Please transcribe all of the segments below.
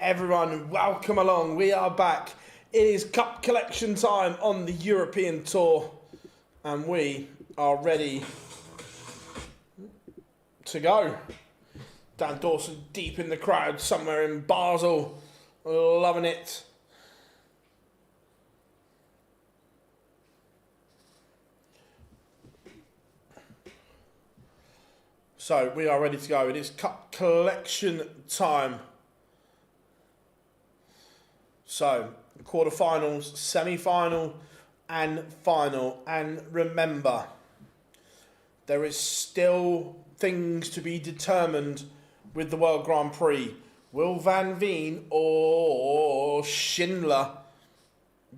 everyone, welcome along. We are back. It is cup collection time on the European Tour, and we are ready to go. Dan Dawson deep in the crowd somewhere in Basel, loving it. So we are ready to go. It is cup collection time. So quarterfinals, semi-final and final. And remember, there is still things to be determined with the World Grand Prix. Will Van Veen or Schindler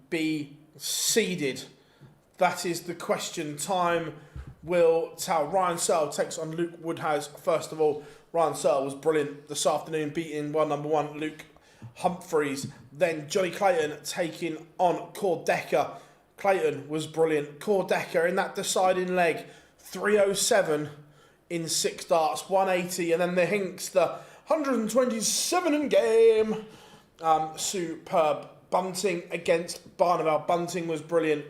be seeded? That is the question. Time will tell. Ryan Searle takes on Luke Woodhouse. First of all, Ryan Searle was brilliant this afternoon, beating world number one Luke Humphreys. Then Johnny Clayton taking on Cord Decker. Clayton was brilliant. Cord Decker in that deciding leg, 307 in 6 darts, 180, and then the Hinks, the 127 in game. Superb. Bunting against Barneveld. Bunting was brilliant.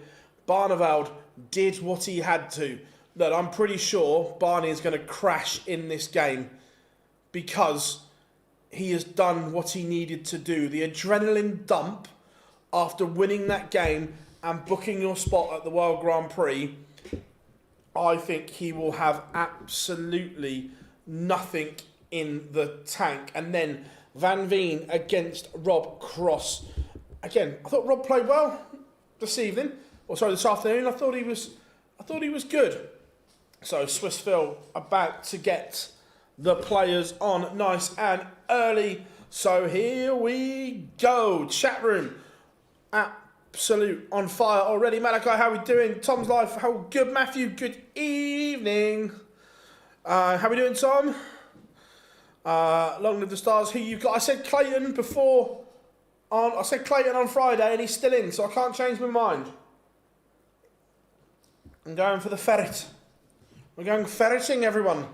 Barneveld did what he had to. Look, I'm pretty sure Barney is going to crash in this game because he has done what he needed to do. The adrenaline dump after winning that game and booking your spot at the World Grand Prix, I think he will have absolutely nothing in the tank. And then Van Veen against Rob Cross. Again, I thought Rob played well this evening. Or sorry, this afternoon. I thought he was good. So Swissville about to get the players on nice and early. So here we go. Chat room, absolute on fire already. Malachi, how we doing? Tom's live. How good, Matthew? Good evening. How we doing, Tom? Long live the stars. Who you got? I said Clayton before. I said Clayton on Friday, and he's still in, so I can't change my mind. I'm going for the ferret. We're going ferreting, everyone.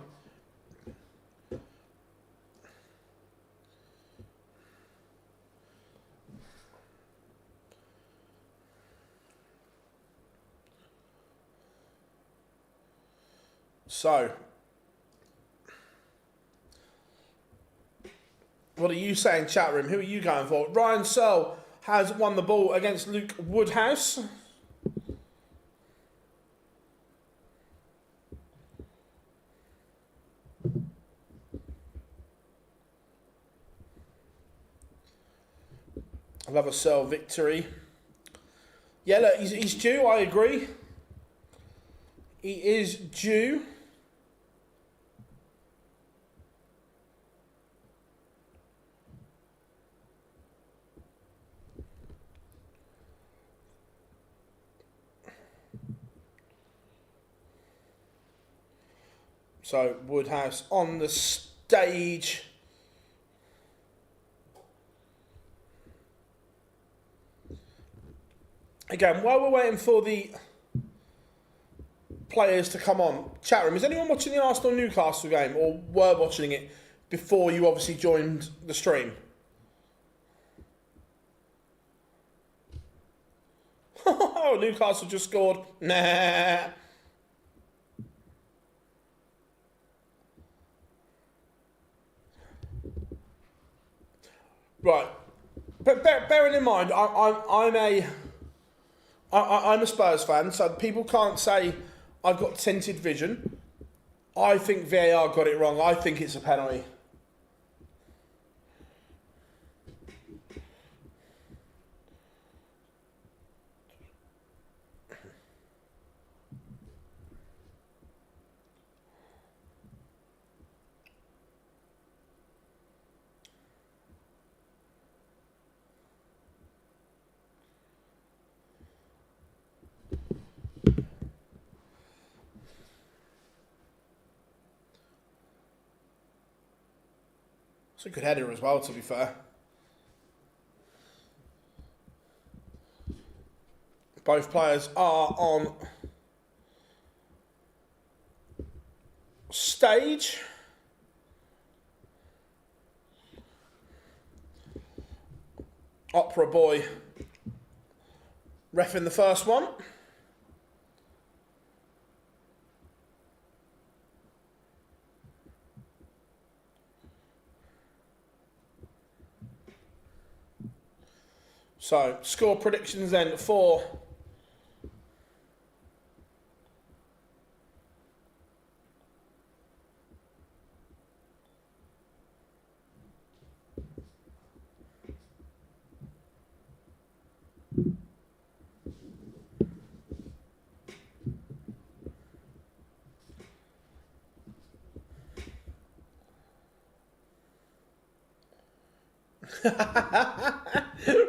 So, what are you saying, chat room? Who are you going for? Ryan Searle has won the ball against Luke Woodhouse. I love a Searle victory. Yeah, look, he's due, I agree. He is due. So, Woodhouse on the stage. Again, while we're waiting for the players to come on, chat room, is anyone watching the Arsenal-Newcastle game or were watching it before you obviously joined the stream? Oh, Newcastle just scored. Nah. Right. But bearing in mind, I'm a Spurs fan, so people can't say I've got tinted vision. I think VAR got it wrong. I think it's a penalty. It's a good header as well, to be fair. Both players are on stage. Opera Boy reffing the first one. So, score predictions then for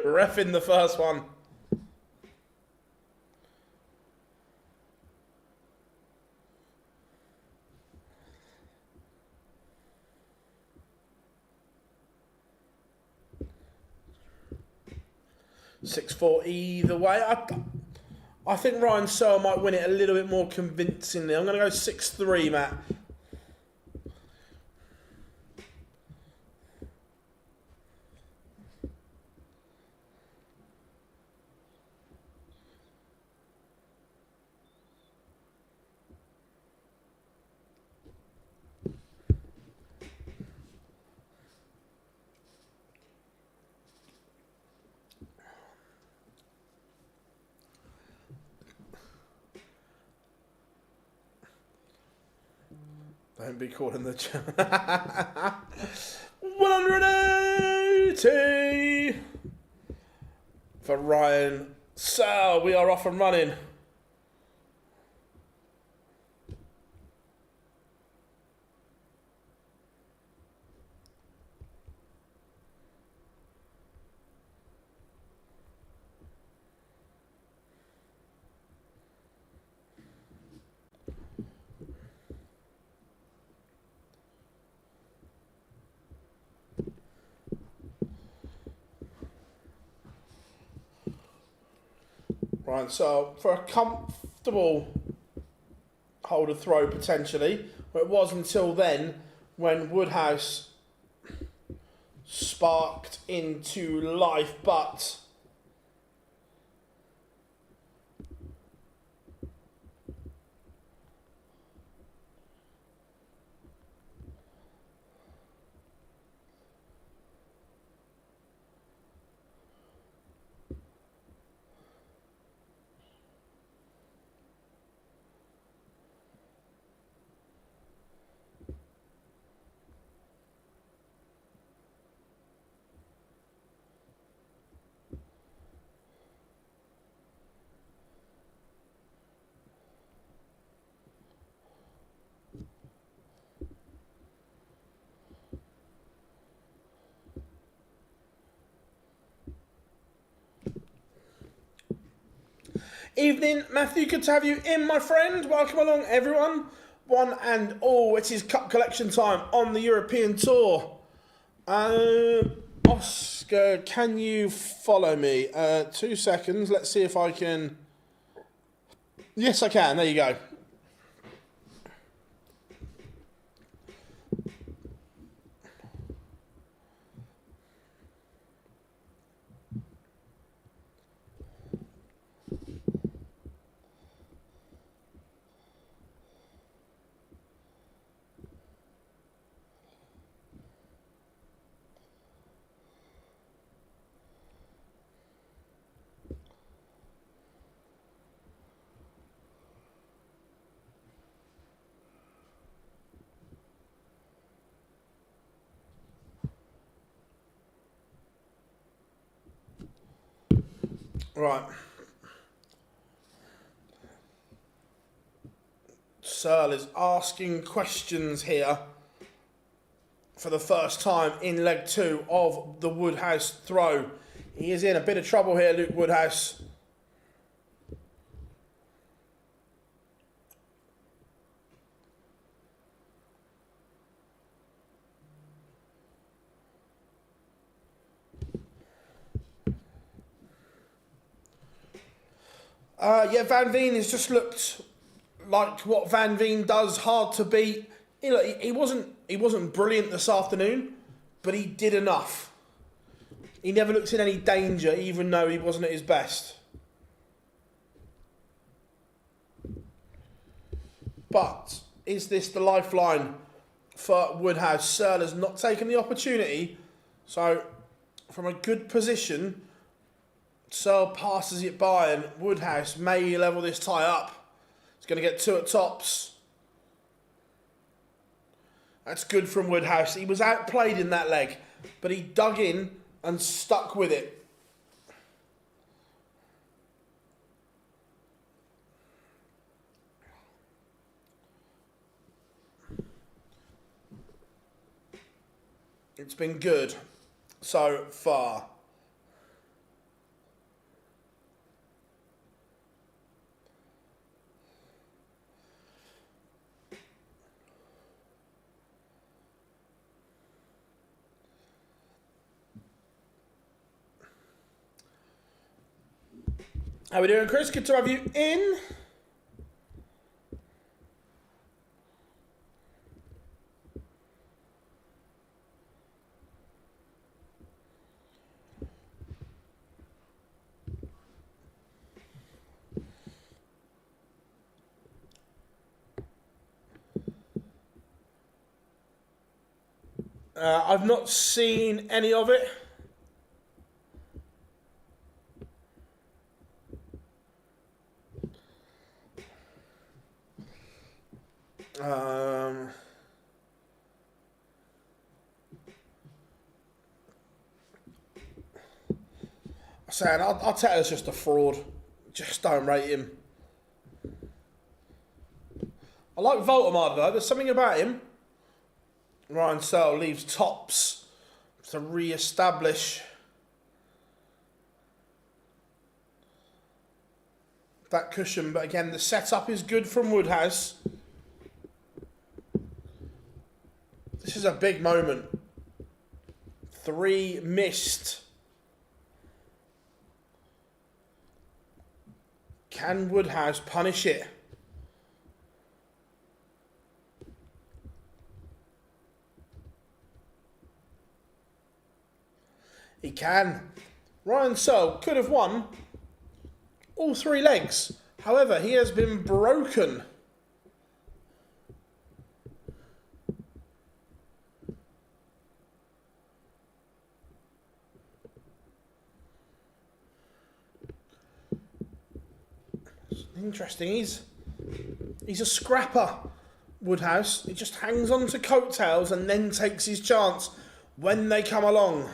reffing the first one. (6-4) either way. I think Ryan Searle might win it a little bit more convincingly. I'm going to go 6-3, Matt. Don't be caught in the 180 for Ryan Searle. We are off and running. Right, so for a comfortable holder throw potentially, but it was until then when Woodhouse sparked into life, but evening, Matthew. Good to have you in, my friend. Welcome along, everyone. One and all, it is cup collection time on the European Tour. Oscar, can you follow me? 2 seconds. Let's see if I can. Yes, I can. There you go. Right. Searle is asking questions here for the first time in leg 2 of the Woodhouse throw. He is in a bit of trouble here, Luke Woodhouse. Yeah, Van Veen has just looked like what Van Veen does, hard to beat. He wasn't brilliant this afternoon, but he did enough He never looked in any danger, even though he wasn't at his best. But is this the lifeline for Woodhouse? Searle has not taken the opportunity. So, from a good position, Searle passes it by, and Woodhouse may level this tie up. He's going to get 2 at tops. That's good from Woodhouse. He was outplayed in that leg, but he dug in and stuck with it. It's been good so far. How are we doing, Chris? Good to have you in. I've not seen any of it. Saying I'll tell you it's just a fraud. Just don't rate him. I like Voltemar though. There's something about him. Ryan Searle leaves tops to re-establish that cushion. But again, the setup is good from Woodhouse. This is a big moment. 3 missed. Can Woodhouse punish it? He can. Ryan Searle could have won all 3 legs. However, he has been broken. Interesting. He's a scrapper, Woodhouse. He just hangs on to coattails and then takes his chance when they come along.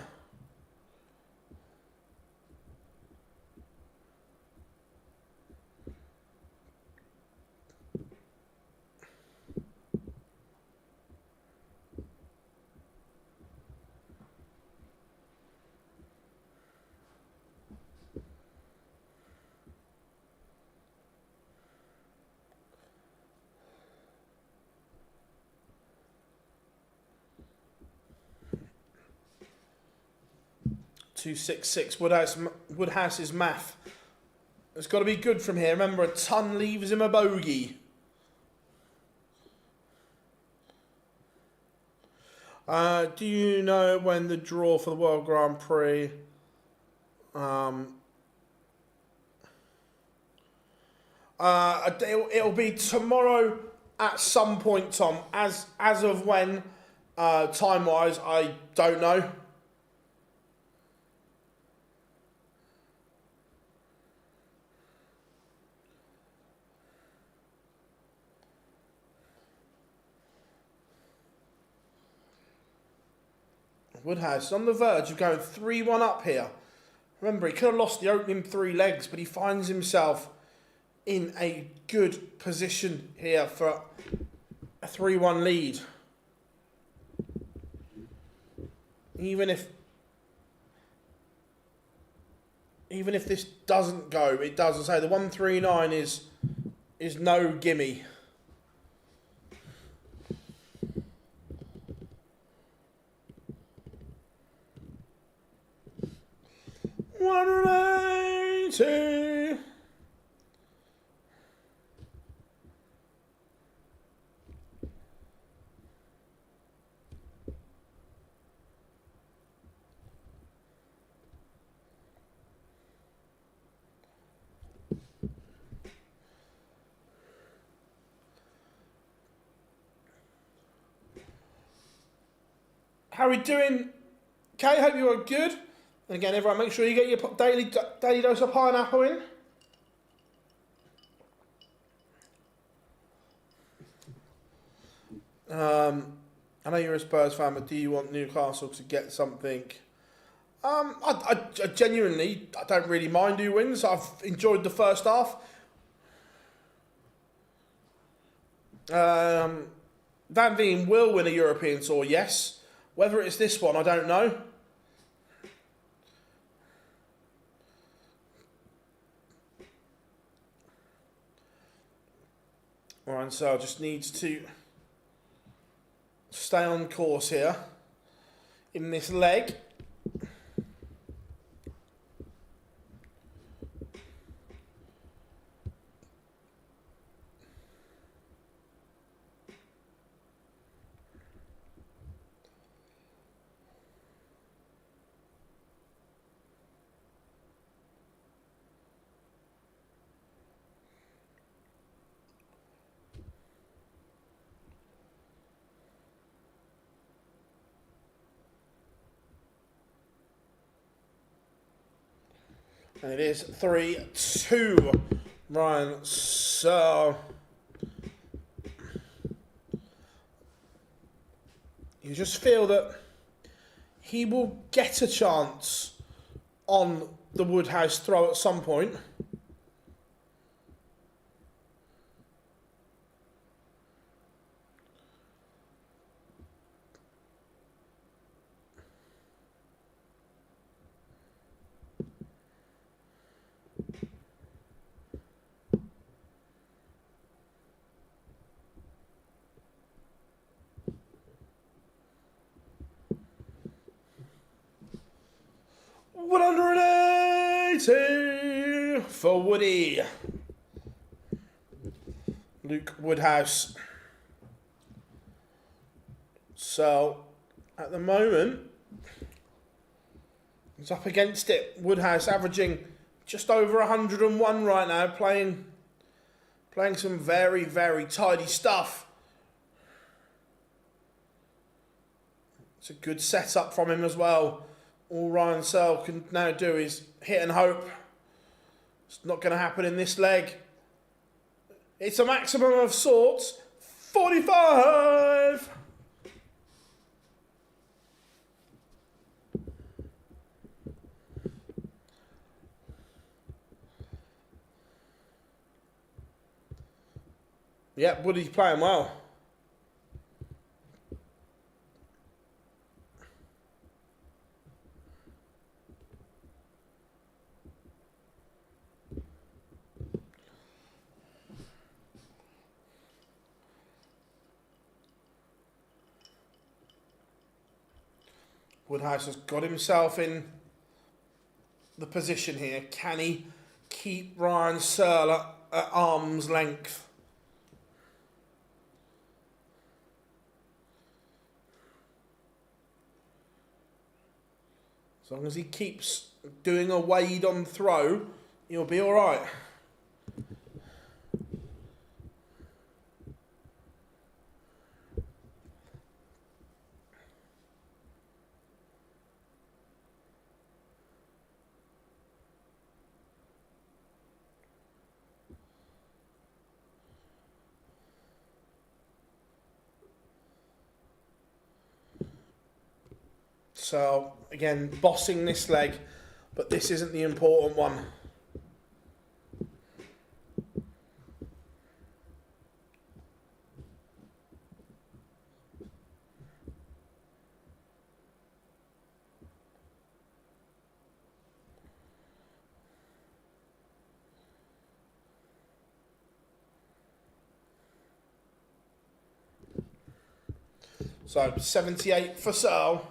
.266. Woodhouse's math. It's got to be good from here. Remember, a ton leaves him a bogey. Do you know when the draw for the World Grand Prix? It'll be tomorrow at some point, Tom. As of when, time-wise, I don't know. Woodhouse is on the verge of going 3-1 up here. Remember, he could have lost the opening 3 legs, but he finds himself in a good position here for a 3-1 lead. Even if this doesn't go, it doesn't say the 139 is no gimme. $180. How are we doing? Okay, hope you are good. And again, everyone, make sure you get your daily dose of pineapple in. I know you're a Spurs fan, but do you want Newcastle to get something? I genuinely, I don't really mind who wins. I've enjoyed the first half. Van Veen will win a European Tour, yes. Whether it's this one, I don't know. Ryan Searle just needs to stay on course here in this leg. And it is 3-2. Ryan Searle. You just feel that he will get a chance on the Woodhouse throw at some point. For Woody. Luke Woodhouse. So, at the moment, he's up against it. Woodhouse averaging just over 101 right now, playing some very, very tidy stuff. It's a good setup from him as well. All Ryan Searle can now do is hit and hope. It's not going to happen in this leg. It's a maximum of sorts. 45! Yep, Woody's playing well. Woodhouse has got himself in the position here. Can he keep Ryan Searle at arm's length? As long as he keeps doing a wade on throw, he'll be all right. So, again, bossing this leg, but this isn't the important one. So, 78 for Searle.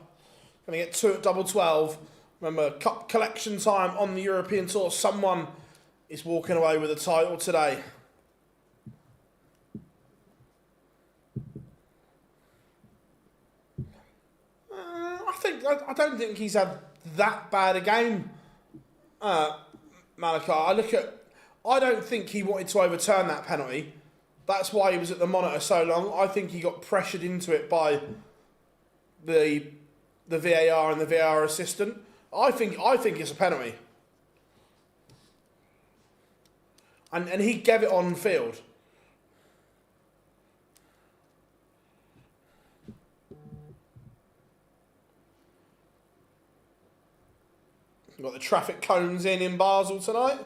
Going to get 2 at double 12. Remember, cup collection time on the European Tour. Someone is walking away with a title today. I don't think he's had that bad a game, Malachi. I don't think he wanted to overturn that penalty. That's why he was at the monitor so long. I think he got pressured into it by the the VAR and the VAR assistant. I think it's a penalty. And he gave it on field. We've got the traffic cones in Basel tonight.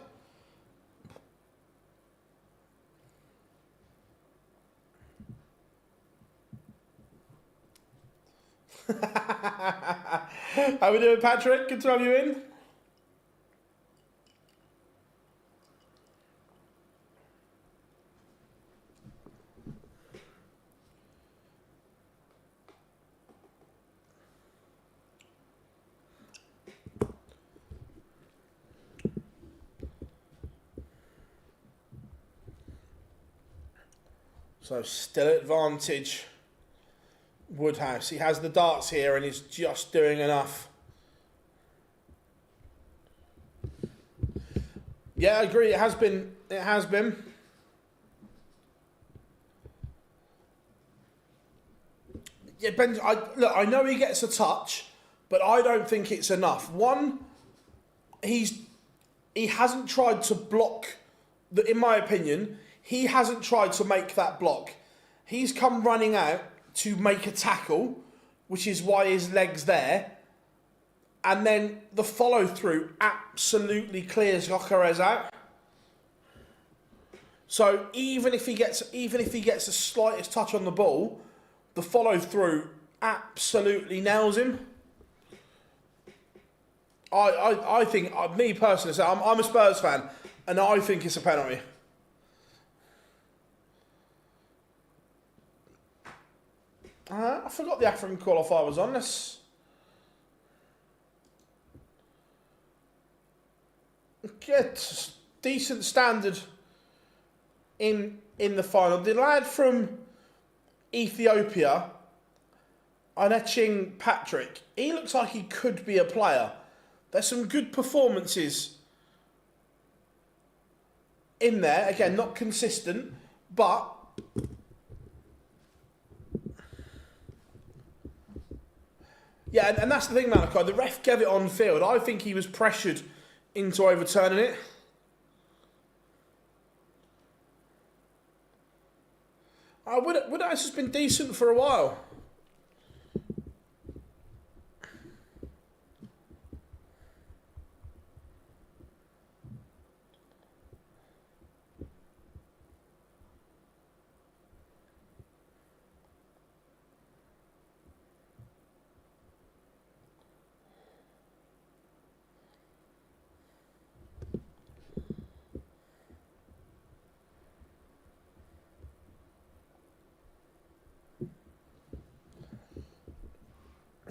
How we doing, Patrick? Good to have you in. So still advantage Woodhouse. He has the darts here and he's just doing enough. Yeah, I agree. It has been. It has been. Yeah, Ben. Look, I know he gets a touch, but I don't think it's enough. One, he hasn't tried to block. In my opinion, he hasn't tried to make that block. He's come running out to make a tackle, which is why his leg's there. And then the follow through absolutely clears Jokeres out. So even if he gets the slightest touch on the ball, the follow through absolutely nails him. I think, me personally, so I'm a Spurs fan, and I think it's a penalty. I forgot the African qualifier was on. Let's get decent standard in the final. The lad from Ethiopia, Oneching Patrick, he looks like he could be a player. There's some good performances in there. Again, not consistent, but yeah, and that's the thing, Malachi. The ref gave it on field. I think he was pressured into overturning it. Woodhouse has been decent for a while.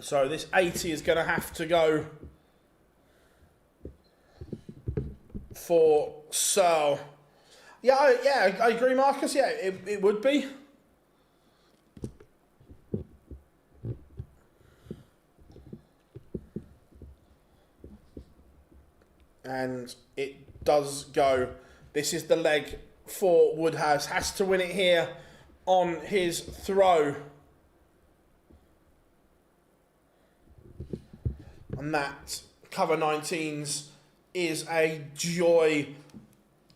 So this 80 is going to have to go for Searle. Yeah, I agree, Marcus. Yeah, it would be. And it does go. This is the leg for Woodhouse. Has to win it here on his throw. And that cover 19s is a joy.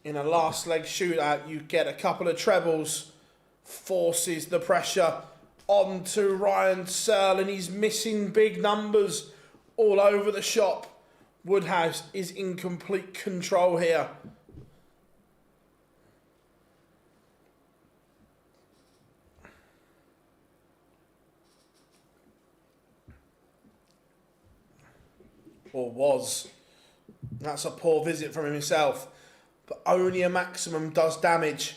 In a last leg shootout, you get a couple of trebles, forces the pressure onto Ryan Searle, and he's missing big numbers all over the shop. Woodhouse is in complete control here. Or was. That's a poor visit from himself. But only a maximum does damage.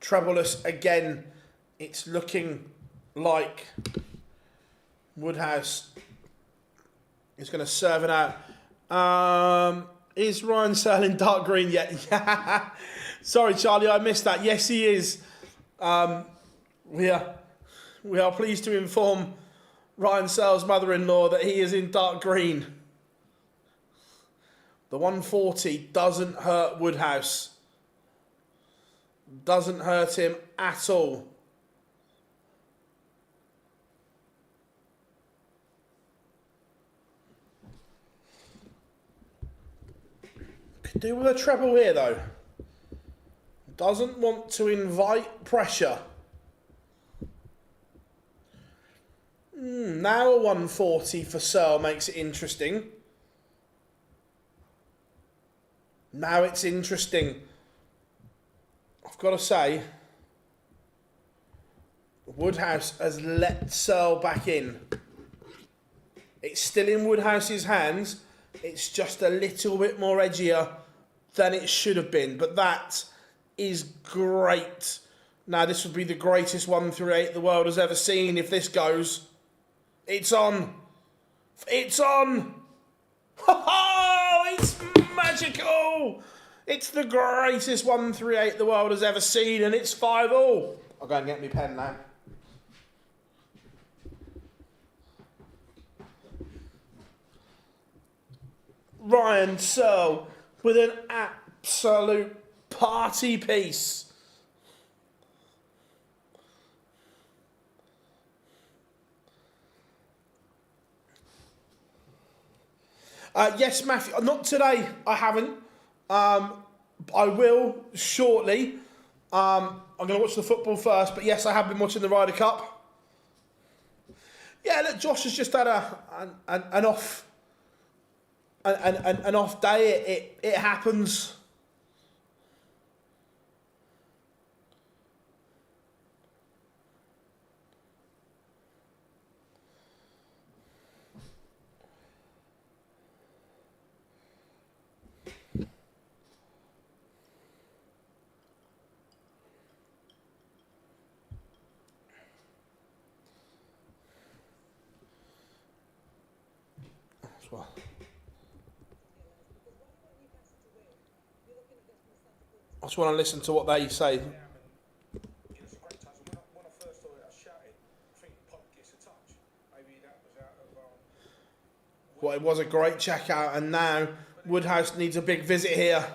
Trebleless again. It's looking like Woodhouse is going to serve it out. Is Ryan Searle in dark green yet? Yeah. Sorry, Charlie, I missed that. Yes, he is. We are pleased to inform Ryan Searle's mother-in-law that he is in dark green. The 140 doesn't hurt Woodhouse. Doesn't hurt him at all. Could do with a treble here, though. Doesn't want to invite pressure. Now a 140 for Searle makes it interesting. Now it's interesting. I've got to say, Woodhouse has let Searle back in. It's still in Woodhouse's hands. It's just a little bit more edgier than it should have been. But that is great. Now, this would be the greatest 138 the world has ever seen if this goes. It's on. It's on. Oh, it's magical. It's the greatest 138 the world has ever seen, and it's 5-all. I'll go and get my pen now. Ryan Searle with an absolute party piece. Yes, Matthew. Not today. I haven't. I will shortly. I'm going to watch the football first, but yes, I have been watching the Ryder Cup. Yeah, look, Josh has just had an off day. It happens. Well. I just want to listen to what they say. Well, it was a great check out, and now Woodhouse needs a big visit here.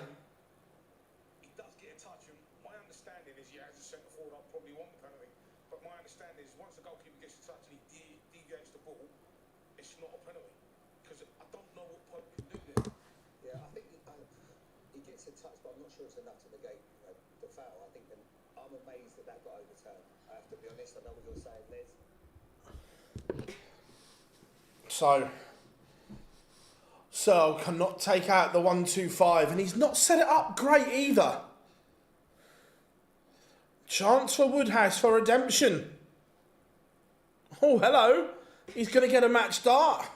He does get a touch, and my understanding is, as a centre forward, I probably want the penalty. But my understanding is, once the goalkeeper gets a touch and he deviates the ball, it's not a penalty. Because I don't know what Pope can do there. Yeah, I think he gets a touch, but I'm not sure it's enough to negate the foul. I think I'm amazed that got overturned. I have to be honest. I know what you're saying, Les. So, Searle cannot take out the 1-2-5, and he's not set it up great either. Chance for Woodhouse for redemption. Oh, hello. He's going to get a match start.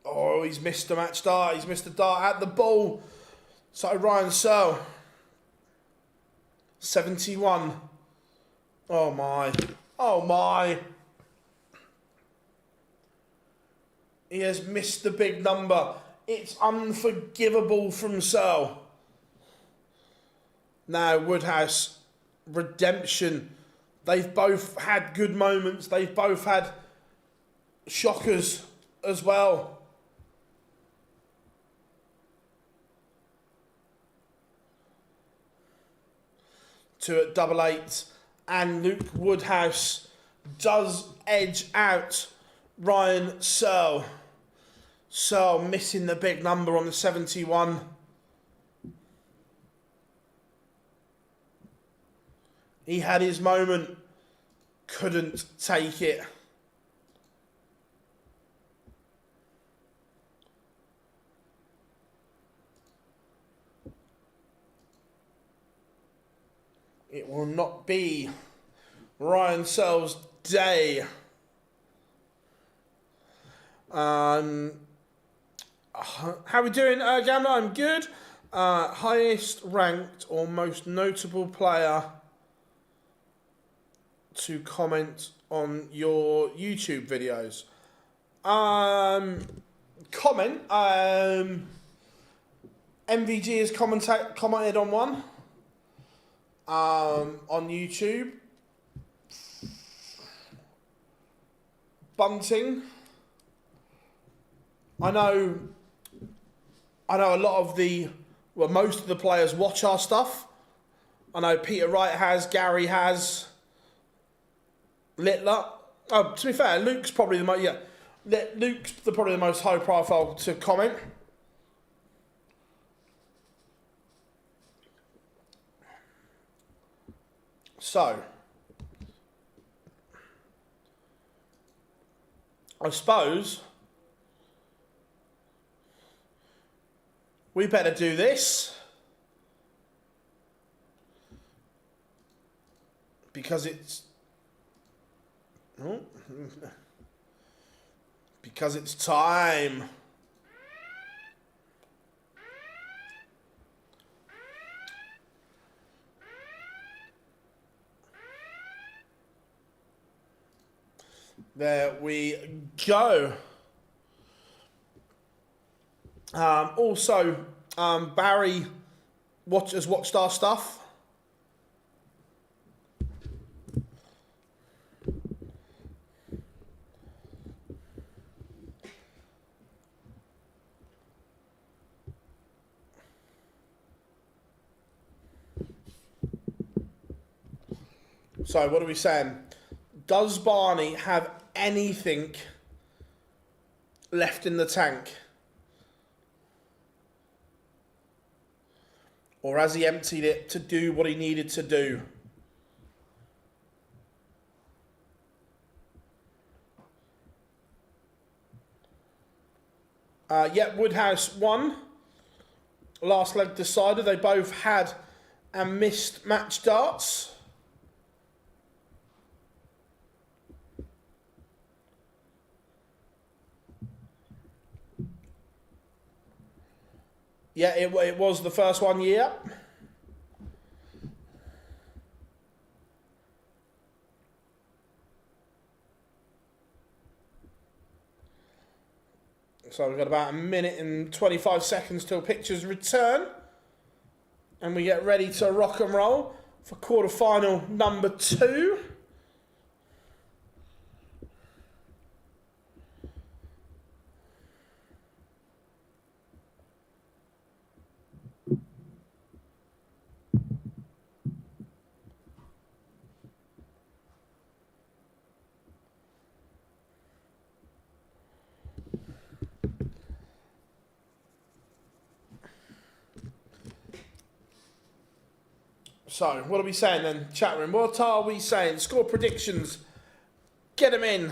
Oh, he's missed the match start. He's missed the dart at the ball. So Ryan Searle. 71. Oh my. Oh my. He has missed the big number. It's unforgivable from Searle. Now Woodhouse, redemption. They've both had good moments. They've both had shockers as well. To at 8-8, and Luke Woodhouse does edge out Ryan Searle. Searle missing the big number on the 71. He had his moment, couldn't take it. It will not be Ryan Searle's day. How are we doing, Gambler? I'm good. Highest ranked or most notable player to comment on your YouTube videos. Comment. MVG has commented on one. On YouTube. Bunting. I know a lot of most of the players watch our stuff. I know Peter Wright has, Gary has, Littler. Oh, to be fair, Luke's probably the most, yeah. Luke's probably the most high profile to comment. So, I suppose we better do this because it's because it's time. There we go. Also, Barry has watched our stuff. So, what are we saying? Does Barney have anything left in the tank? Or has he emptied it to do what he needed to do? Yeah, Woodhouse won. Last leg decided. They both had and missed match darts. Yeah, it was the first one, yeah. So we've got about a minute and 25 seconds till pictures return. And we get ready to rock and roll for quarterfinal number 2. So, what are we saying then, chat room? What are we saying? Score predictions. Get them in.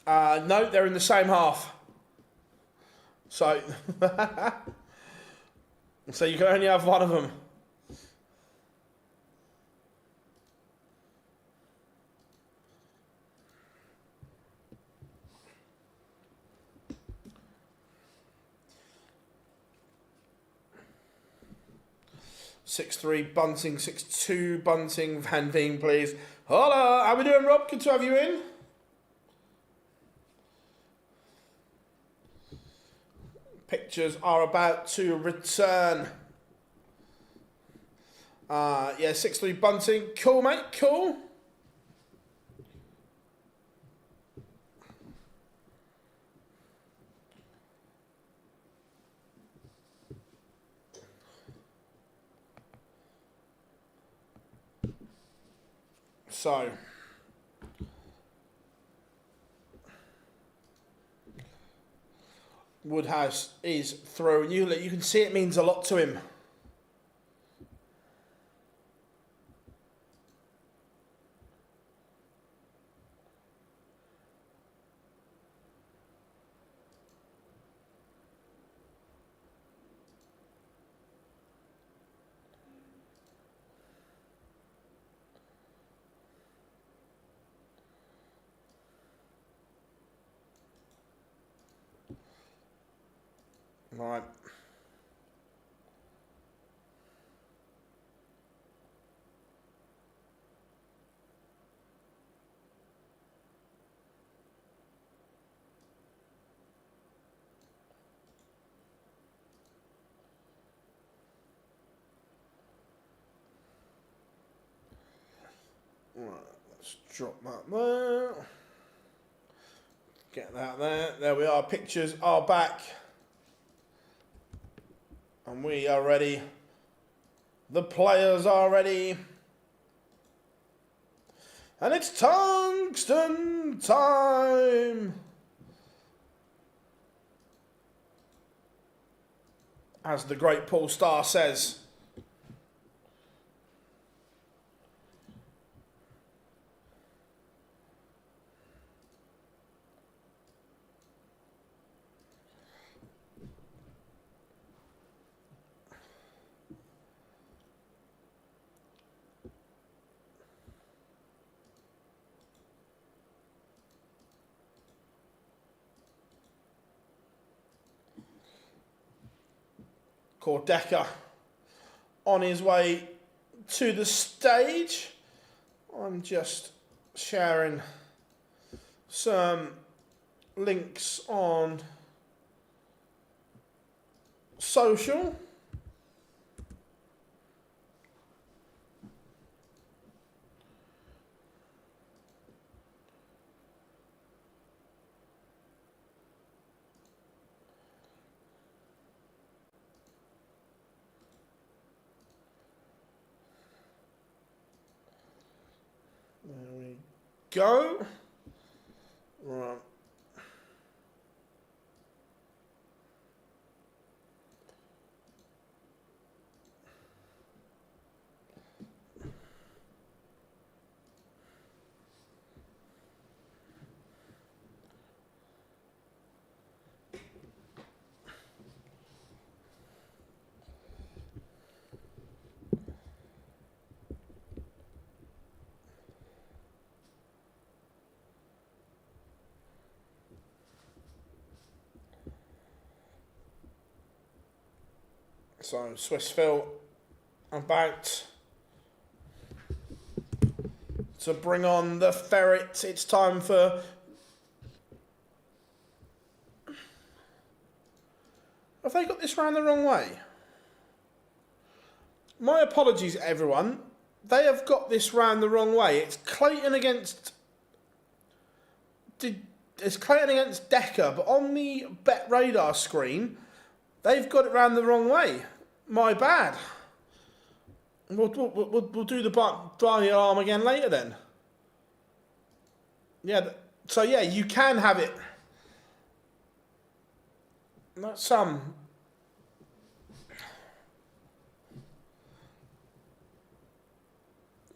No, they're in the same half. So, so you can only have one of them. Six-three Bunting, 6-2 Bunting, Van Veen, please. Hola, how we doing, Rob? Good to have you in. Pictures are about to return. Yeah, 6-3 Bunting. Cool, mate, cool. So, Woodhouse is through. You can see it means a lot to him. Right. Right, let's drop that there. Get that there. There we are. Pictures are back. And we are ready. The players are ready. And it's tungsten time. As the great Paul Starr says. Quarterfinal on his way to the stage. I'm just sharing some links on social. There we go. Right. So Swissville about to bring on the ferret. It's time for... Have they got this round the wrong way? My apologies, everyone. They have got this round the wrong way. It's Clayton against... It's Clayton against Decker, but on the Bet Radar screen, they've got it round the wrong way. My bad. We'll do the by arm again later then. Yeah, so yeah, you can have it. That's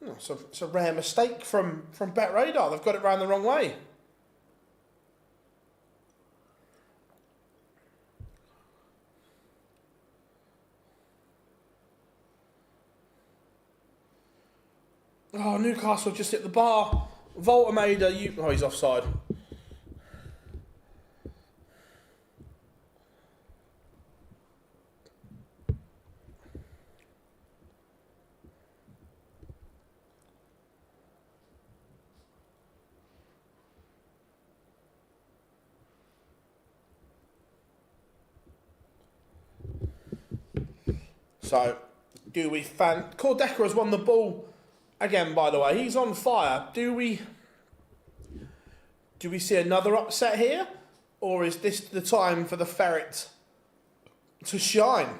it's a rare mistake from Bet Radar. They've got it round the wrong way. Oh, Newcastle just hit the bar. Voltamader, oh, he's offside. So, do we Cordecker has won the ball again, by the way. He's on fire. Do we see another upset here? Or is this the time for the ferret to shine?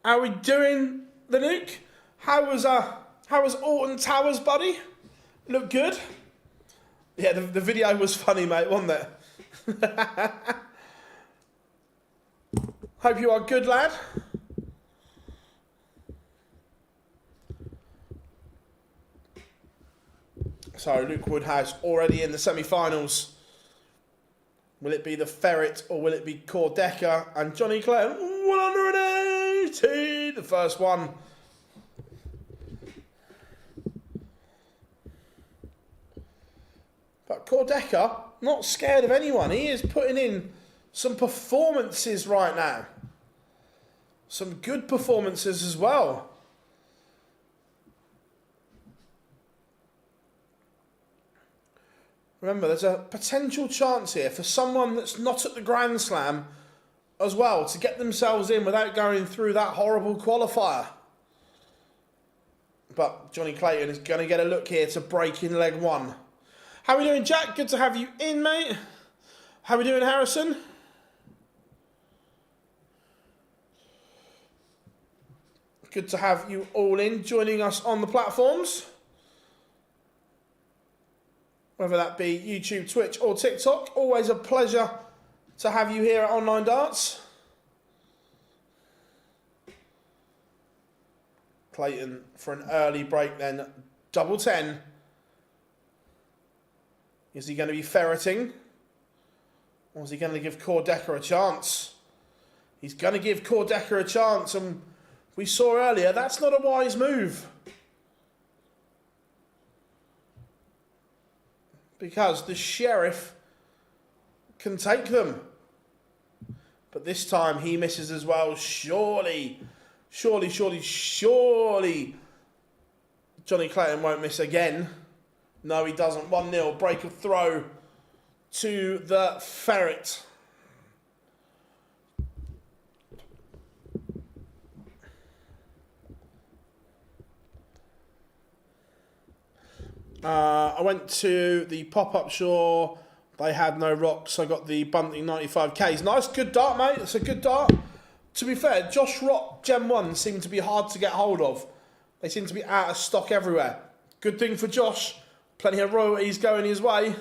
How are we doing, the Nuke? How was Alton Towers, buddy? Look good? Yeah, the video was funny, mate, wasn't it? Hope you are good, lad. So, Luke Woodhouse already in the semi-finals. Will it be the ferret or will it be Cordecker? And Johnny Clayton, 180, the first one. But Cordecker, not scared of anyone. He is putting in some performances right now. Some good performances as well. Remember, there's a potential chance here for someone that's not at the Grand Slam as well to get themselves in without going through that horrible qualifier. But Johnny Clayton is going to get a look here to break in leg one. How are we doing, Jack? Good to have you in, mate. How are we doing, Harrison? Good to have you all in, joining us on the platforms. Whether that be YouTube, Twitch or TikTok. Always a pleasure to have you here at Online Darts. Clayton for an early break then. Double 10. Is he going to be ferreting? Or is he going to give Cordecker a chance? He's going to give Cordecker a chance. And we saw earlier, that's not a wise move. Because the Sheriff can take them. But this time he misses as well. Surely Johnny Clayton won't miss again. No, he doesn't. 1-0. Break of throw to the Ferret. I went to the pop-up shore. They had no rocks. I got the Bunting 95Ks. Nice, good dart, mate. It's a good dart. To be fair, Josh Rock Gen 1 seemed to be hard to get hold of. They seem to be out of stock everywhere. Good thing for Josh. Plenty of royalties going his way.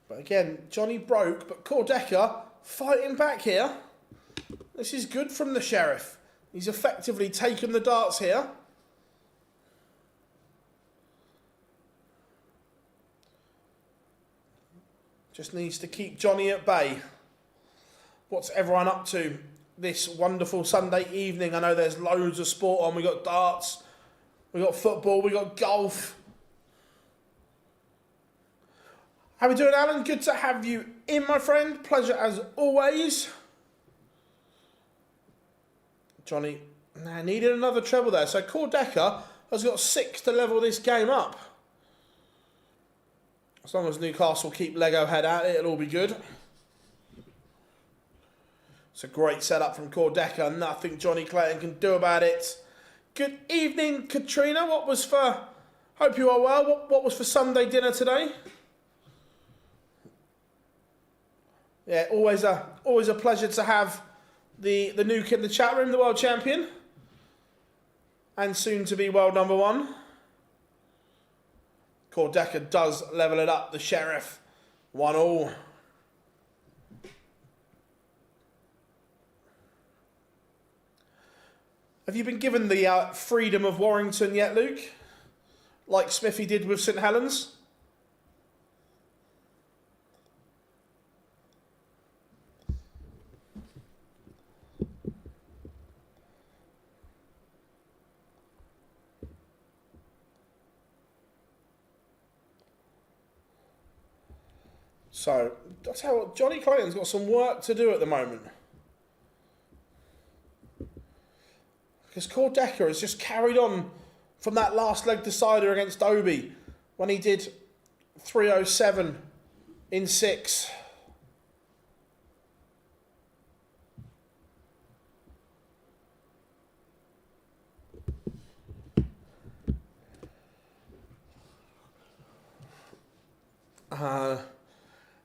But again, Johnny broke, but Cordecker fighting back here. This is good from the Sheriff. He's effectively taken the darts here. Just needs to keep Johnny at bay. What's everyone up to this wonderful Sunday evening? I know there's loads of sport on. We got darts, we got football, we got golf. How we doing, Alan? Good to have you in, my friend. Pleasure as always. Johnny needed another treble there. So Cordecker has got 6 to level this game up. As long as Newcastle keep Lego head at it, it'll all be good. It's a great setup from Cordecker. Nothing Johnny Clayton can do about it. Good evening, Katrina. What was for... Hope you are well. What was for Sunday dinner today? Yeah, always a pleasure to have the nuke in the chat room, the world champion. And soon to be world number 1. Cordecker does level it up, the Sheriff. 1-1. Have you been given the freedom of Warrington yet, Luke? Like Smithy did with St Helens? So, I'll tell you what, Johnny Clayton's got some work to do at the moment. Because Cordecker has just carried on from that last leg decider against Obi when he did 307 in 6.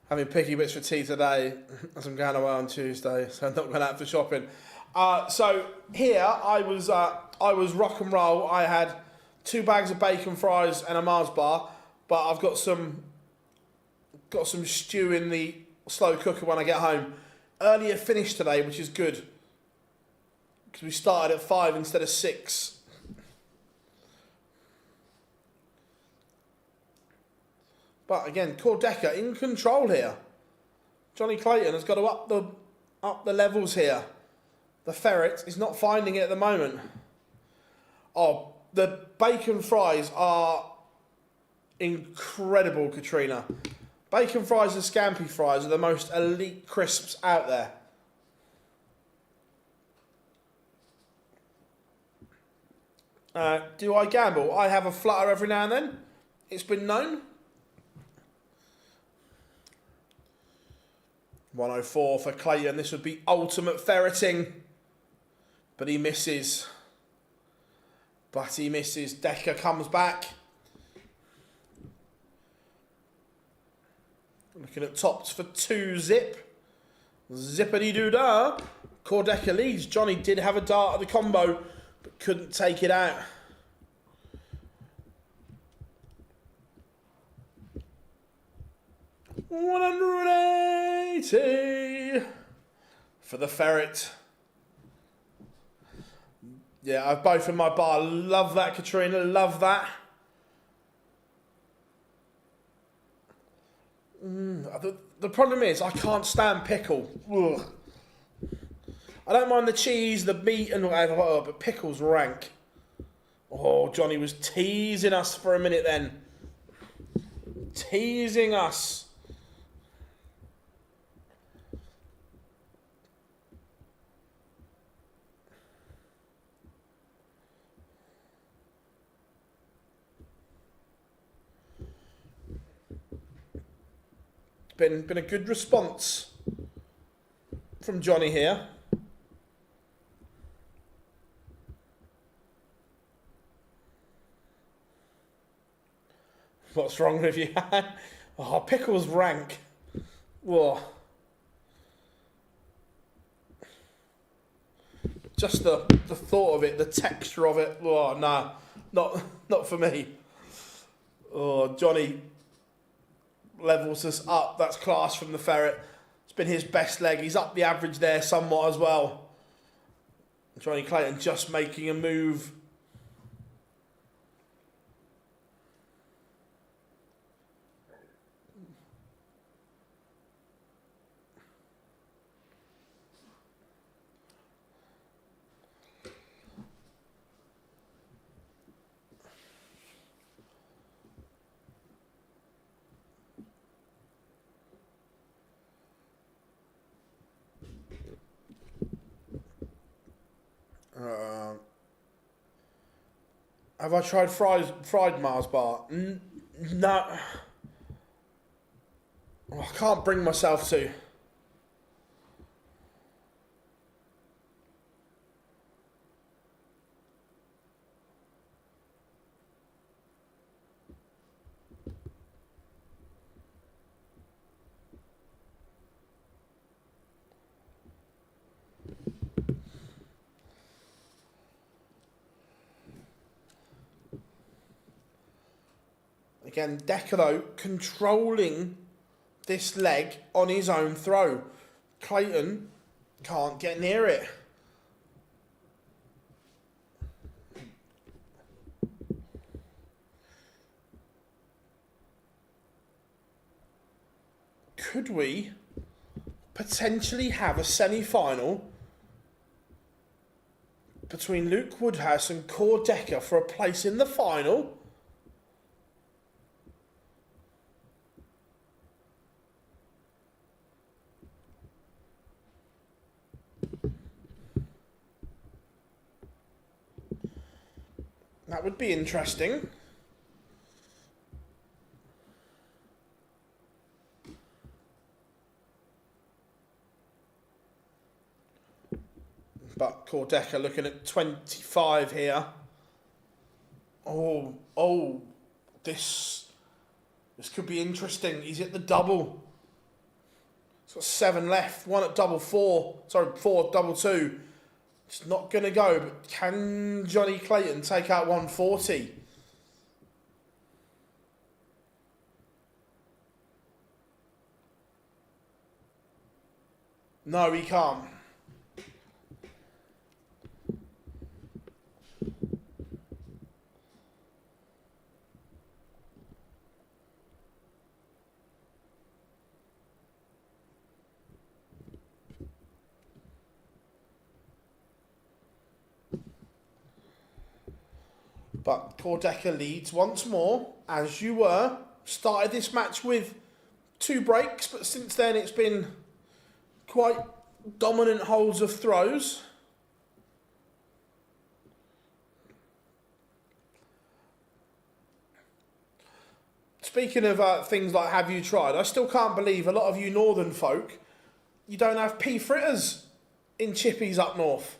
Having picky bits for tea today, as I'm going away on Tuesday, so I'm not going out for shopping. So here I was rock and roll. I had 2 bags of bacon fries and a Mars bar, but I've got some stew in the slow cooker when I get home. Earlier finish today, which is good because we started at 5 instead of 6. But again, Cordecker in control here. Johnny Clayton has got to up the levels here. The Ferret is not finding it at the moment. Oh, the bacon fries are incredible, Katrina. Bacon fries and scampi fries are the most elite crisps out there. Do I gamble? I have a flutter every now and then. It's been known. 104 for Clayton. This would be ultimate ferreting. But he misses. Decker comes back. Looking at tops for 2 zip. Zippity-doo-dah. Quarterfinal leads. Johnny did have a dart at the combo, but couldn't take it out. $180 for the ferret. Yeah, I've both in my bar. Love that, Katrina. Love that. The problem is I can't stand pickle. Ugh. I don't mind the cheese, the meat and whatever, but pickle's rank. Oh, Johnny was teasing us for a minute then. Teasing us. Been a good response from Johnny here. What's wrong with you? Oh, pickle's rank. Whoa. Just the thought of it, the texture of it. Oh, no, not for me. Oh, Johnny levels us up. That's class from the ferret. It's been his best leg. He's up the average there somewhat as well. Johnny Clayton just making a move. Have I tried fried Mars bar? No. Oh, I can't bring myself to. Again, Decker, though, controlling this leg on his own throw. Clayton can't get near it. Could we potentially have a semi-final between Luke Woodhouse and Core Decker for a place in the final? That would be interesting. But Cordeca looking at 25 here. Oh, this could be interesting. He's at the double. He's got 7 left. 1 at double 4. Sorry, 4 at double 2. It's not going to go, but can Johnny Clayton take out 140? No, he can't. But Cordeca leads once more, as you were. Started this match with 2 breaks, but since then it's been quite dominant holds of throws. Speaking of things like have you tried, I still can't believe a lot of you northern folk, you don't have pea fritters in chippies up north.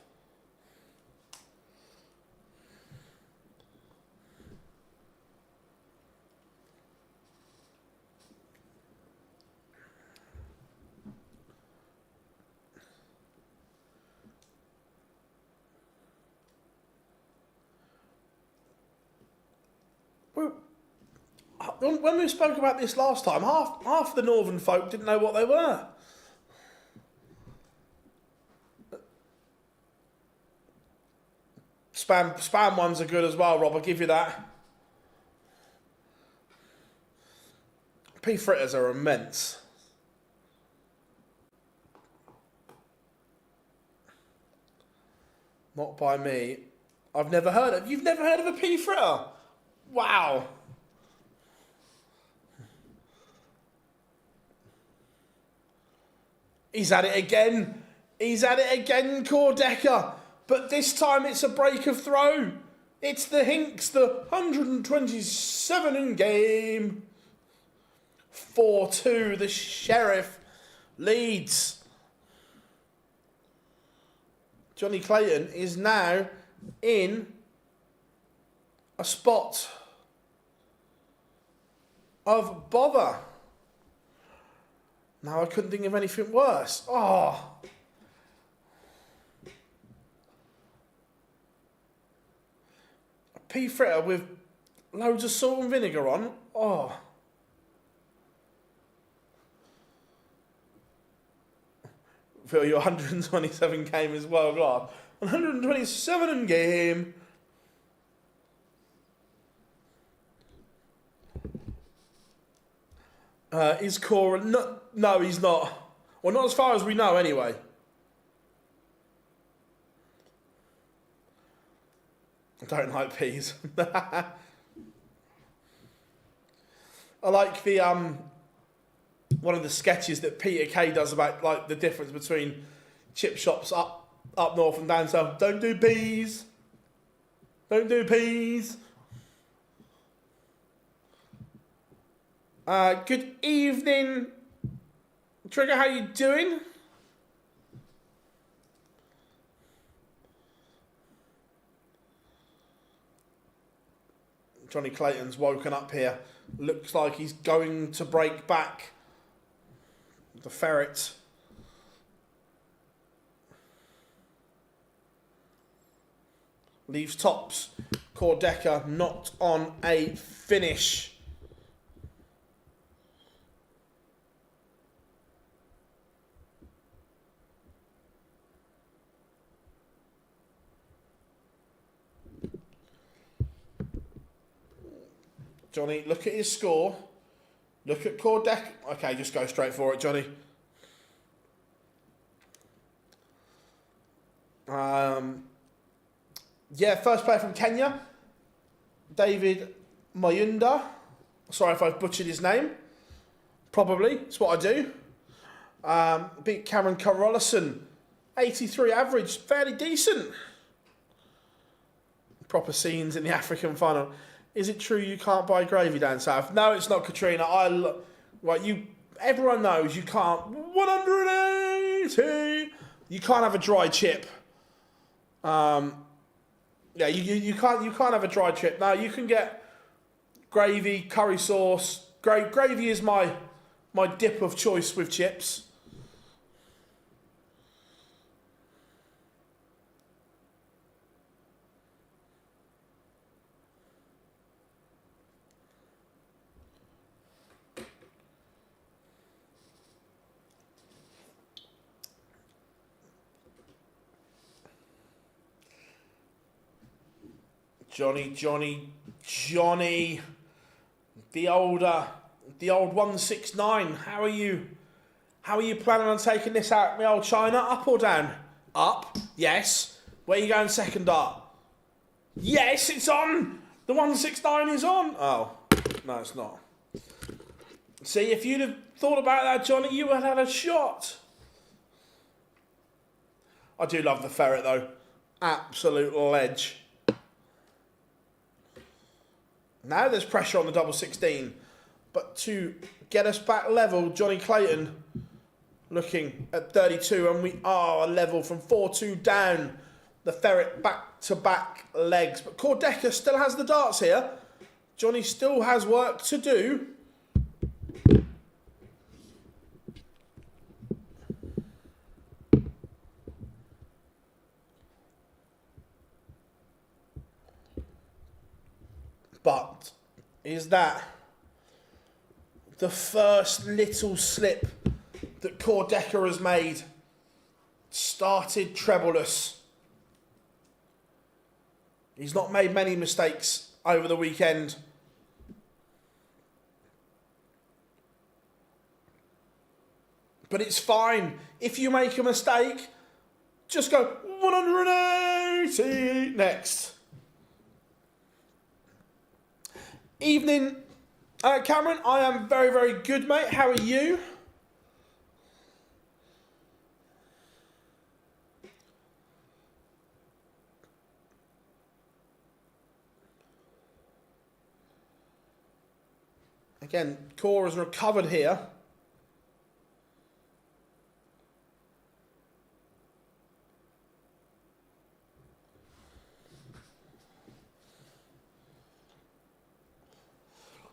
When we spoke about this last time, half the northern folk didn't know what they were. Spam ones are good as well, Rob, I'll give you that. Pea fritters are immense. Not by me. You've never heard of a pea fritter? Wow. He's at it again. He's at it again, Cordecker. But this time it's a break of throw. It's the Hinks, the 127 in game. 4-2, the Sheriff leads. Johnny Clayton is now in a spot of bother. Now I couldn't think of anything worse. Oh. A pea fritter with loads of salt and vinegar on. Oh. Feel your 127 game as well, God. 127 in game. Is Cora... No, he's not. Well, not as far as we know, anyway. I don't like peas. I like the one of the sketches that Peter Kay does about like the difference between chip shops up north and down south. Don't do peas. Don't do peas. Good evening, Trigger. How you doing? Johnny Clayton's woken up here. Looks like he's going to break back. The ferret. Leaves tops. Cordecker not on a finish. Johnny, look at his score. Look at Cordecker. Okay, just go straight for it, Johnny. Yeah, first player from Kenya. David Mayunda. Sorry if I've butchered his name. Probably. It's what I do. Beat Cameron Carolison. 83 average. Fairly decent. Proper scenes in the African final. Is it true you can't buy gravy down south? No, it's not, Katrina. Everyone knows you can't. 180. You can't have a dry chip. Yeah, you can't have a dry chip. No, you can get gravy, curry sauce. Gravy is my dip of choice with chips. Johnny. The old 169. How are you planning on taking this out, my old China? Up or down? Up. Yes. Where are you going second up? Yes, it's on. The 169 is on. Oh, no, it's not. See, if you'd have thought about that, Johnny, you would have had a shot. I do love the ferret, though. Absolute ledge. Now there's pressure on the double 16. But to get us back level, Johnny Clayton looking at 32, and we are level from 4-2 down. The ferret back-to-back legs. But Quarterfinal still has the darts here. Johnny still has work to do. But is that the first little slip that Quarterfinal has made? Started trebleless. He's not made many mistakes over the weekend. But it's fine. If you make a mistake, just go 180 next. Evening, Cameron. I am very, very good, mate. How are you? Again, Core has recovered here.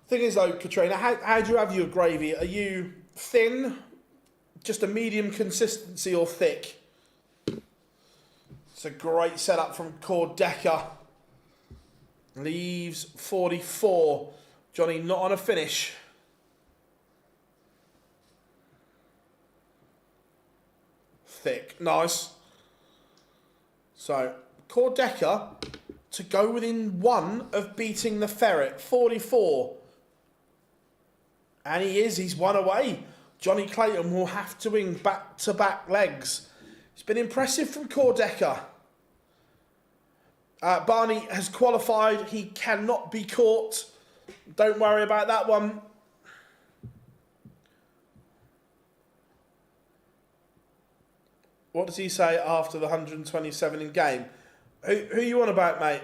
Thing is though, Katrina, how do you have your gravy? Are you thin, just a medium consistency, or thick? It's a great setup from Quarterfinal. Leaves 44. Johnny not on a finish. Thick, nice. So Quarterfinal to go within one of beating the ferret, 44. And he's one away. Johnny Clayton will have to win back-to-back legs. It's been impressive from Quarterfinal. Barney has qualified. He cannot be caught. Don't worry about that one. What does he say after the 127 in game? Who you on about, mate?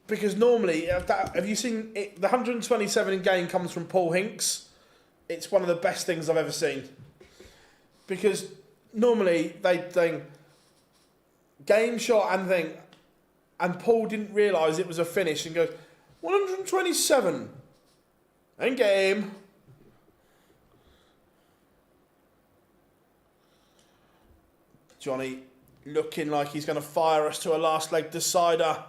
Because normally, have you seen it? The 127 in game comes from Paul Hinks. It's one of the best things I've ever seen. Because normally they think game shot and Paul didn't realise it was a finish and goes 127 in game. Johnny looking like he's going to fire us to a last leg decider.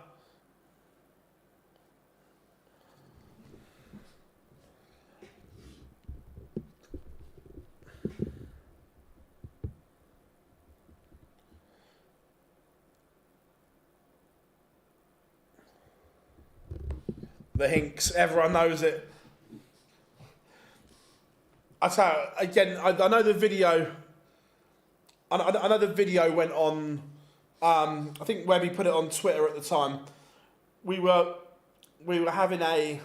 The Hinks, everyone knows it. I tell you, again, I know the video. I know the video went on. I think Webby put it on Twitter at the time. We were having a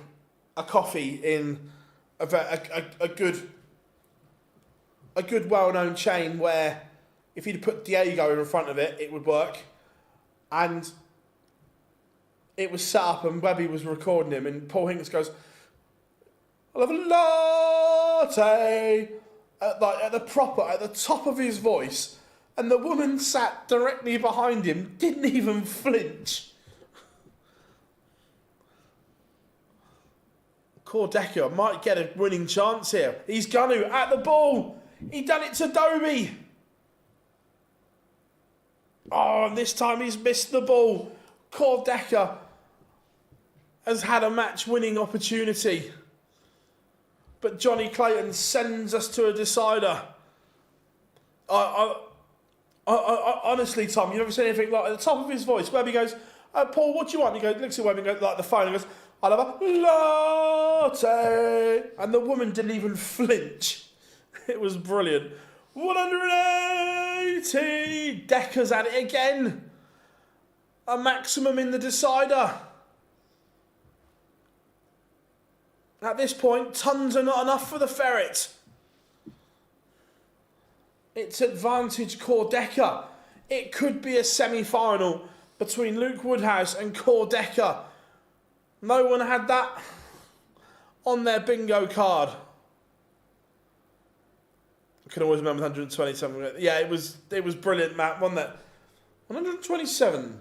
coffee in a good well-known chain where if you'd put Diego in front of it, it would work, and it was set up and Webby was recording him, and Paul Hinks goes, "I'll have a latte," at the top of his voice, and the woman sat directly behind him, didn't even flinch. Quarterfinal might get a winning chance here. He's going to, at the ball. He done it to Dobie. Oh, and this time he's missed the ball. Quarterfinal has had a match-winning opportunity. But Johnny Clayton sends us to a decider. Honestly, Tom, you never seen anything like at the top of his voice. Webby goes, "Paul, what do you want?" He goes, looks at Webby and goes like the phone and goes, "I'll have a latte." And the woman didn't even flinch. It was brilliant. 180. Decker's at it again. A maximum in the decider. At this point, tons are not enough for the Ferret. It's advantage Cordecker. It could be a semi-final between Luke Woodhouse and Cordecker. No one had that on their bingo card. I can always remember 127. Yeah, it was brilliant, Matt, wasn't it? 127.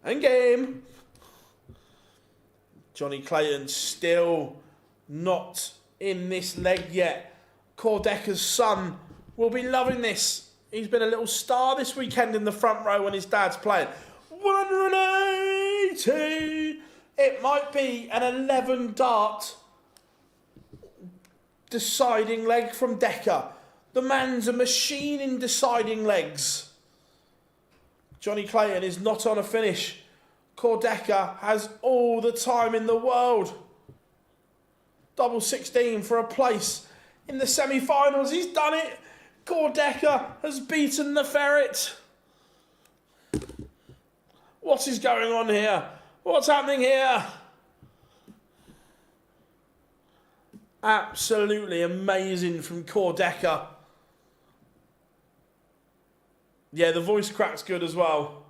End game. Johnny Clayton still not in this leg yet. Cordecker's son will be loving this. He's been a little star this weekend in the front row when his dad's playing. 180. It might be an 11 dart deciding leg from Decker. The man's a machine in deciding legs. Johnny Clayton is not on a finish. Cordecker has all the time in the world. Double 16 for a place in the semi-finals. He's done it. Cordecker has beaten the Ferret. What is going on here? What's happening here? Absolutely amazing from Cordecker. Yeah, the voice crack's good as well.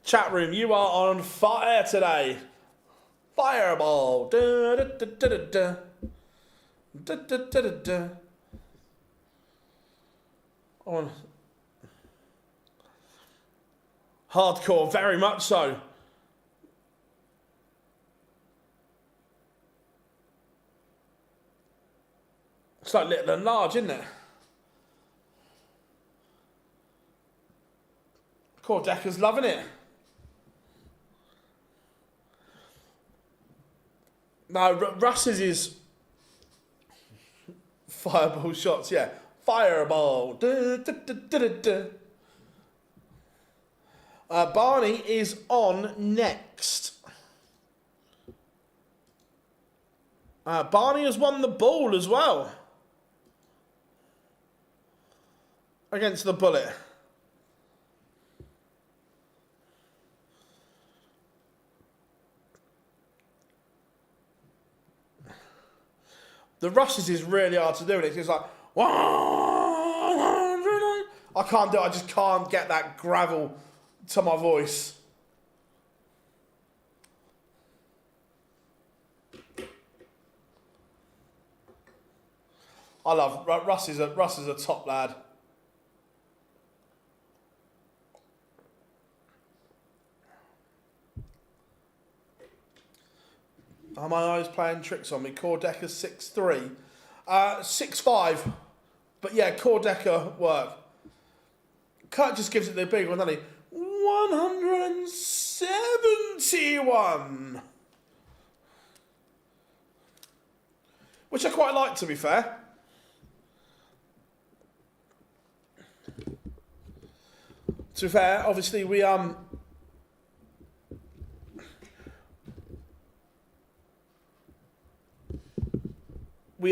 Chat room, you are on fire today. Fireball. Da, da, da, da, da, da, da, da, da, da. On. Hardcore, very much so. It's like little and large, isn't it? Cordecker's loving it. No, Russ's is fireball shots, yeah. Fireball. Da, da, da, da, da, da. Barney is on next. Barney has won the ball as well. Against the bullet. The Russes is really hard to do. And it's like, 100. I can't do it. I just can't get that gravel to my voice. I love Russ is a top lad. Are my eyes playing tricks on me? Cordecker 6'3", 6'5", but yeah, Cordecker work. Kurt just gives it the big one, doesn't he? 171, which I quite like, to be fair. To be fair, obviously we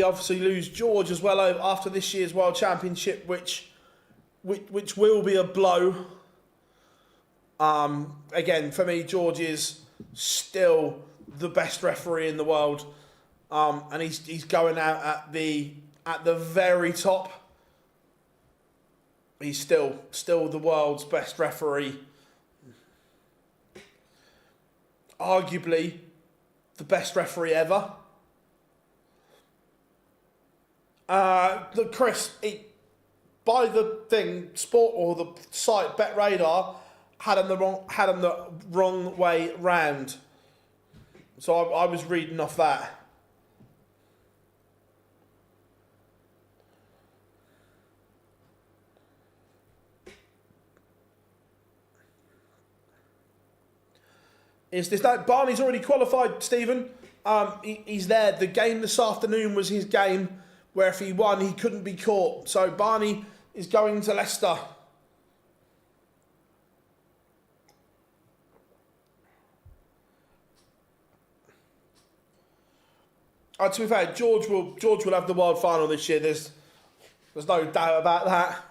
obviously lose George as well after this year's World Championship, which will be a blow. Again, for me, George is still the best referee in the world, and he's going out at the very top. He's still the world's best referee. Arguably, the best referee ever. Chris, by the thing, sport or the site BetRadar had him the wrong way round. So I was reading off that. Is this that Barney's already qualified, Stephen? He's there. The game this afternoon was his game, where if he won, he couldn't be caught. So Barney is going to Leicester. To be fair, George will have the world final this year. There's no doubt about that.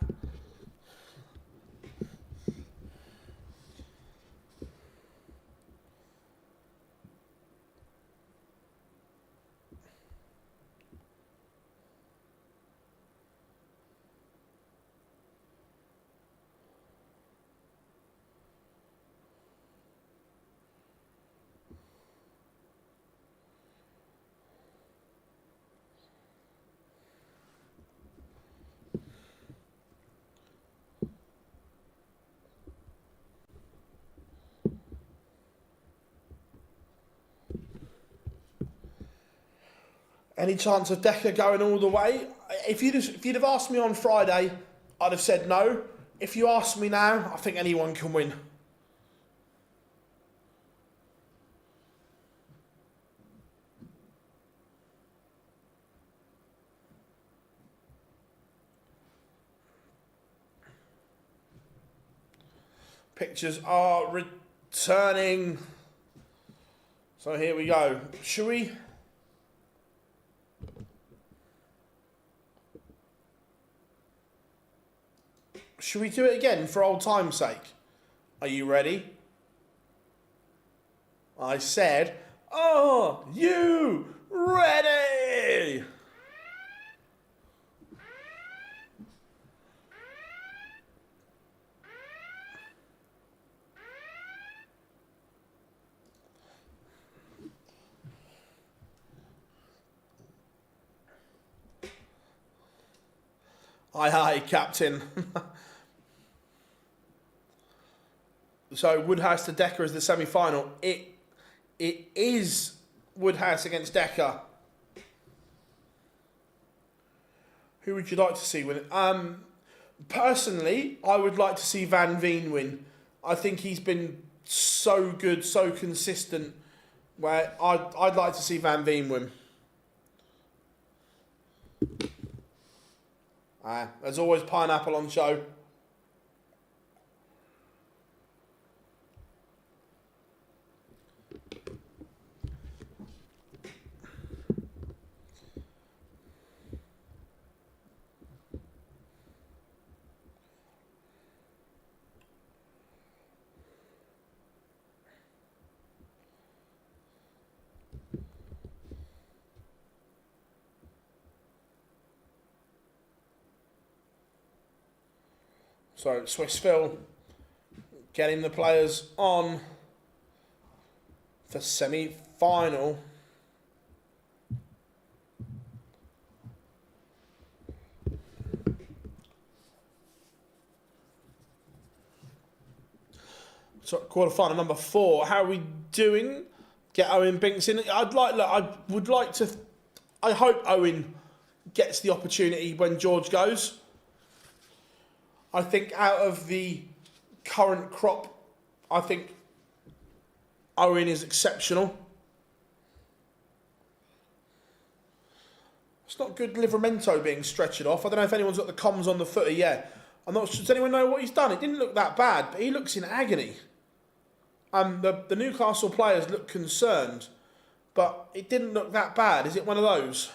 Any chance of Decker going all the way? If you'd have asked me on Friday, I'd have said no. If you ask me now, I think anyone can win. Pictures are returning. So here we go. Should we? Should we do it again for old time's sake? Are you ready? I said, are you ready? Aye, aye, Captain. So Woodhouse to Decker is the semi-final. It is Woodhouse against Decker. Who would you like to see win it? Personally, I would like to see Veen win. I think he's been so good, so consistent. Where I'd like to see Veen win. There's always pineapple on show. So Swissville getting the players on for semi-final. So quarterfinal number 4. How are we doing? Get Owen Binks in. I hope Owen gets the opportunity when George goes. I think out of the current crop, I think Owen is exceptional. It's not good Livramento being stretched off. I don't know if anyone's got the comms on the footer yet. I'm not sure. Does anyone know what he's done? It didn't look that bad, but he looks in agony. The Newcastle players look concerned, but it didn't look that bad. Is it one of those?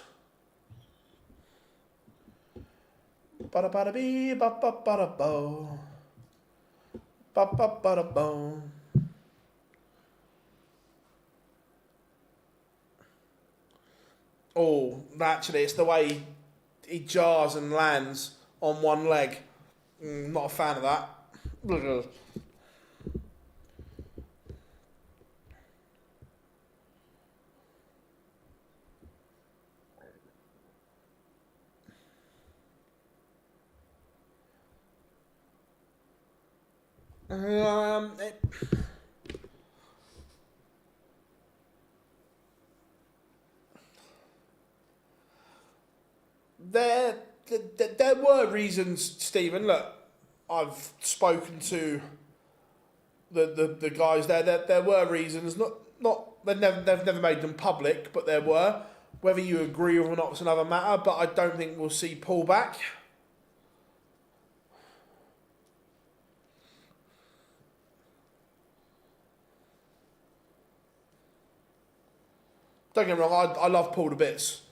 Ba-da-ba-da-bee, ba-ba-ba-da-bo. Ba-ba-ba-da-bo. Oh, actually, it's the way he jars and lands on one leg. Not a fan of that. There were reasons, Stephen. Look, I've spoken to the guys there. There were reasons. They've never made them public, but there were. Whether you agree or not is another matter. But I don't think we'll see pullback. Don't get me wrong, I love Paul to bits.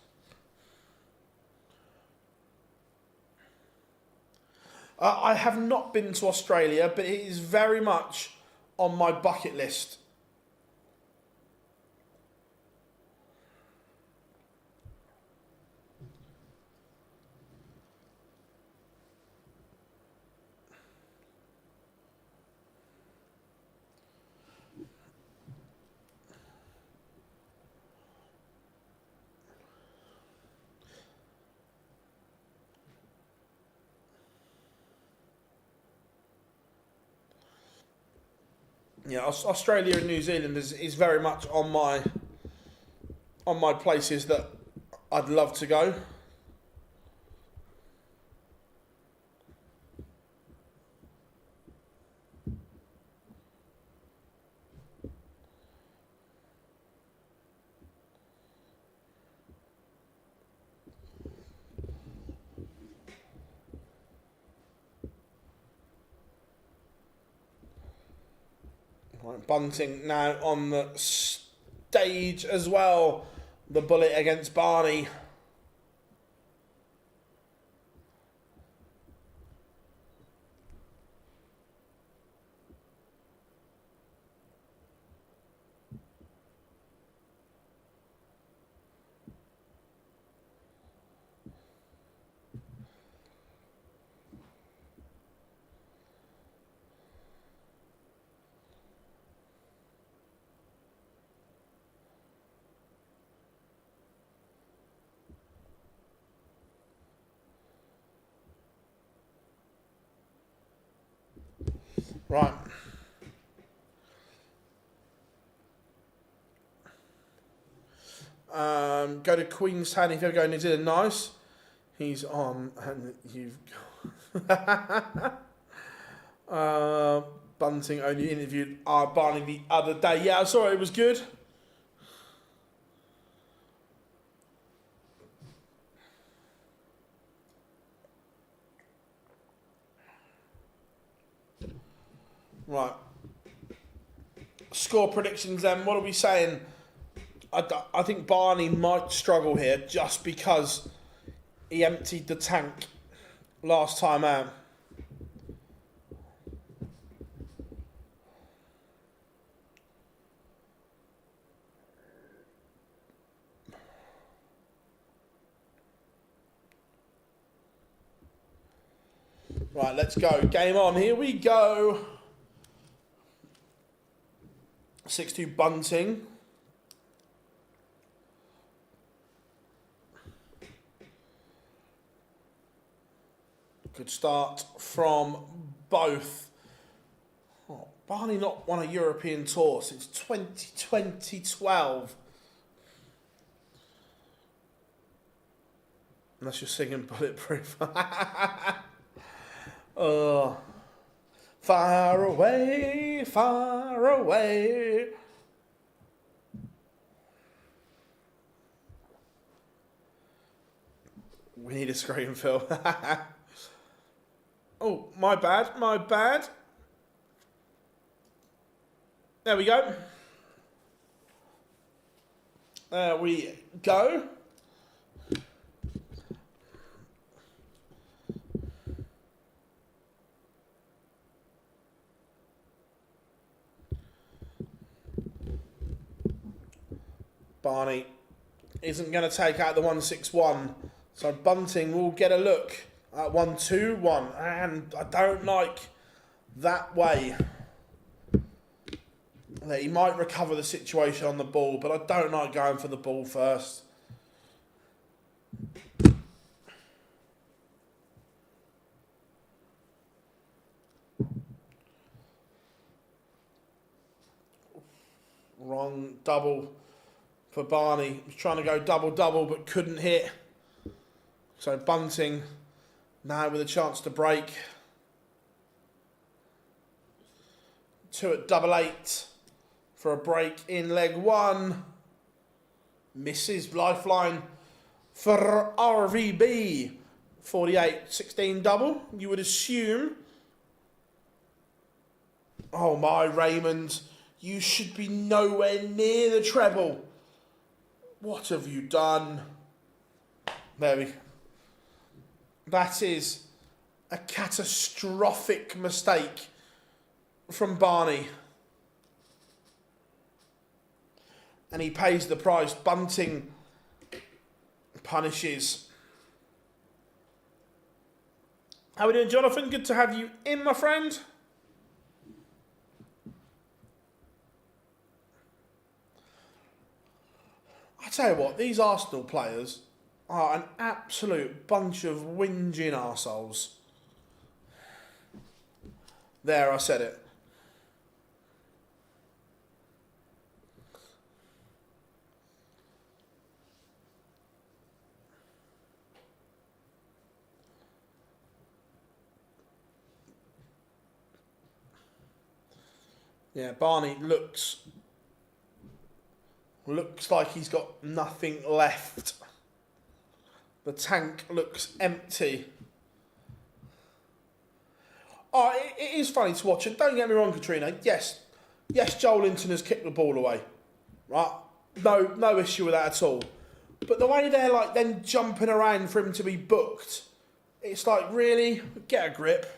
I have not been to Australia, but it is very much on my bucket list. Yeah, Australia and New Zealand is very much on my places that I'd love to go. Right, Bunting now on the stage as well. The bullet against Barney. Right. Go to Queenstown if you're going to New Zealand. Nice. He's on, and you've Bunting only interviewed Barney the other day. Yeah, I saw it. It was good. Right. Score predictions then. What are we saying? I think Barney might struggle here just because he emptied the tank last time out. Right, let's go. Game on. Here we go. 6-2 Bunting. Good start from both. Oh, Barney not won a European Tour since 2012. Unless you're singing Bulletproof. Oh. Far away, far away. We need a screen, Phil. Oh, my bad, my bad. There we go. There we go. Barney isn't going to take out the 161. So Bunting will get a look at 1-2-1. And I don't like that way. He might recover the situation on the ball, but I don't like going for the ball first. Wrong double for Barney. He was trying to go double-double but couldn't hit. So Bunting now with a chance to break. 2 at double 8 for a break in leg 1. Misses lifeline for RVB. 48-16 double, you would assume. Oh my, Raymond, you should be nowhere near the treble. What have you done? There we go. That is a catastrophic mistake from Barney. And he pays the price. Bunting punishes. How are we doing, Jonathan? Good to have you in, my friend. I tell you what, these Arsenal players are an absolute bunch of whinging arseholes. There, I said it. Yeah, Barney looks like he's got nothing left. The tank looks empty. Oh, it is funny to watch, and don't get me wrong, Katrina. Yes, Joel Linton has kicked the ball away, right? No issue with that at all. But the way they're like then jumping around for him to be booked, it's like, really, get a grip.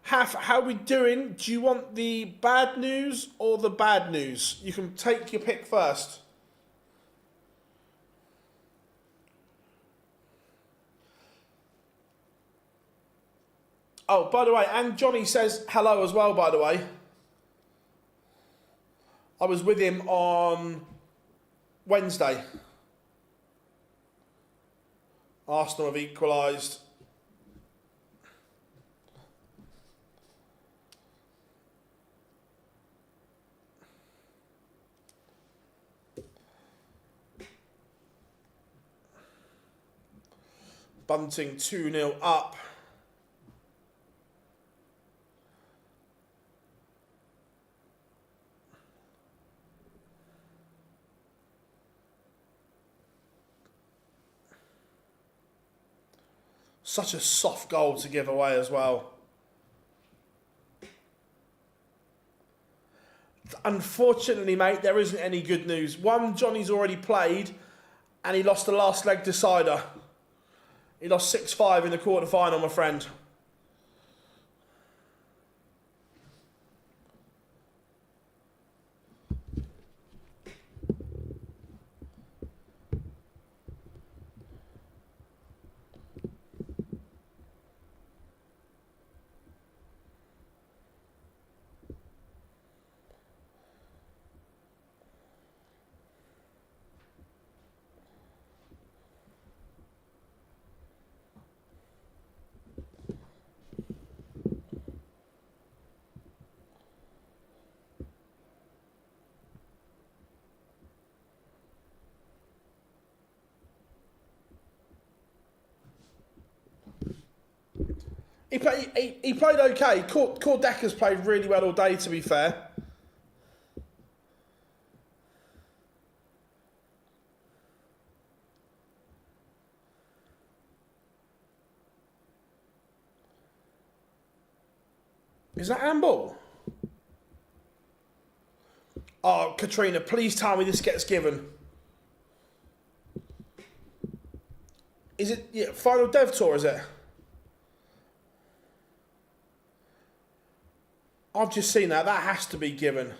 How are we doing? Do you want the bad news or the bad news? You can take your pick first. Oh, by the way, and Johnny says hello as well, by the way. I was with him on Wednesday. Arsenal have equalised. Bunting 2-0 up. Such a soft goal to give away as well. Unfortunately, mate, there isn't any good news. One, Johnny's already played and he lost the last leg decider. He lost 6-5 in the quarterfinal, my friend. He played okay. Cordecker's played really well all day, to be fair. Is that handball? Oh, Katrina, please tell me this gets given. Is it final dev tour, is it? I've just seen that. That has to be given.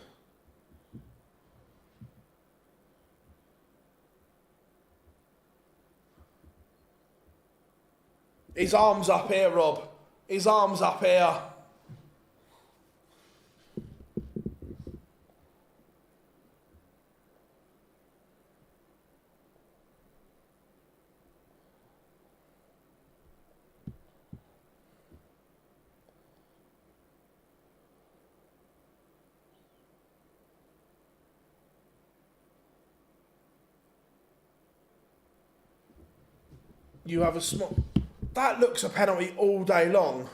His arm's up here, Rob. His arm's up here. You have a small... That looks a penalty all day long.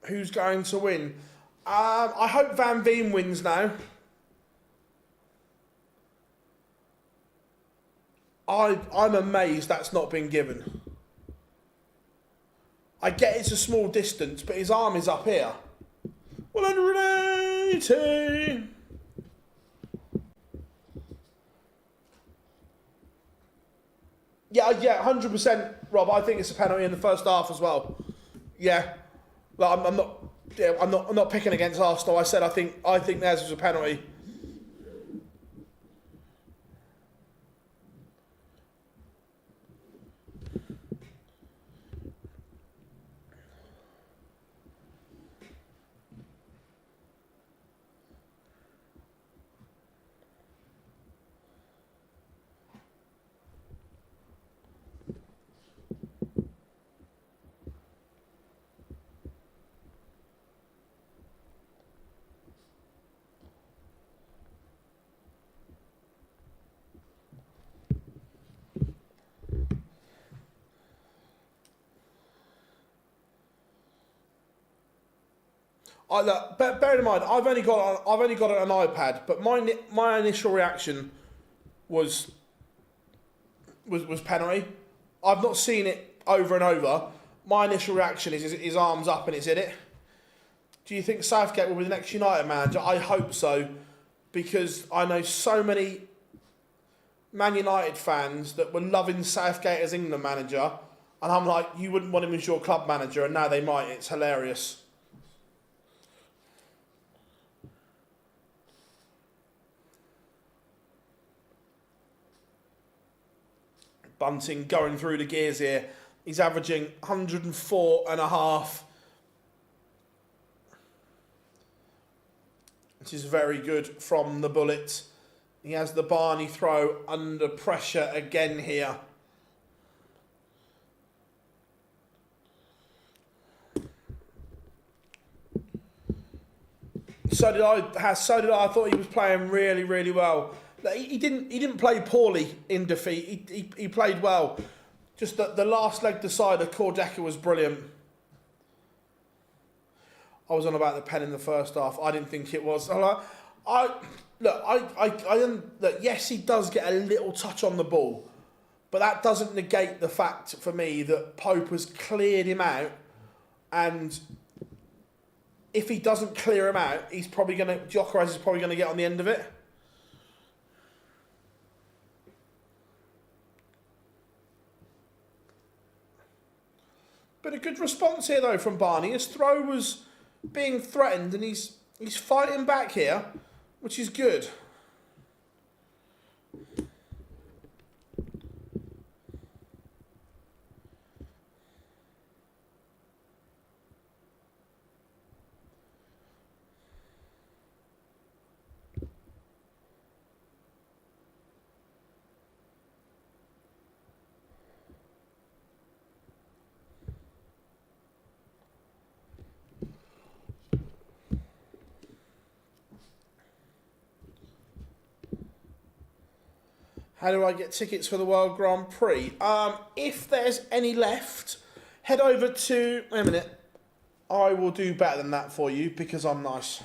Who's going to win? I hope Van Veen wins now. I'm amazed that's not been given. I get it's a small distance, but his arm is up here. 180. Yeah, 100%, Rob. I think it's a penalty in the first half as well. Yeah, like, I'm not picking against Arsenal. I said I think theirs was a penalty. Look, bear in mind, I've only got it on an iPad, but my initial reaction was penalty. I've not seen it over and over. My initial reaction is his arms up and it's in it. Do you think Southgate will be the next United manager? I hope so, because I know so many Man United fans that were loving Southgate as England manager, and I'm like, you wouldn't want him as your club manager, and now they might. It's hilarious. Bunting going through the gears here. He's averaging 104 and a half. Which is very good from the Bullet. He has the Barney throw under pressure again here. So did I. I thought he was playing really, really well. He didn't play poorly in defeat. He played well. Just the last leg decider, Quarterfinal, was brilliant. I was on about the pen in the first half. I didn't think it was. Yes, he does get a little touch on the ball, but that doesn't negate the fact for me that Pope has cleared him out, and if he doesn't clear him out, Gyökeres is probably gonna get on the end of it. But a good response here though from Barney. His throw was being threatened and he's fighting back here, which is good. How do I get tickets for the World Grand Prix? If there's any left, head over to... Wait a minute. I will do better than that for you because I'm nice.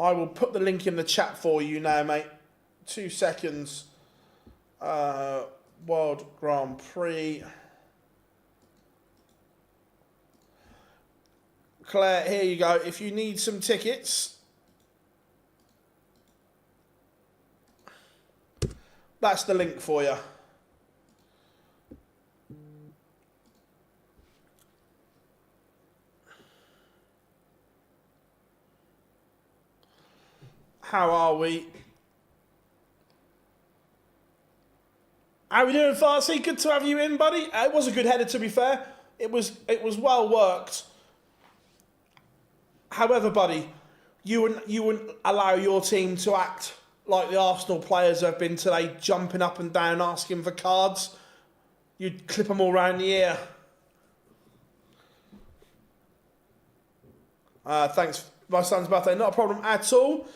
I will put the link in the chat for you now, mate. 2 seconds. World Grand Prix. Claire, here you go. If you need some tickets... That's the link for you. How are we? How we doing, Farsi? Good to have you in, buddy. It was a good header, to be fair. It was well worked. However, buddy, you wouldn't allow your team to act like the Arsenal players have been today, jumping up and down, asking for cards. You'd clip them all round the ear. Thanks, my son's birthday. Not a problem at all.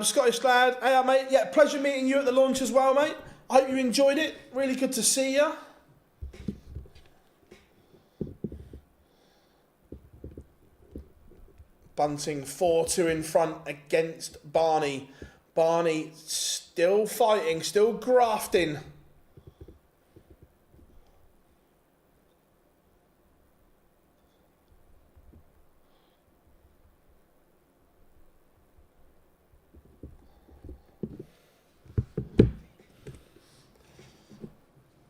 Scottish lad. Hey, mate. Yeah, pleasure meeting you at the launch as well, mate. I hope you enjoyed it. Really good to see you. Bunting 4-2 in front against Barney. Barney still fighting, still grafting.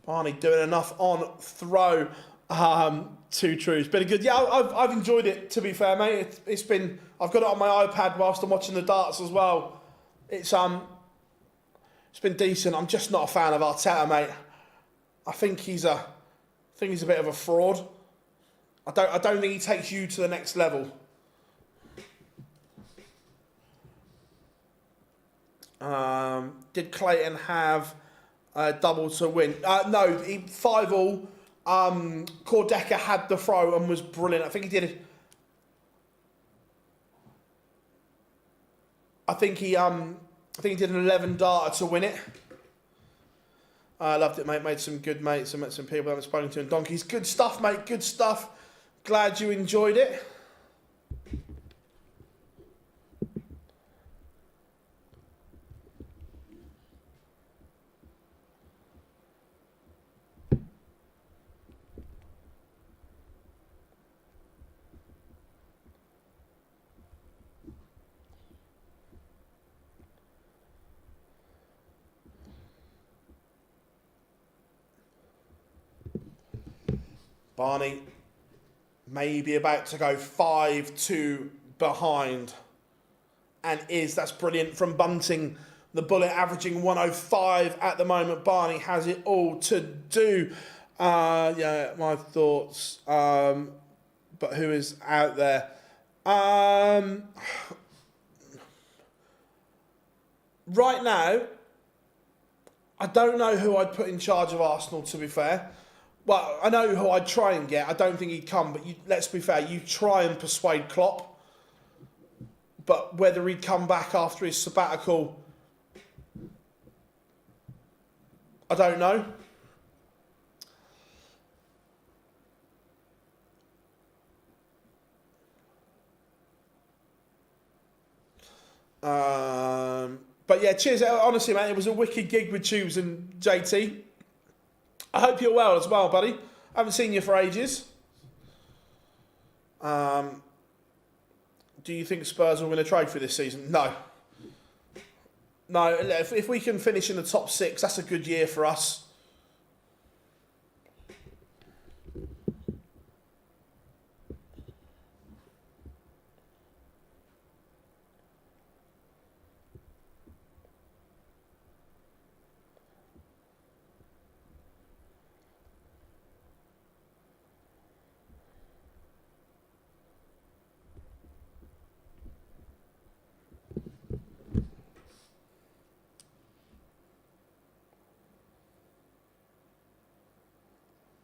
Barney doing enough on throw. 2 truths. Been a good. Yeah, I've enjoyed it, to be fair, mate. It's been. I've got it on my iPad whilst I'm watching the darts as well. It's been decent. I'm just not a fan of Arteta, mate. I think he's a bit of a fraud. I don't think he takes you to the next level. Did Clayton have a double to win? No, 5-5. Quarterfinal had the throw and was brilliant. I think he did. I think he did an 11 darter to win it. I loved it, mate. Made some good mates. I met some people I haven't spoken to in donkeys. Good stuff, mate. Good stuff. Glad you enjoyed it. Barney maybe about to go 5-2 behind. And that's brilliant from Bunting. The bullet averaging 105 at the moment. Barney has it all to do. Yeah, my thoughts. But who is out there? Right now, I don't know who I'd put in charge of Arsenal, to be fair. Well, I know who I'd try and get. I don't think he'd come, but let's be fair, you try and persuade Klopp. But whether he'd come back after his sabbatical, I don't know. But yeah, cheers. Honestly, mate, it was a wicked gig with Tubes and JT. I hope you're well as well, buddy. I haven't seen you for ages. Do you think Spurs will win a trophy this season? No. No, if we can finish in the top 6, that's a good year for us.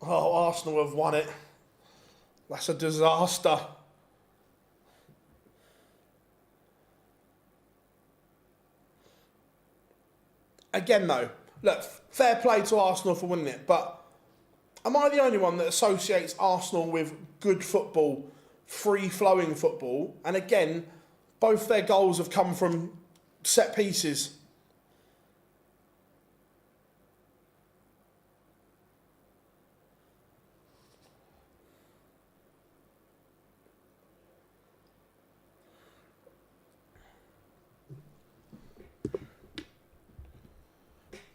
Oh, Arsenal have won it. That's a disaster. Again, though, look, fair play to Arsenal for winning it, but am I the only one that associates Arsenal with good football, free-flowing football? And again, both their goals have come from set pieces.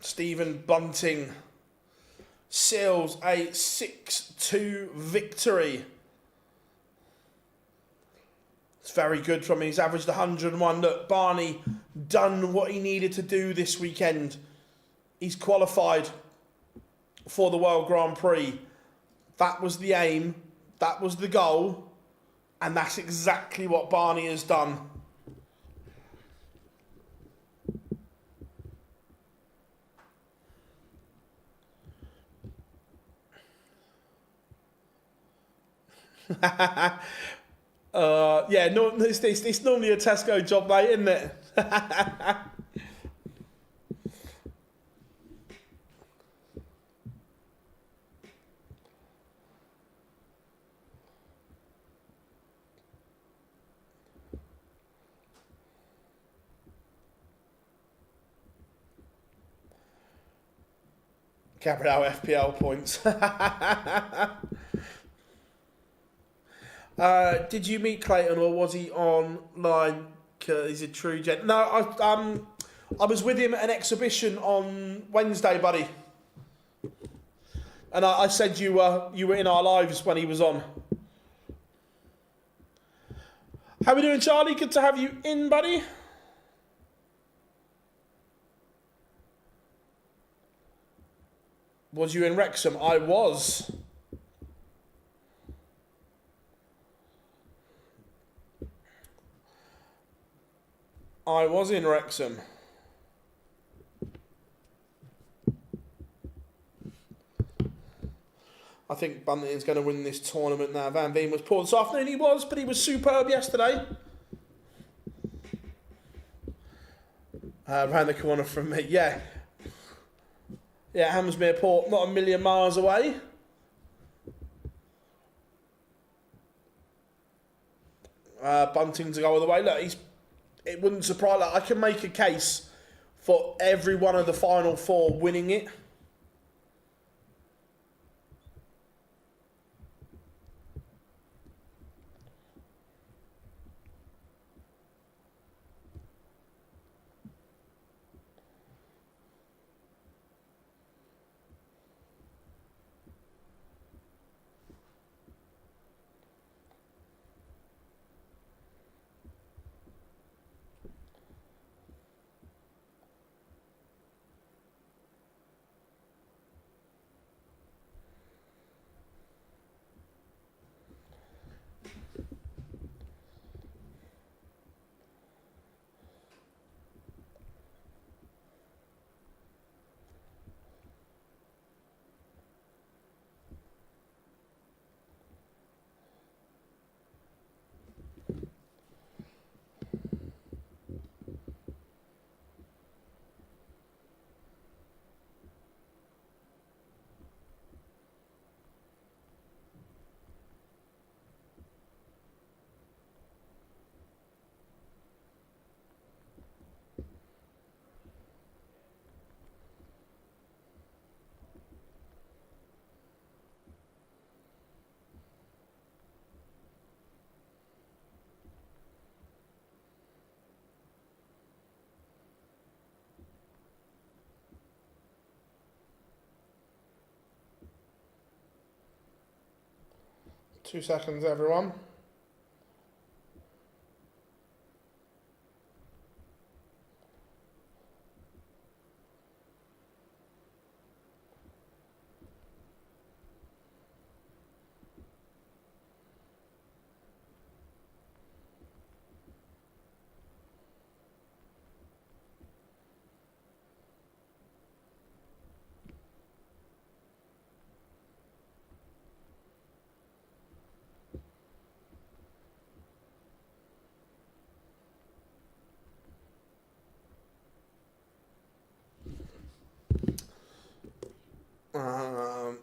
Stephen Bunting seals a 6-2 victory. It's very good from him. He's averaged 101. Look, Barney done what he needed to do this weekend. He's qualified for the World Grand Prix. That was the aim. That was the goal. And that's exactly what Barney has done. Yeah, no, it's normally a Tesco job, mate, isn't it? Gabriel FPL points. Did you meet Clayton, or was he online? He's a true gent. No, I was with him at an exhibition on Wednesday, buddy. And I said you were in our lives when he was on. How we doing, Charlie? Good to have you in, buddy. Was you in Wrexham? I was. I was in Wrexham. I think Bunting's going to win this tournament now. Van Veen was poor this afternoon. He was, but he was superb yesterday. Round the corner from me. Yeah. Yeah, Hammersmere Port, not a million miles away. Bunting to go all the way. Look, it wouldn't surprise. Like, I can make a case for every one of the final 4 winning it. 2 seconds, everyone. Um,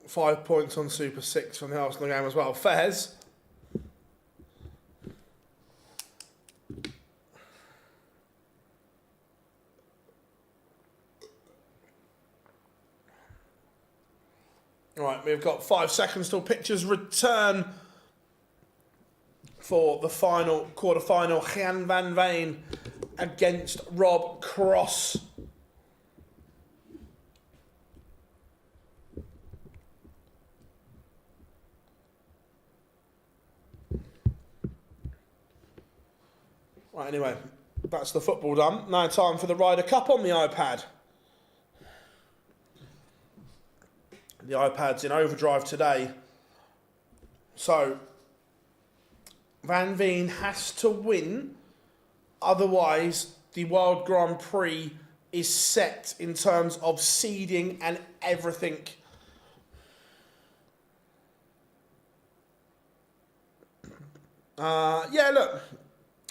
5 points on Super 6 from the Arsenal game as well. Fez. Right, we've got 5 seconds till pictures return for the final quarter-final. Jan van Veen against Rob Cross. Right, anyway, that's the football done. Now time for the Ryder Cup on the iPad. The iPad's in overdrive today. So, Van Veen has to win. Otherwise, the World Grand Prix is set in terms of seeding and everything. Yeah, look.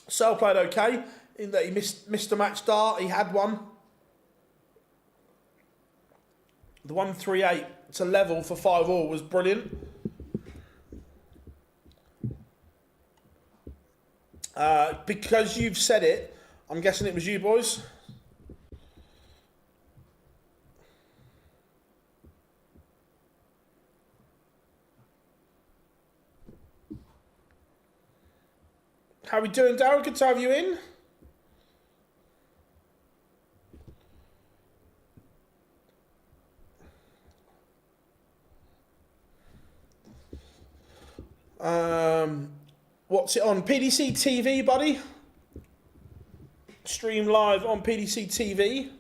Searle played okay in that he missed a match start. He had one. The 138 to level for 5-all was brilliant. Because you've said it, I'm guessing it was you boys. How are we doing, Darren? Good to have you in. What's it on? PDC TV, buddy? Stream live on PDC TV.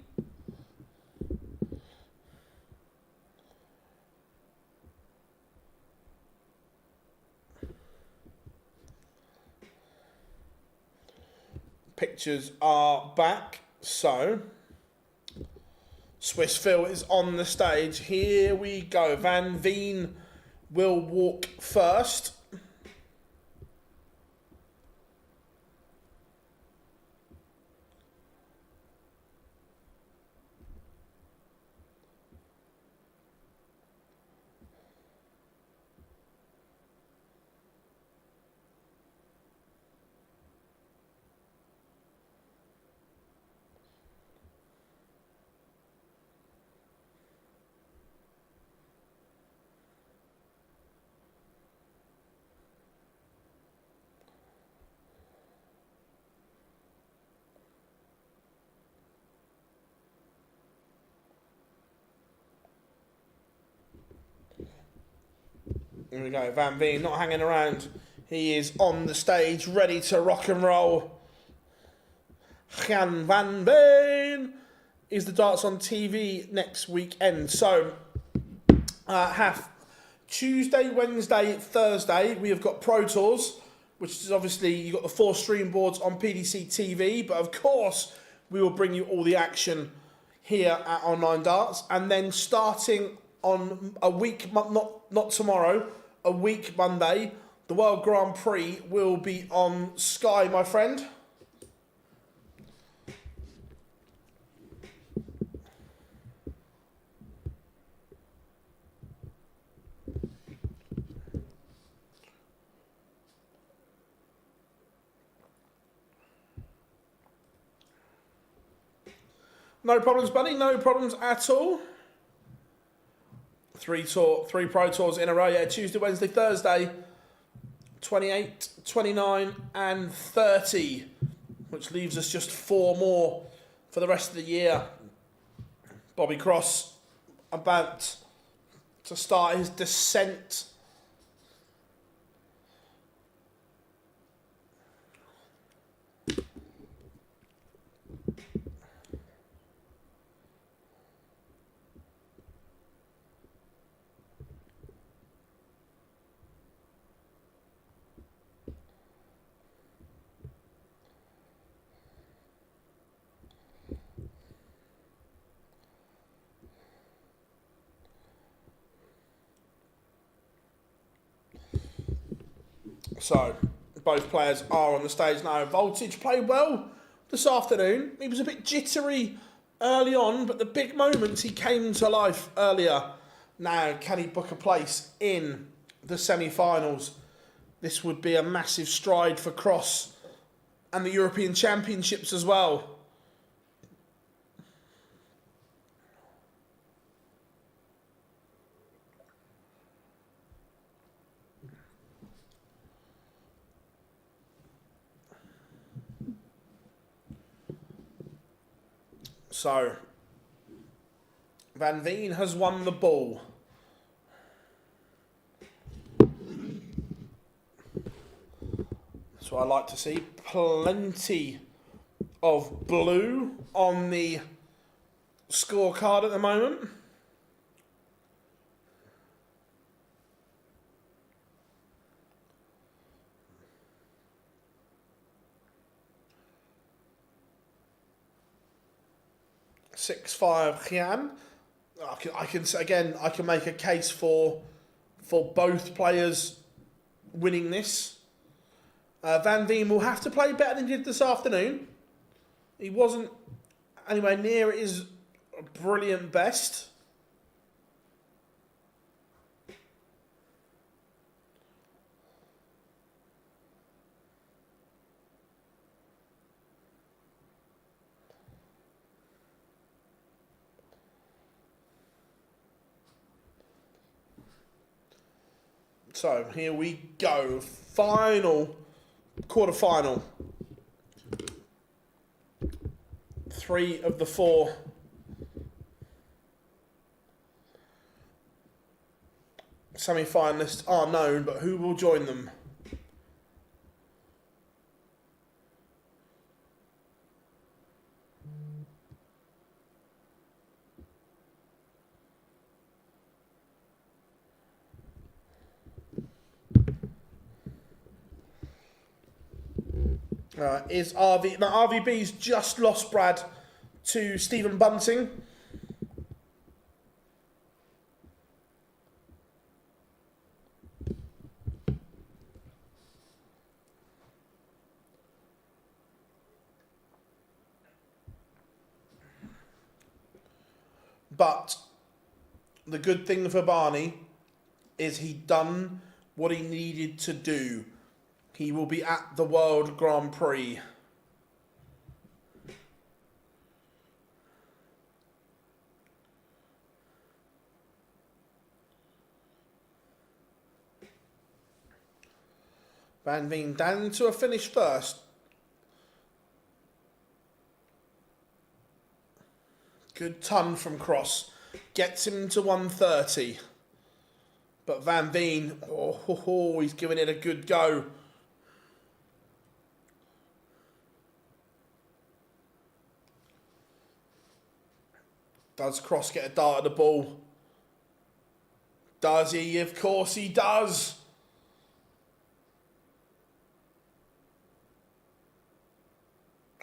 Pictures are back, so Swiss Phil is on the stage. Here we go. Van Veen will walk first. Here we go, Van Veen not hanging around. He is on the stage, ready to rock and roll. Jan van Veen is the darts on TV next weekend. So, have Tuesday, Wednesday, Thursday, we have got Pro Tours, which is obviously, you've got the 4 stream boards on PDC TV, but of course, we will bring you all the action here at Online Darts. And then starting on a week, not tomorrow, a week Monday, the World Grand Prix will be on Sky, my friend. No problems, buddy. No problems at all. 3 Pro Tours in a row. Yeah, Tuesday, Wednesday, Thursday. 28, 29 and 30. Which leaves us just 4 more for the rest of the year. Bobby Cross about to start his descent So, both players are on the stage now. Voltage played well this afternoon. He was a bit jittery early on, but the big moments he came to life earlier. Now, can he book a place in the semi-finals? This would be a massive stride for Cross and the European Championships as well. So, Van Veen has won the ball. So I like to see plenty of blue on the scorecard at the moment. (6-5) Gian. I can make a case for both players winning this. Van Veen will have to play better than he did this afternoon. He wasn't anywhere near his brilliant best. So here we go. Quarterfinal. 3 of the 4 semi-finalists are known, but who will join them? Is RV... Now, RVB's just lost Brad to Stephen Bunting. But the good thing for Barney is he done what he needed to do. He will be at the World Grand Prix. Van Veen down to a finish first. Good ton from Cross. Gets him to 130. But Van Veen, he's giving it a good go. Does Cross get a dart at the ball? Does he? Of course he does.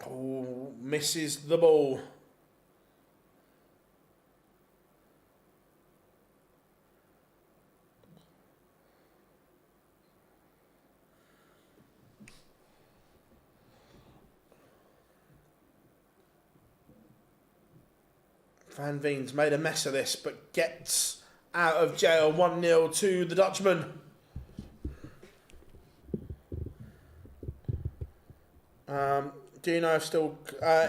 Oh, misses the ball. Van Veen's made a mess of this, but gets out of jail. 1-0 to the Dutchman. Do you know if still...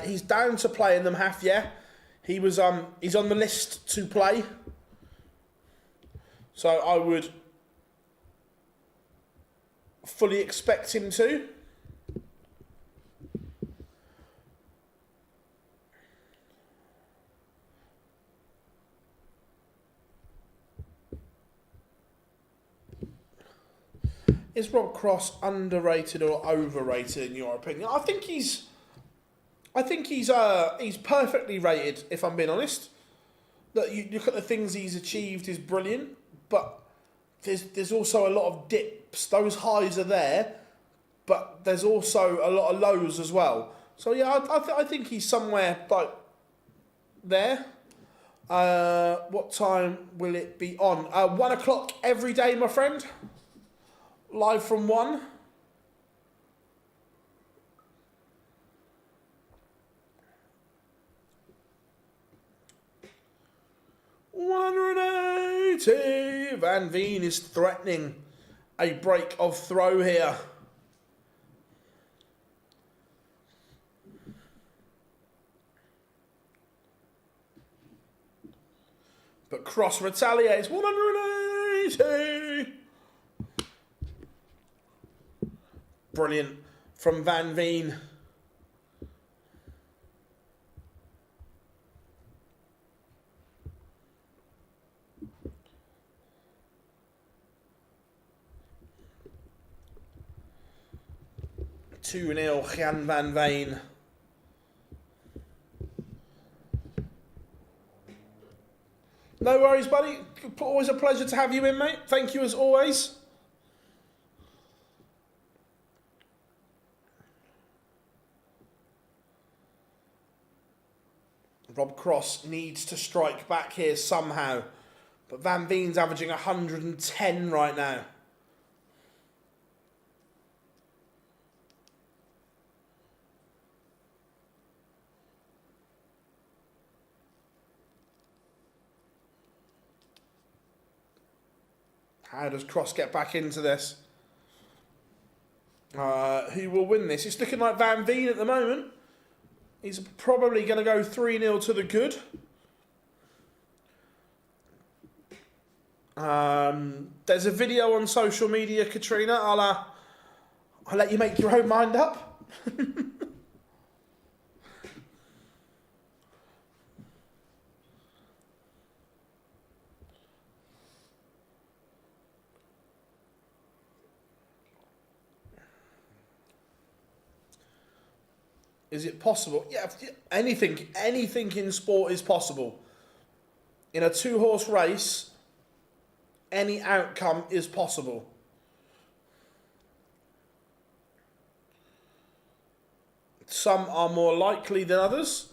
he's down to play in them half, yeah. He's on the list to play. So I would fully expect him to. Is Rob Cross underrated or overrated in your opinion? I think he's perfectly rated, if I'm being honest. That you look at the things he's achieved is brilliant, but there's also a lot of dips. Those highs are there, but there's also a lot of lows as well. So yeah, I think he's somewhere like there. What time will it be on? 1 o'clock every day, my friend. Live from 1. 180. Van Veen is threatening a break of throw here. But Cross retaliates. 180. Brilliant from Van Veen. Two 0 Jan Van Veen. No worries, buddy. Always a pleasure to have you in, mate. Thank you as always. Rob Cross needs to strike back here somehow. But Van Veen's averaging 110 right now. How does Cross get back into this? Who will win this? It's looking like Van Veen at the moment. He's probably going to go 3-0 to the good. There's a video on social media, Katrina. I'll let you make your own mind up. Is it possible? Yeah, anything in sport is possible. In a two-horse race, any outcome is possible. Some are more likely than others.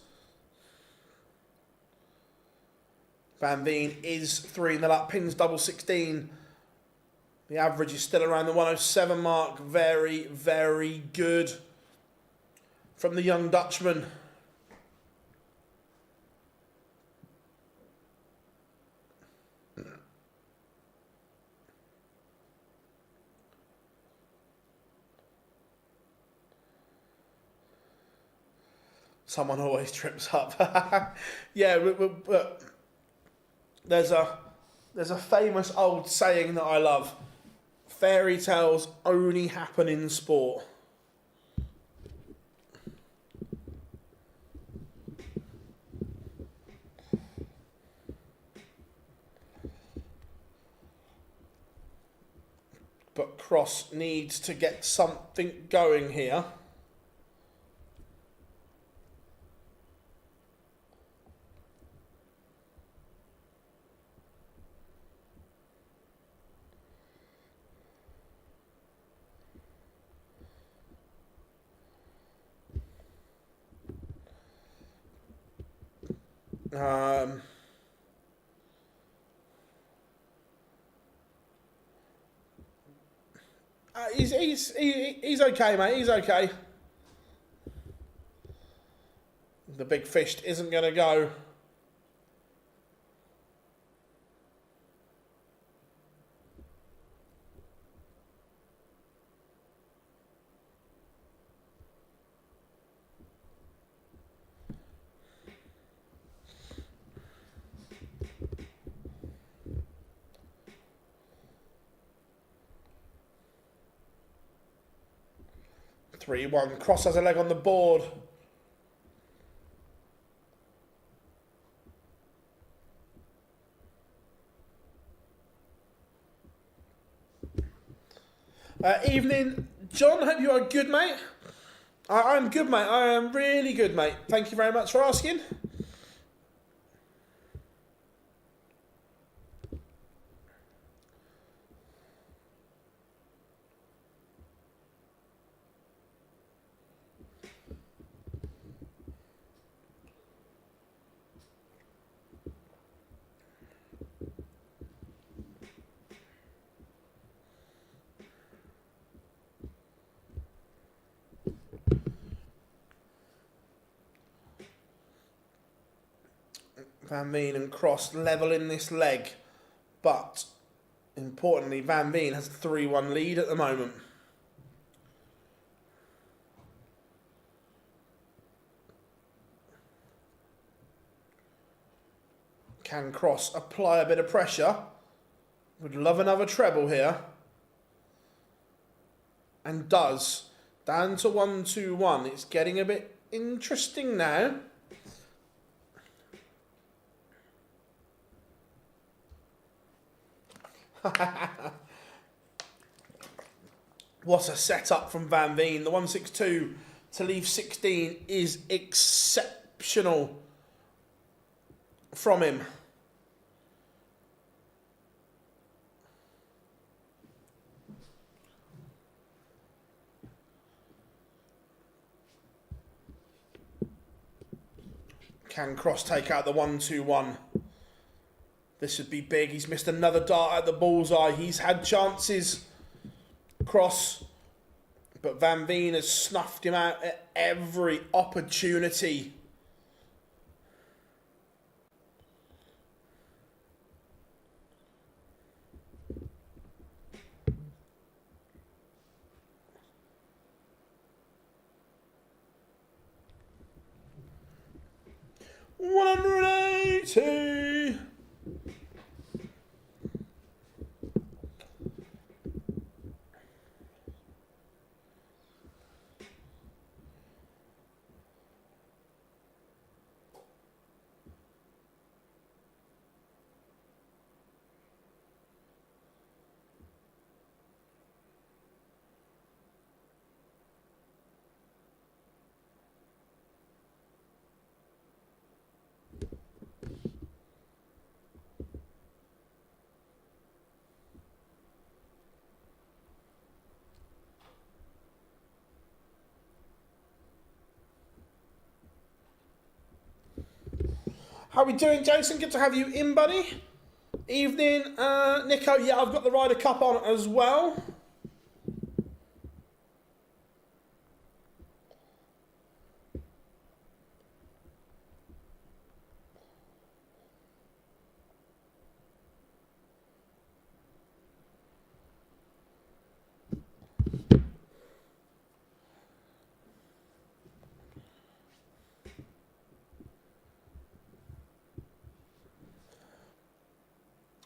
Van Veen is 3-0 up, pins double 16. The average is still around the 107 mark. Very, very good from the young Dutchman. Someone always trips up. Yeah, but there's a famous old saying that I love. Fairy tales only happen in sport. But Cross needs to get something going here. He's okay, mate. He's okay. The big fish isn't going to go. One. Cross has a leg on the board. Evening, John. Hope you are good, mate. I'm good, mate. I am really good, mate. Thank you very much for asking. Van Veen and Cross level in this leg. But importantly, Van Veen has a 3-1 lead at the moment. Can Cross apply a bit of pressure? Would love another treble here. And does. Down to 1-2-1. It's getting a bit interesting now. What a setup from Van Veen. The 162 to leave 16 is exceptional from him. Can Cross take out the 1-2-1? This would be big. He's missed another dart at the bullseye. He's had chances, Cross, but Van Veen has snuffed him out at every opportunity. $180. How we doing, Jason? Good to have you in, buddy. Evening, Nico. Yeah, I've got the Ryder Cup on as well.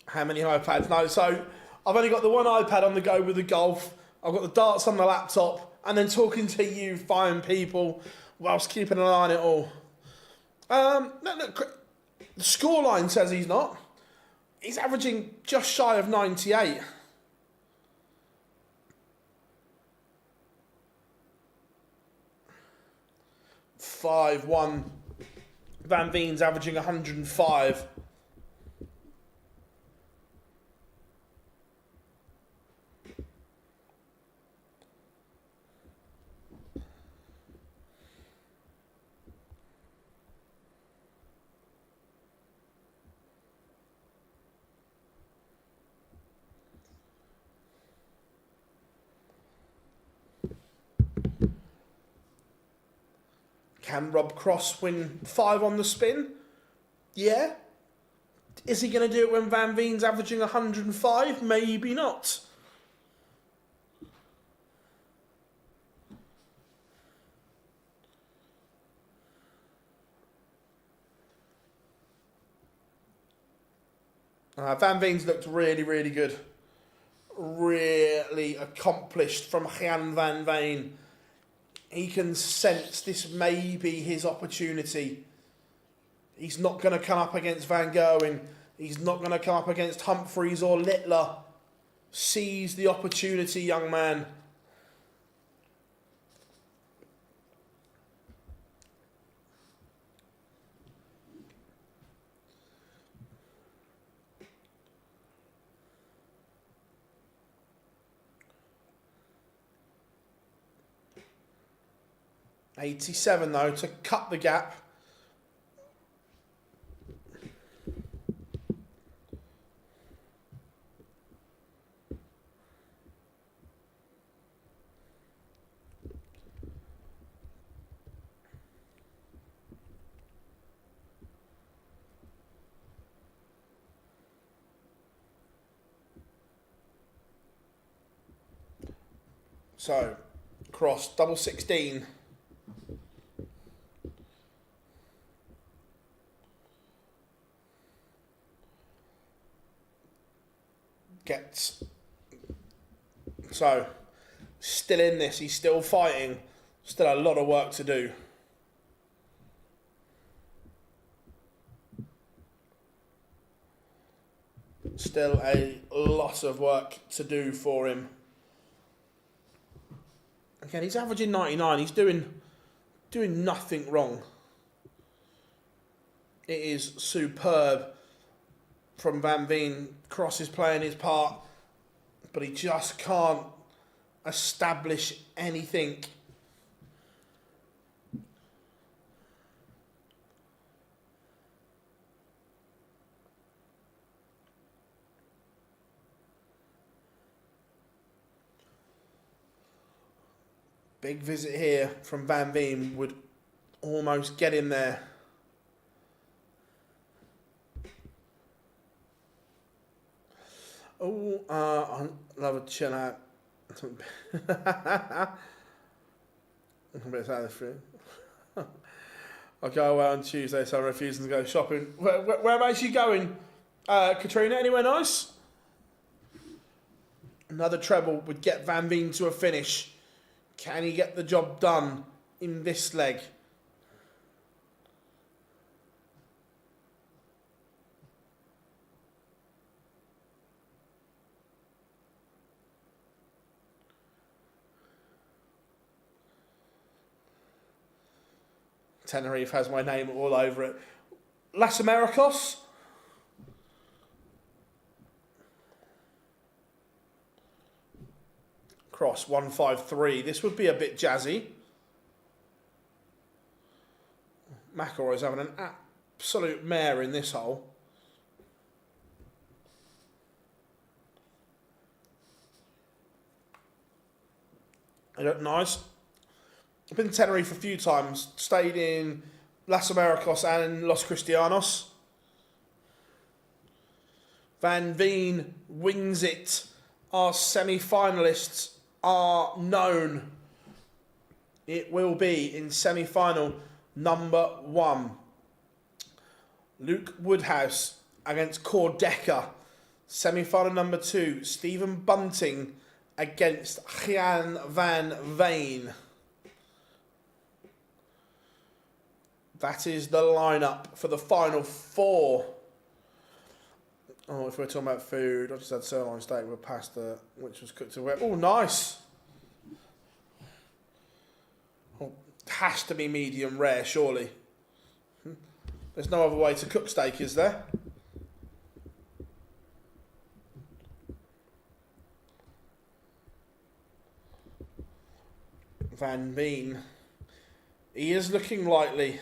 How many iPads? No, so I've only got the one iPad on the go with the golf. I've got the darts on the laptop, and then talking to you fine people whilst keeping an eye on it all. Look, the scoreline says he's not. He's averaging just shy of 98. (5-1). Van Veen's averaging 105. Can Rob Cross win 5 on the spin? Yeah. Is he going to do it when Van Veen's averaging 105? Maybe not. Van Veen's looked really, really good. Really accomplished from Jan Van Veen. He can sense this may be his opportunity. He's not going to come up against Van Gerwen. He's not going to come up against Humphreys or Littler. Seize the opportunity, young man. $87 though to cut the gap. So, cross, double 16. Gets... So, still in this. He's still fighting. Still a lot of work to do. Still a lot of work to do for him. Again, he's averaging 99. He's doing nothing wrong. It is superb from Van Veen. Cross is playing his part, but he just can't establish anything. Big visit here from Van Veen would almost get him there. Oh, I'll have a chill out. I'll go away on Tuesday, so I'm refusing to go shopping. Whereabouts are you going, Katrina? Anywhere nice? Another treble would get Van Veen to a finish. Can he get the job done in this leg? Tenerife has my name all over it. Las Americas. Cross 153. This would be a bit jazzy. McElroy's having an absolute mare in this hole. They look nice. I've been to Tenerife a few times. Stayed in Las Americas and Los Cristianos. Van Veen wins it. Our semi-finalists are known. It will be in semi-final number 1. Luke Woodhouse against Cordeca. Semi-final number 2. Stephen Bunting against Jan van Veen. That is the lineup for the final 4. Oh, if we're talking about food, I just had sirloin steak with pasta, which was cooked away. Oh, nice. Oh, has to be medium rare, surely. There's no other way to cook steak, is there? Van Veen. He is looking lightly.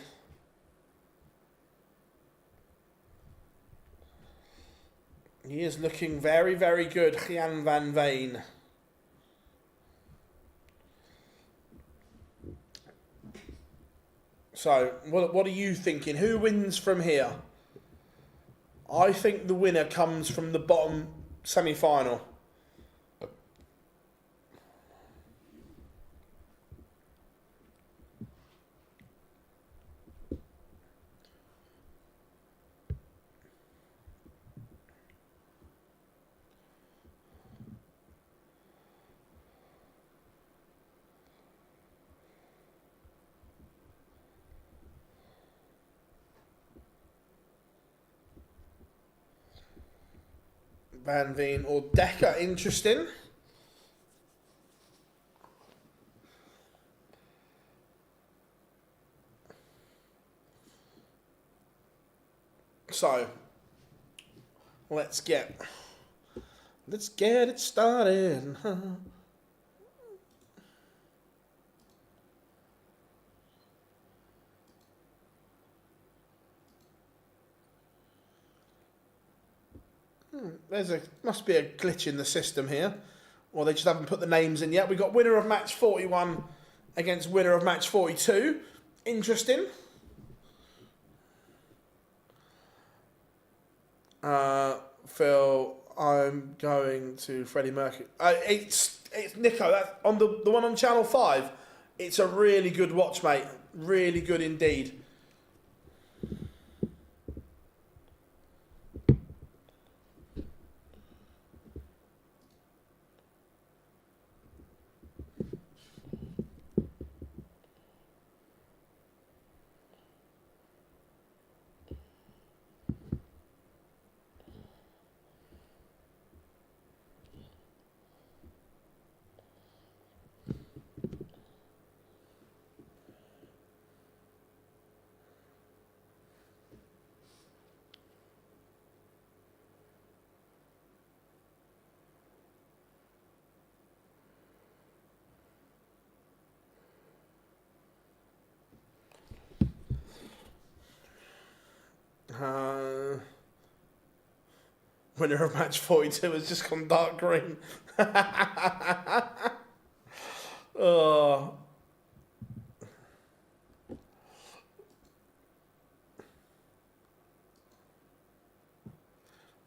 He is looking very, very good, Jan van Veen. So, what are you thinking? Who wins from here? I think the winner comes from the bottom semi-final. Van Veen or Decker, interesting. So, let's get it started. Must be a glitch in the system here. Or they just haven't put the names in yet. We've got winner of match 41 against winner of match 42. Interesting. Phil, I'm going to Freddie Mercury. It's it's Nico. That's on the one on Channel 5. It's a really good watch, mate. Really good indeed. Winner of match 42 has just gone dark green. Oh.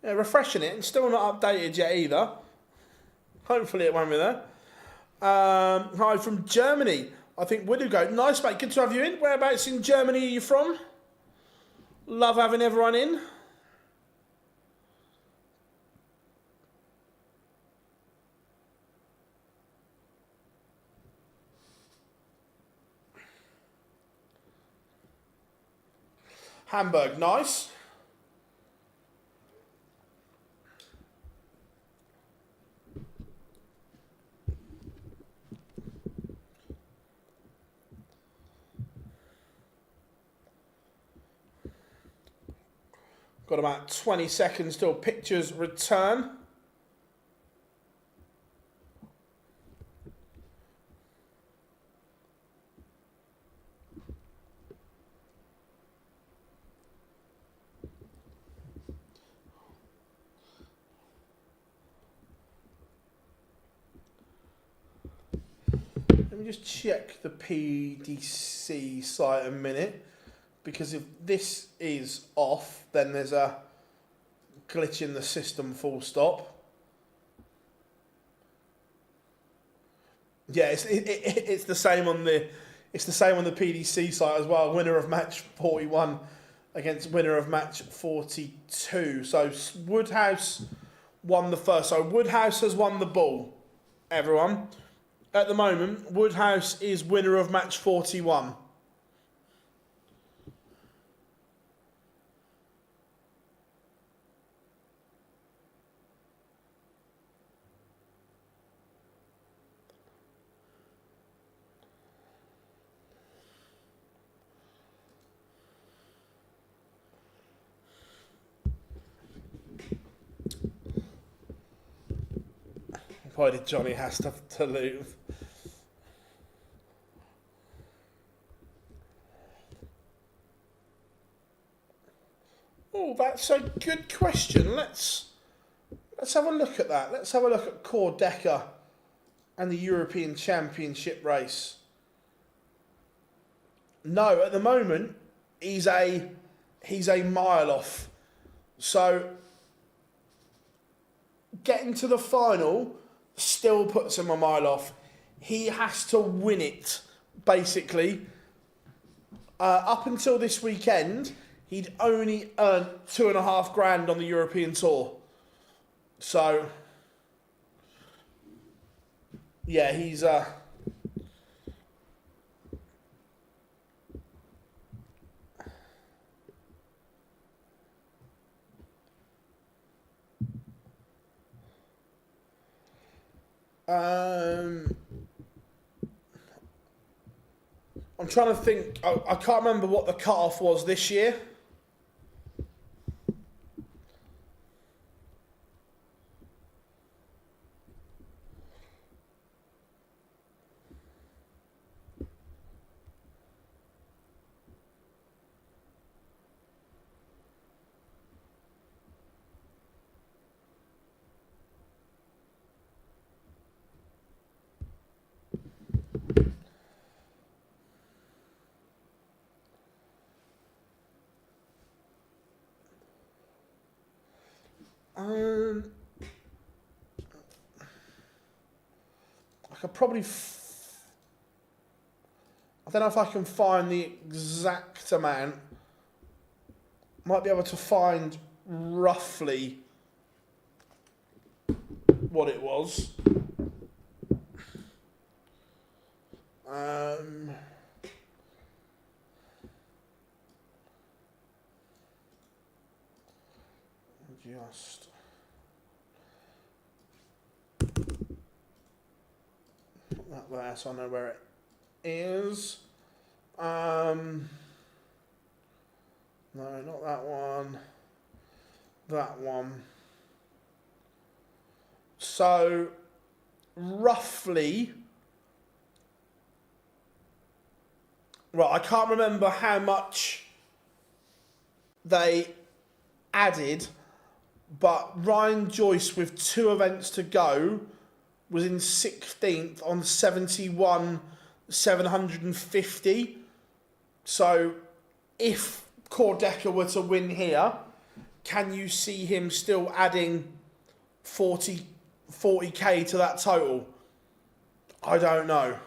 Yeah, refreshing it and still not updated yet either. Hopefully it won't be there. Hi from Germany. I think Woodhouse. Nice, mate. Good to have you in. Whereabouts in Germany are you from? Love having everyone in. Hamburg, nice. Got about 20 seconds till pictures return. Let me just check the PDC site a minute, because if this is off, then there's a glitch in the system, full stop. Yeah, it's the same on the PDC site as well. Winner of match 41 against winner of match 42. So Woodhouse won the first. So Woodhouse has won the ball, everyone. At the moment, Woodhouse is winner of match 41. Why did Johnny have to lose? Oh, that's a good question. Let's have a look at that. Let's have a look at Cordecker and the European Championship race. No, at the moment he's a mile off. So getting to the final still puts him a mile off. He has to win it, basically. Up until this weekend, he'd only earned $2,500 on the European Tour. So, yeah, he's... I'm trying to think. I can't remember what the cut-off was this year. could probably... I don't know if I can find the exact amount. Might be able to find roughly what it was. Just put that there so I know where it is. No, not that one. That one. So, roughly... Right, I can't remember how much they added, but Ryan Joyce, with 2 events to go, was in 16th on 71,750. So, if Cordecker were to win here, can you see him still adding 40k to that total? I don't know.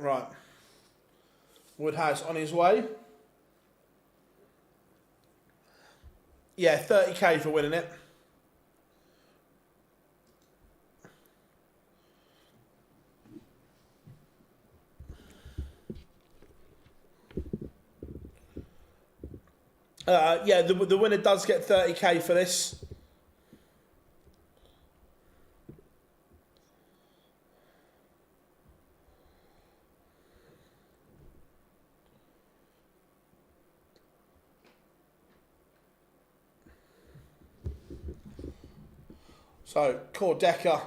Right. Woodhouse on his way. Yeah, 30k for winning it. Yeah, the winner does get 30k for this. So, Cordecker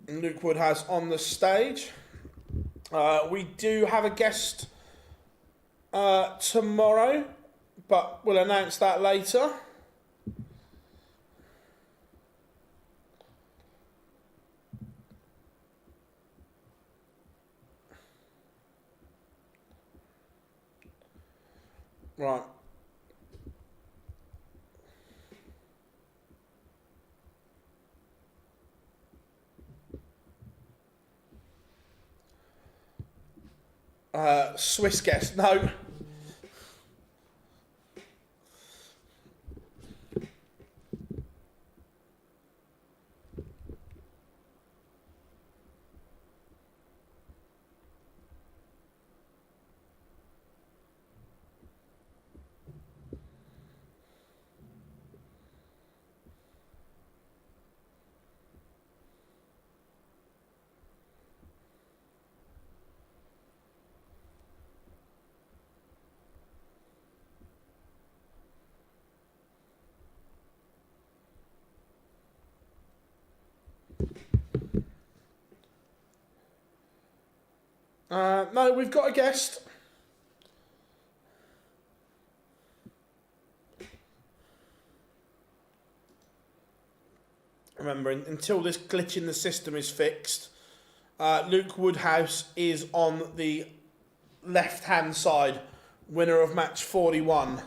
and Luke Woodhouse on the stage. We do have a guest tomorrow, but we'll announce that later. Right. Swiss guest, no. No, we've got a guest. Remember, until this glitch in the system is fixed, Luke Woodhouse is on the left-hand side, winner of match 41.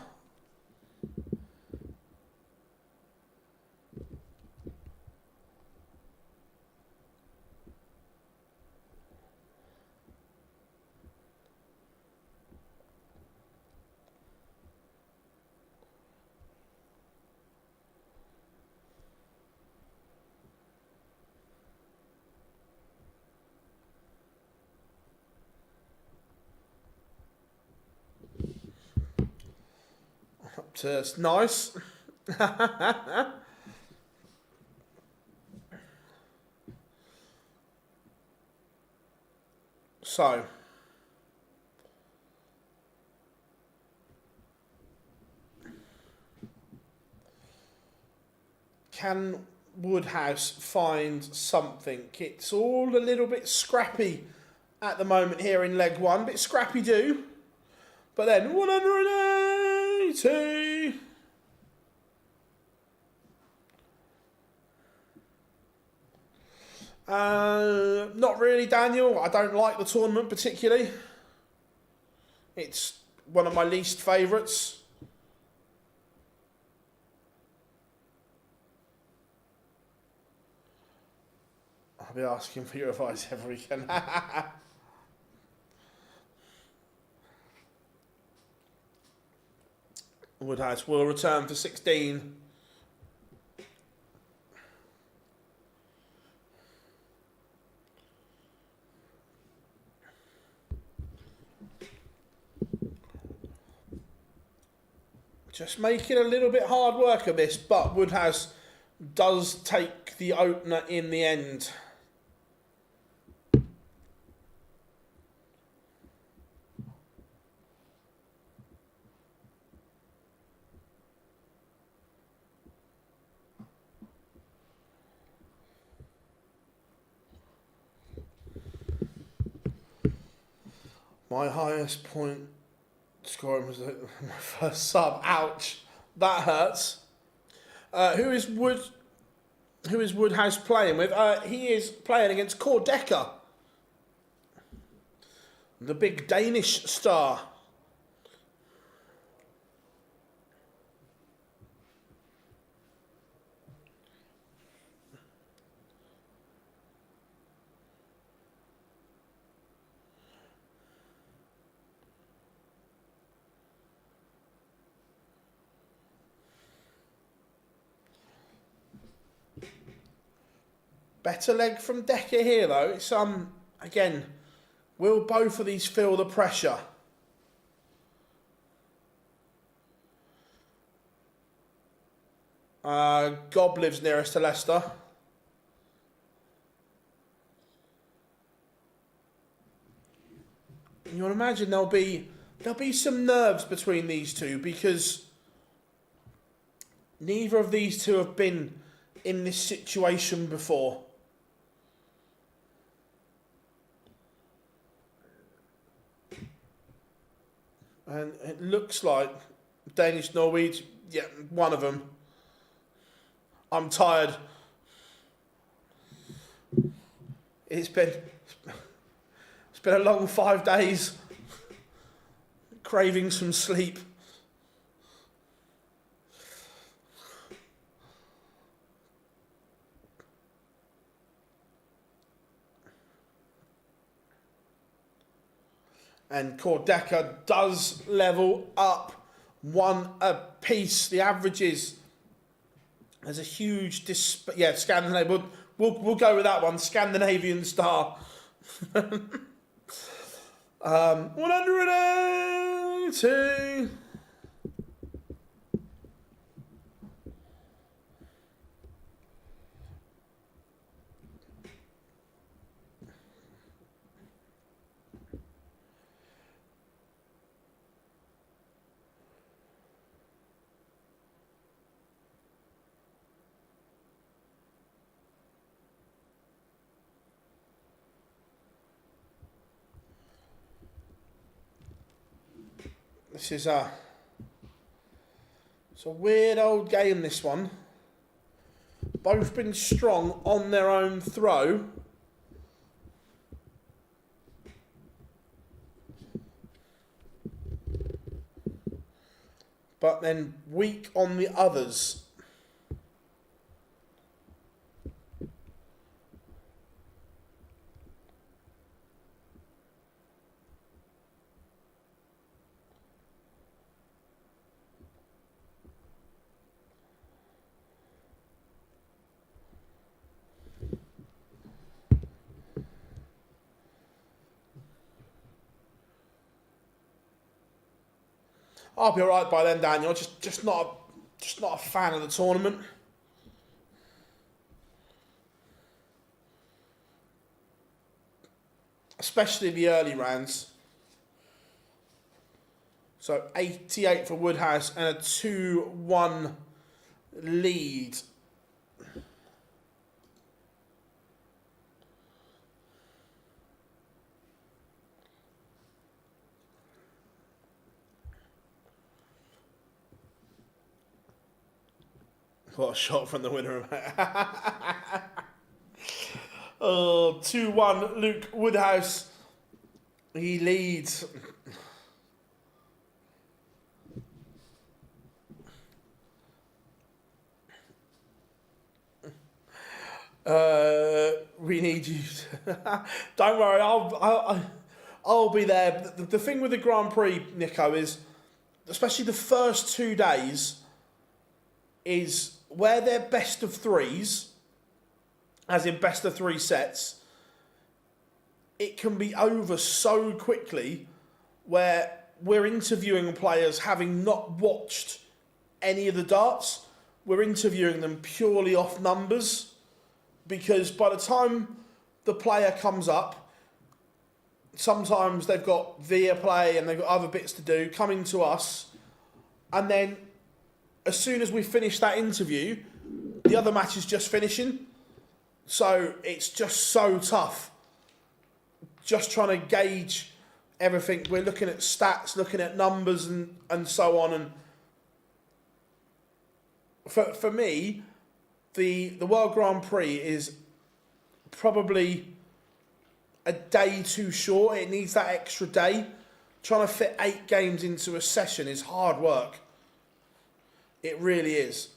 It's nice. So, can Woodhouse find something? It's all a little bit scrappy at the moment here in leg one. Bit scrappy do. But then 180. Not really, Daniel. I don't like the tournament particularly. It's one of my least favourites. I'll be asking for your advice every weekend. Woodhouse will return for 16. Just making a little bit hard work of this, but Woodhouse does take the opener in the end. My highest point scoring was my first sub. Ouch, that hurts. Who is Woodhouse playing with? He is playing against Quarterfinal, the big Danish star. Better leg from Decker here though. It's again, will both of these feel the pressure? Gob lives nearest to Leicester. You want to imagine there'll be some nerves between these two because neither of these two have been in this situation before. And it looks like Danish Norwegian, yeah, one of them. I'm tired. It's been a long 5 days. Craving some sleep. And Quarterfinal does level up 1 apiece. The averages, there's a huge Scandinavian. We'll go with that one. Scandinavian star. 180. This is it's a weird old game, this one. Both been strong on their own throw. But then weak on the others. I'll be alright by then, Daniel. Just not a fan of the tournament. Especially the early rounds. So 88 for Woodhouse and a 2-1 lead. What a shot from the winner. Oh, 2-1, Luke Woodhouse. He leads. We need you. Don't worry, I'll be there. The thing with the Grand Prix, Nico, is especially the first 2 days is where they're best of threes, as in best of 3 sets. It can be over so quickly where we're interviewing players having not watched any of the darts. We're interviewing them purely off numbers, because by the time the player comes up, sometimes they've got via play and they've got other bits to do, coming to us, and then as soon as we finish that interview, the other match is just finishing. So it's just so tough. Just trying to gauge everything. We're looking at stats, looking at numbers and so on. And for me, the World Grand Prix is probably a day too short. It needs that extra day. Trying to fit 8 games into a session is hard work. It really is.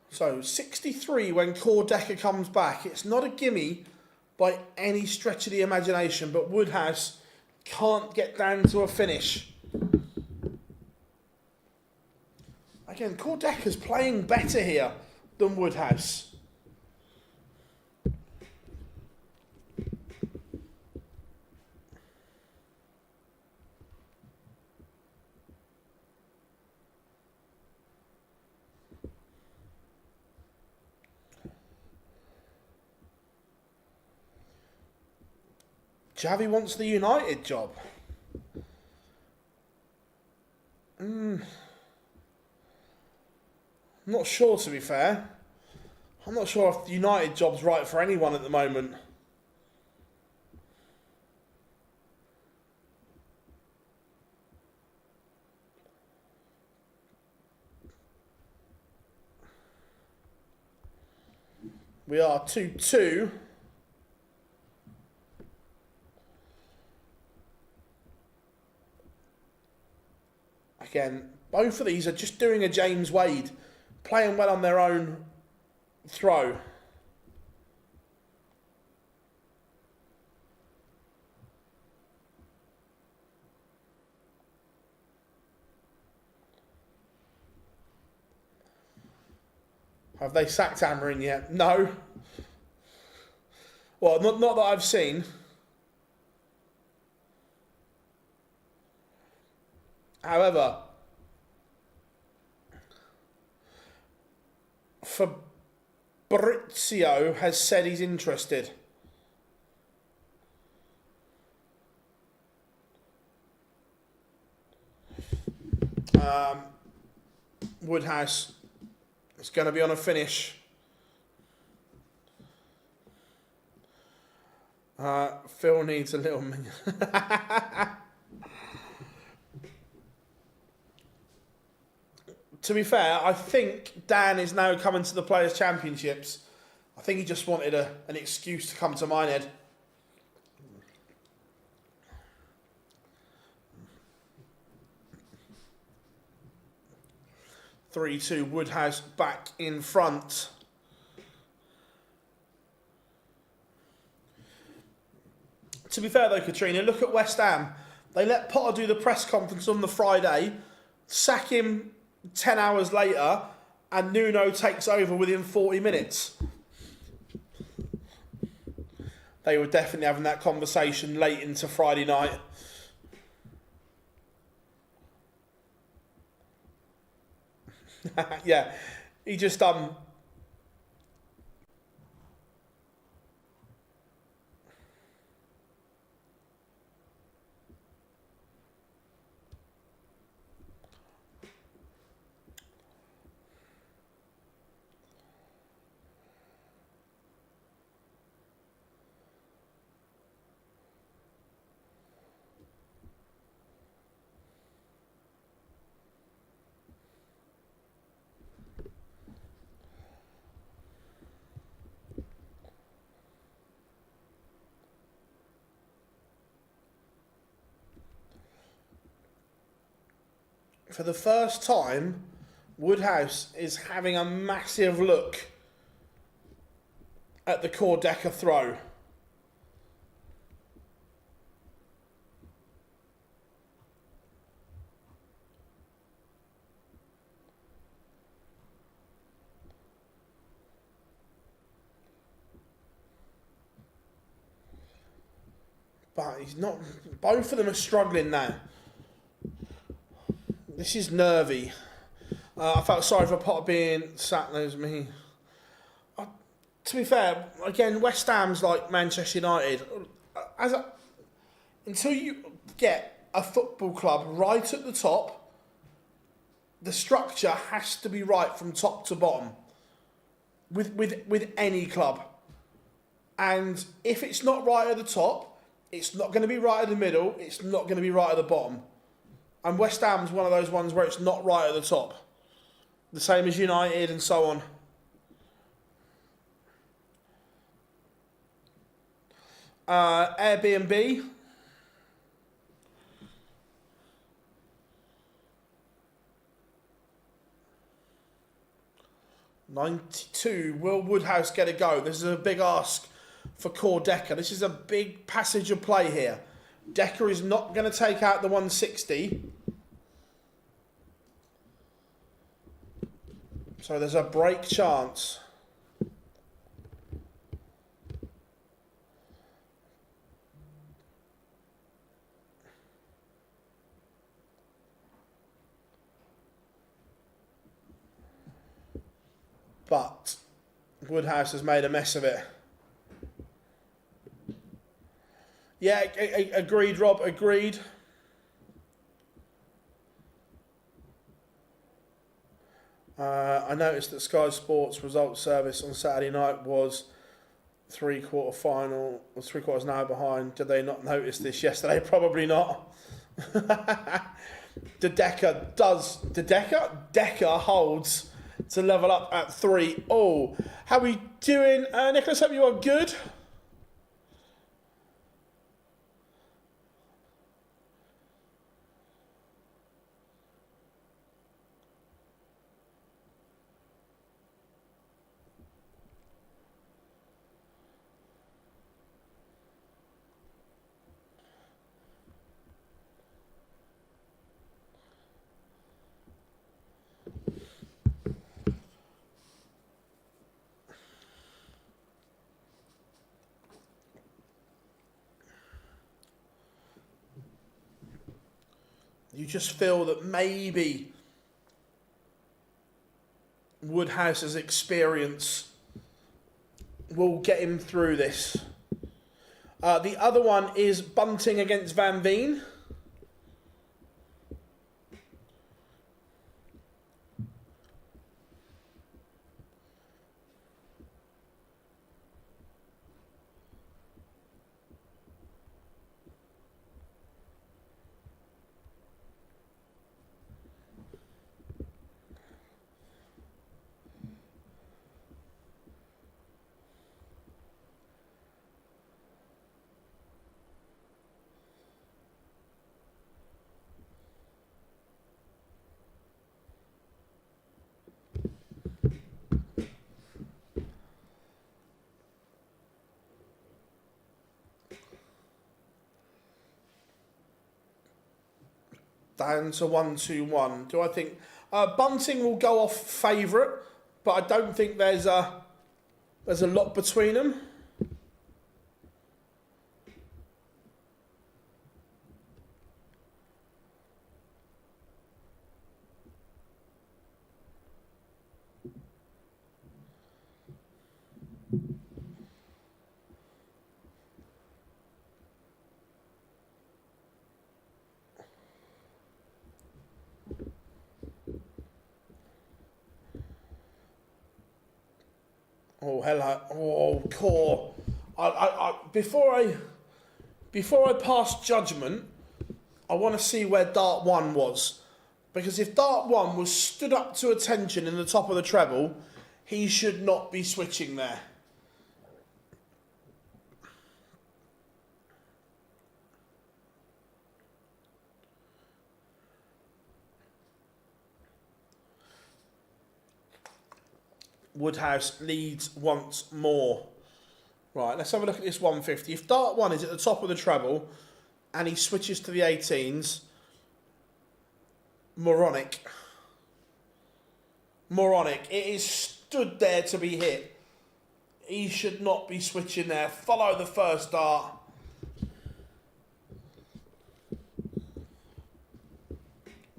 So 63 when Cordecker comes back. It's not a gimme by any stretch of the imagination, but Woodhouse can't get down to a finish. Again, Cordecker's playing better here than Woodhouse. Javi wants the United job. I'm not sure, to be fair. I'm not sure if the United job's right for anyone at the moment. We are 2-2. Again, both of these are just doing a James Wade, playing well on their own throw. Have they sacked Amarin yet? No. Well, not that I've seen. However, Fabrizio has said he's interested. Woodhouse is going to be on a finish. Phil needs a little minion. To be fair, I think Dan is now coming to the Players' Championships. I think he just wanted an excuse to come to Minehead. (3-2) Woodhouse back in front. To be fair though, Katrina, look at West Ham. They let Potter do the press conference on the Friday, sack him 10 hours later, and Nuno takes over within 40 minutes. They were definitely having that conversation late into Friday night. Yeah, he just for the first time, Woodhouse is having a massive look at the core decker throw. But he's not. Both of them are struggling now. This is nervy. I felt sorry for Potter being sat there as me. To be fair, again, West Ham's like Manchester United. Until you get a football club right at the top, the structure has to be right from top to bottom. With any club. And if it's not right at the top, it's not going to be right at the middle, it's not going to be right at the bottom. And West Ham's one of those ones where it's not right at the top. The same as United and so on. Airbnb. $92. Will Woodhouse get a go? This is a big ask for core Decker. This is a big passage of play here. Decker is not going to take out the 160. So there's a break chance. But Woodhouse has made a mess of it. Yeah, agreed, Rob, agreed. I noticed that Sky Sports results service on Saturday night was three-quarter final, was 3/4 an hour behind. Did they not notice this yesterday? Probably not. Decker holds to level up at 3. Oh, how are we doing? Nicholas, hope you are good. You just feel that maybe Woodhouse's experience will get him through this. The other one is Bunting against Veen. Down to 1-2-1. Do I think Bunting will go off favourite, but I don't think there's a lot between them. Oh, hello. Oh, core. Before I pass judgment, I want to see where Dart 1 was. Because if Dart 1 was stood up to attention in the top of the treble, he should not be switching there. Woodhouse leads once more. Right, let's have a look at this 150. If dart 1 is at the top of the treble and he switches to the 18s, moronic. Moronic. It is stood there to be hit. He should not be switching there. Follow the first dart.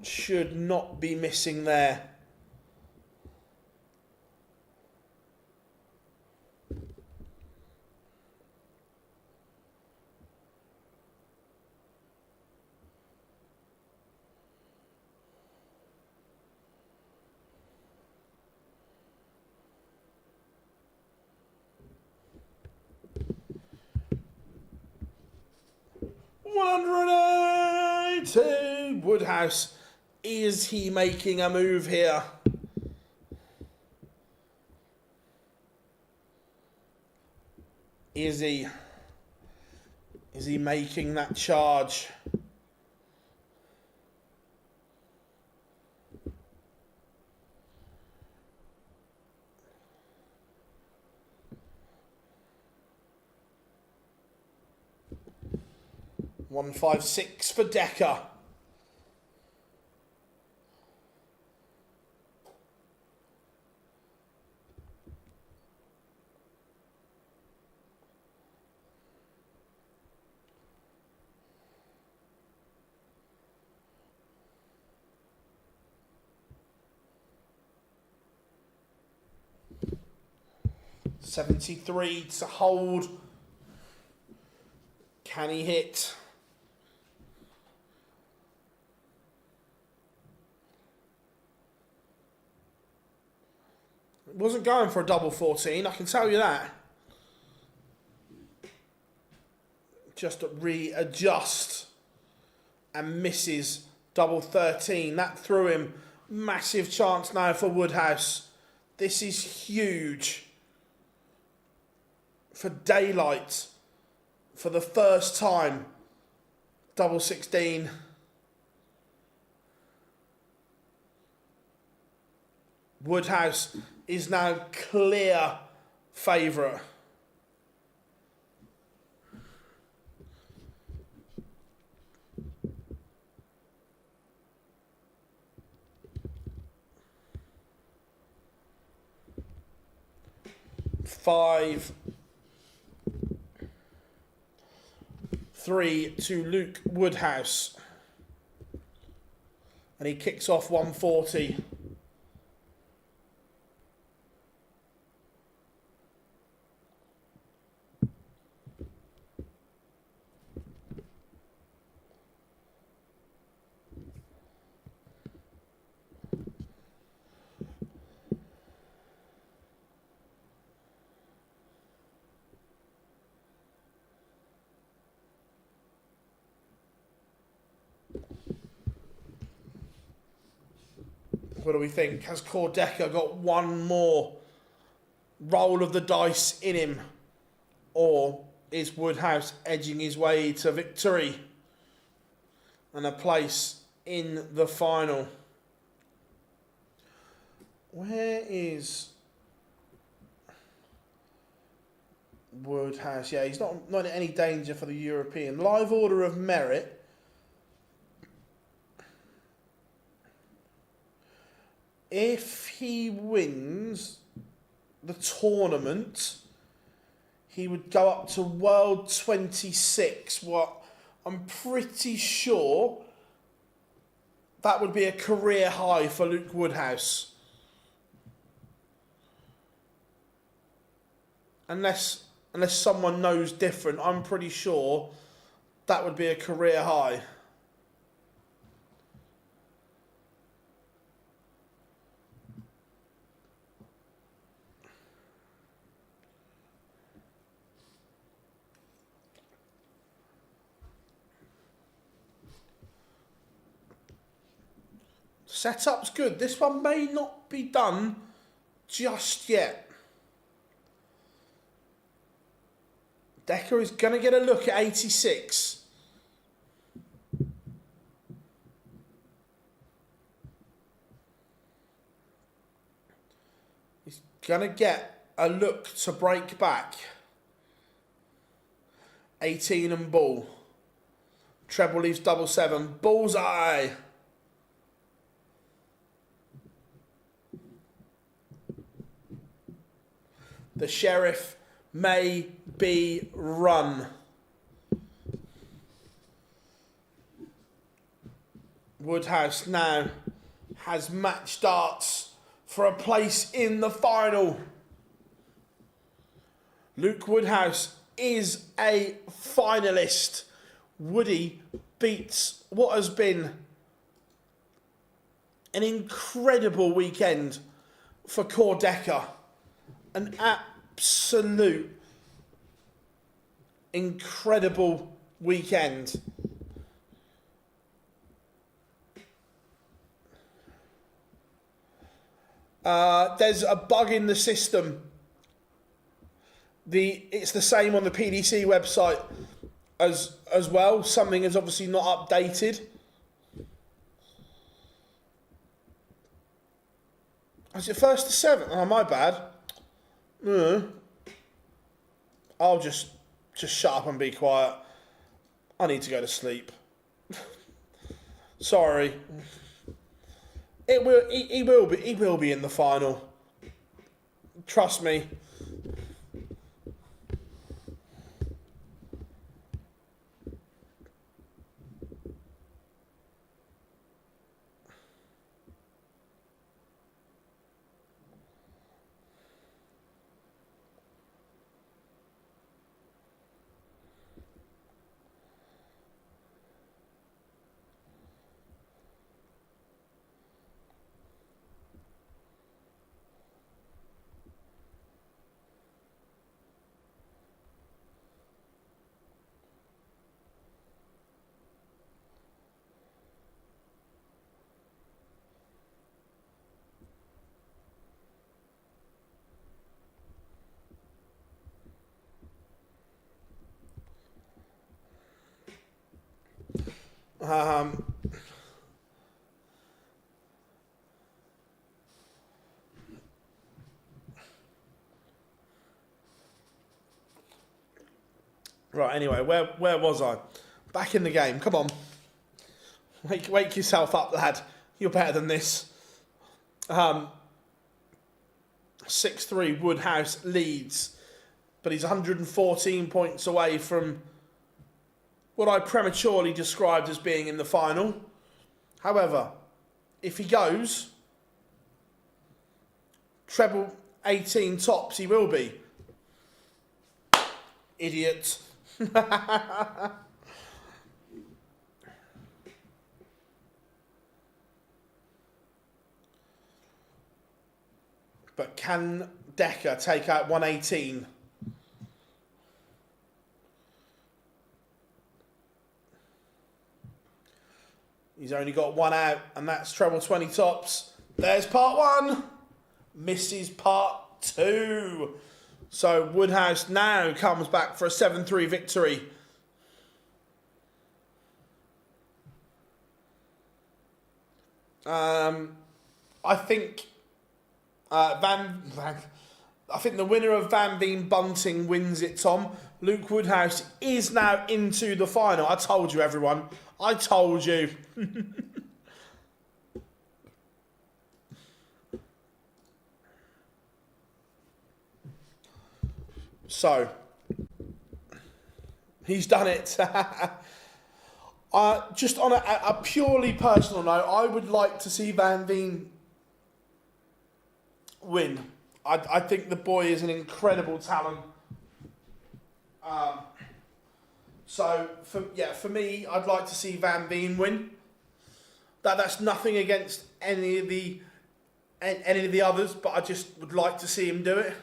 Should not be missing there. Woodhouse, is he making a move here? Is he making that charge? $156 for Decker. $73 to hold. Can he hit? Wasn't going for a double 14, I can tell you that. Just readjust and misses double 13. That threw him. Massive chance now for Woodhouse. This is huge for daylight for the first time. Double 16. Woodhouse is now clear favourite. Five, 3 to Luke Woodhouse. And he kicks off 140. What do we think? Has Cordecker got one more roll of the dice in him? Or is Woodhouse edging his way to victory and a place in the final? Where is Woodhouse? Yeah, he's not in any danger for the European. Live order of merit. If he wins the tournament, he would go up to World 26. What I'm pretty sure that would be a career high for Luke Woodhouse. Unless someone knows different, I'm pretty sure that would be a career high. Setup's good. This one may not be done just yet. Decker is going to get a look at 86. He's Gonna get a look to break back. 18 and ball. Treble leaves double 7. Bullseye. The Sheriff may be run. Woodhouse now has match darts for a place in the final. Luke Woodhouse is a finalist. Woody beats what has been an incredible weekend for Cordeca. An absolute incredible weekend. There's a bug in the system. It's the same on the PDC website as well. Something is obviously not updated. Is it 1st to 7th? Oh, my bad. I'll just shut up and be quiet. I need to go to sleep. Sorry. He will be in the final. Trust me. Right, anyway, where was I? Back in the game, come on. Wake yourself up, lad. You're better than this. 6-3 Woodhouse leads, but he's 114 points away from what I prematurely described as being in the final. However, if he goes, treble 18 tops he will be. Idiot. But can Decker take out 118? He's only got one out, and that's treble 20 tops. There's part 1. Misses part 2. So Woodhouse now comes back for a 7-3 victory. I think I think the winner of Van Veen Bunting wins it, Tom. Luke Woodhouse is now into the final. I told you, everyone. I told you. So, he's done it. Just on a purely personal note, I would like to see Van Veen win. I think the boy is an incredible talent. So for me, I'd like to see Van Veen win. That's nothing against any of the others, but I just would like to see him do it.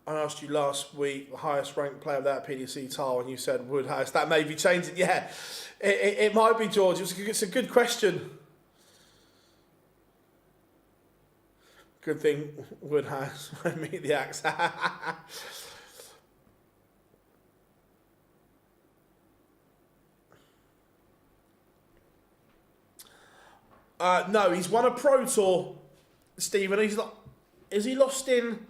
I asked you last week the highest ranked player of that PDC Tour, and you said Woodhouse. That may be changing. Yeah, it might be, George. It's a good question. Good thing Woodhouse won't meet the axe. No, he's won a Pro Tour, Stephen. Is he lost in?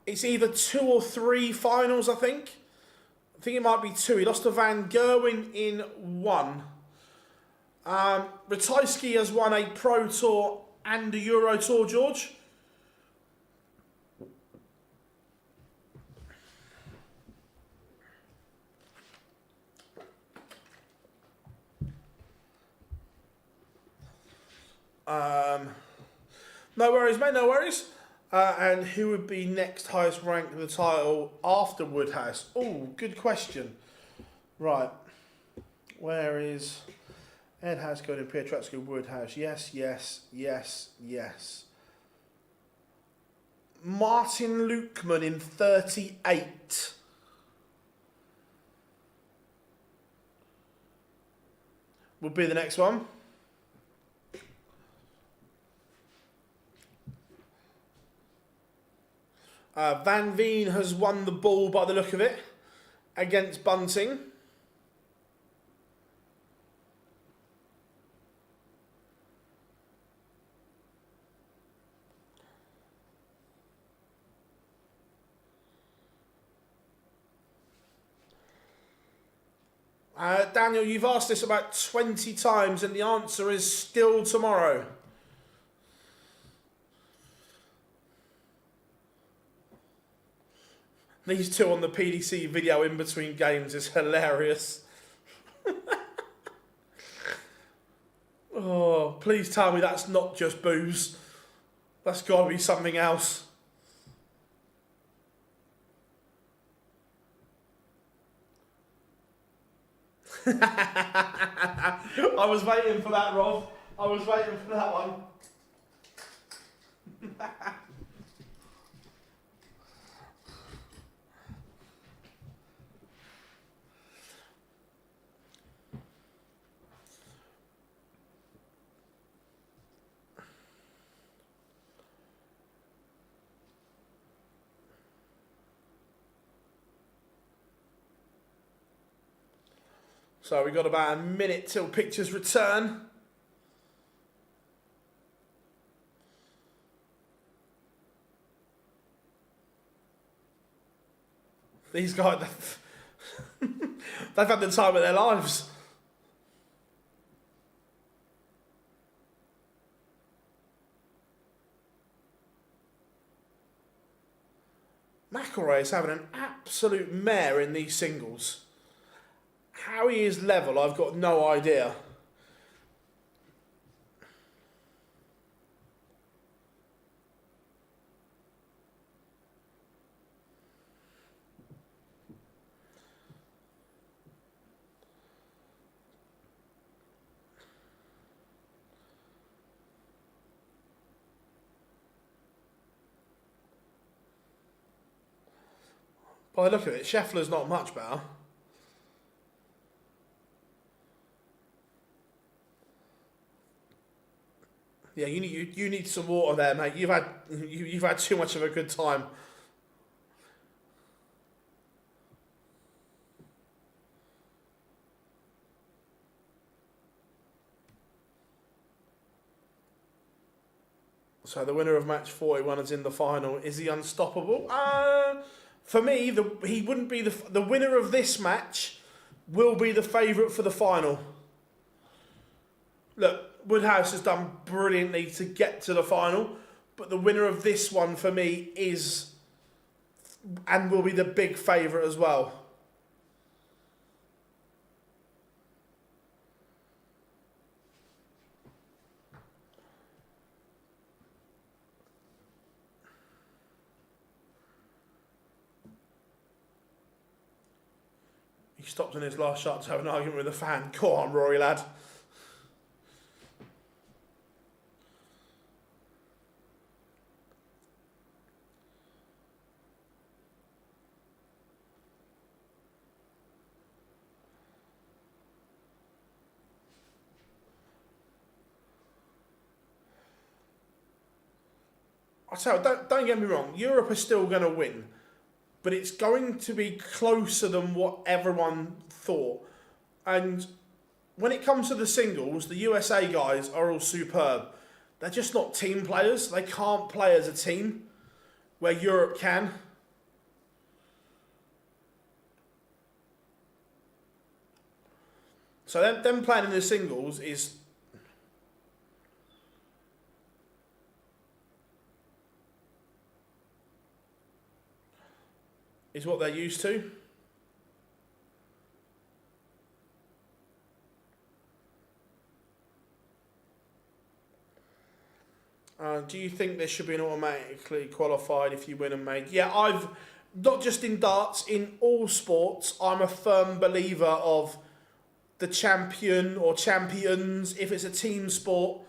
It's either 2 or 3 finals, I think. I think it might be 2. He lost to Van Gerwen in 1. Ratajski has won a Pro Tour and a Euro Tour, George. No worries, mate, no worries. And who would be next highest ranked in the title after Woodhouse? Oh, good question. Right. Where is... Ed has gone in Pietrowski Woodhouse. Yes, yes, yes, yes. Martin Lukeman in 38. Would be the next one. Van Veen has won the ball by the look of it against Bunting. Daniel, you've asked this about 20 times and the answer is still tomorrow. These two on the PDC video in between games is hilarious. Oh, please tell me that's not just booze. That's got to be something else. I was waiting for that, Rob. I was waiting for that one. So we've got about a minute till pictures return. These guys, they've had the time of their lives. McIlroy is having an absolute mare in these singles. How he is level, I've got no idea. By the look of it, Scheffler's not much better. Yeah, you need some water there, mate. You've had too much of a good time. So the winner of match 41 is in the final. Is he unstoppable? For me, he wouldn't be the winner of this match. Will be the favourite for the final. Look, Woodhouse has done brilliantly to get to the final, but the winner of this one for me is and will be the big favourite as well. He stopped in his last shot to have an argument with a fan. Go on, Rory, lad. I tell you, don't get me wrong. Europe is still going to win, but it's going to be closer than what everyone thought. And when it comes to the singles, the USA guys are all superb. They're just not team players. They can't play as a team, where Europe can. So them playing in the singles is what they're used to. Do you think there should be an automatically qualified if you win and make? Yeah, I've not just in darts, in all sports, I'm a firm believer of the champion or champions, if it's a team sport,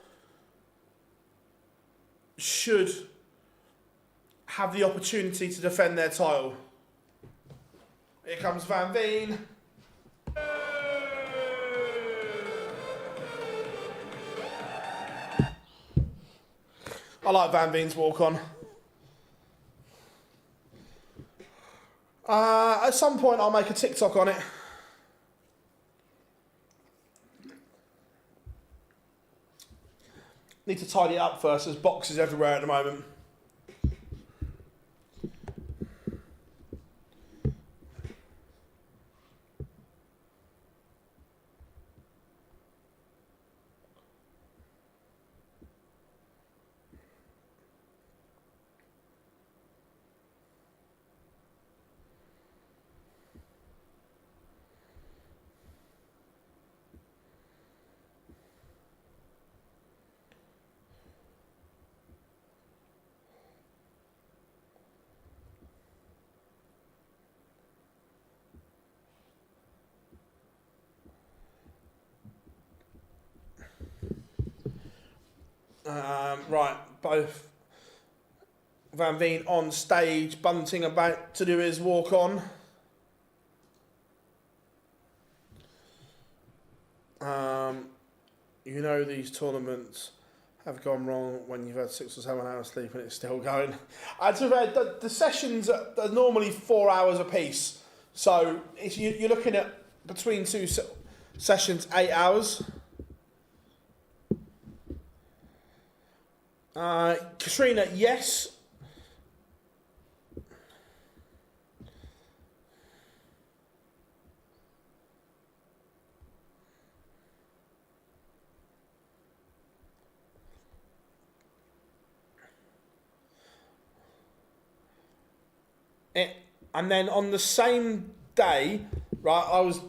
should have the opportunity to defend their title. Here comes Van Veen. I like Van Veen's walk on. At some point I'll make a TikTok on it. Need to tidy it up first, there's boxes everywhere at the moment. Right, both Van Veen on stage, Bunting about to do his walk on. You know these tournaments have gone wrong when you've had 6 or 7 hours sleep and it's still going. The sessions are normally 4 hours apiece, so you're looking at between two sessions 8 hours. Katrina, yes. And then on the same day, right, I was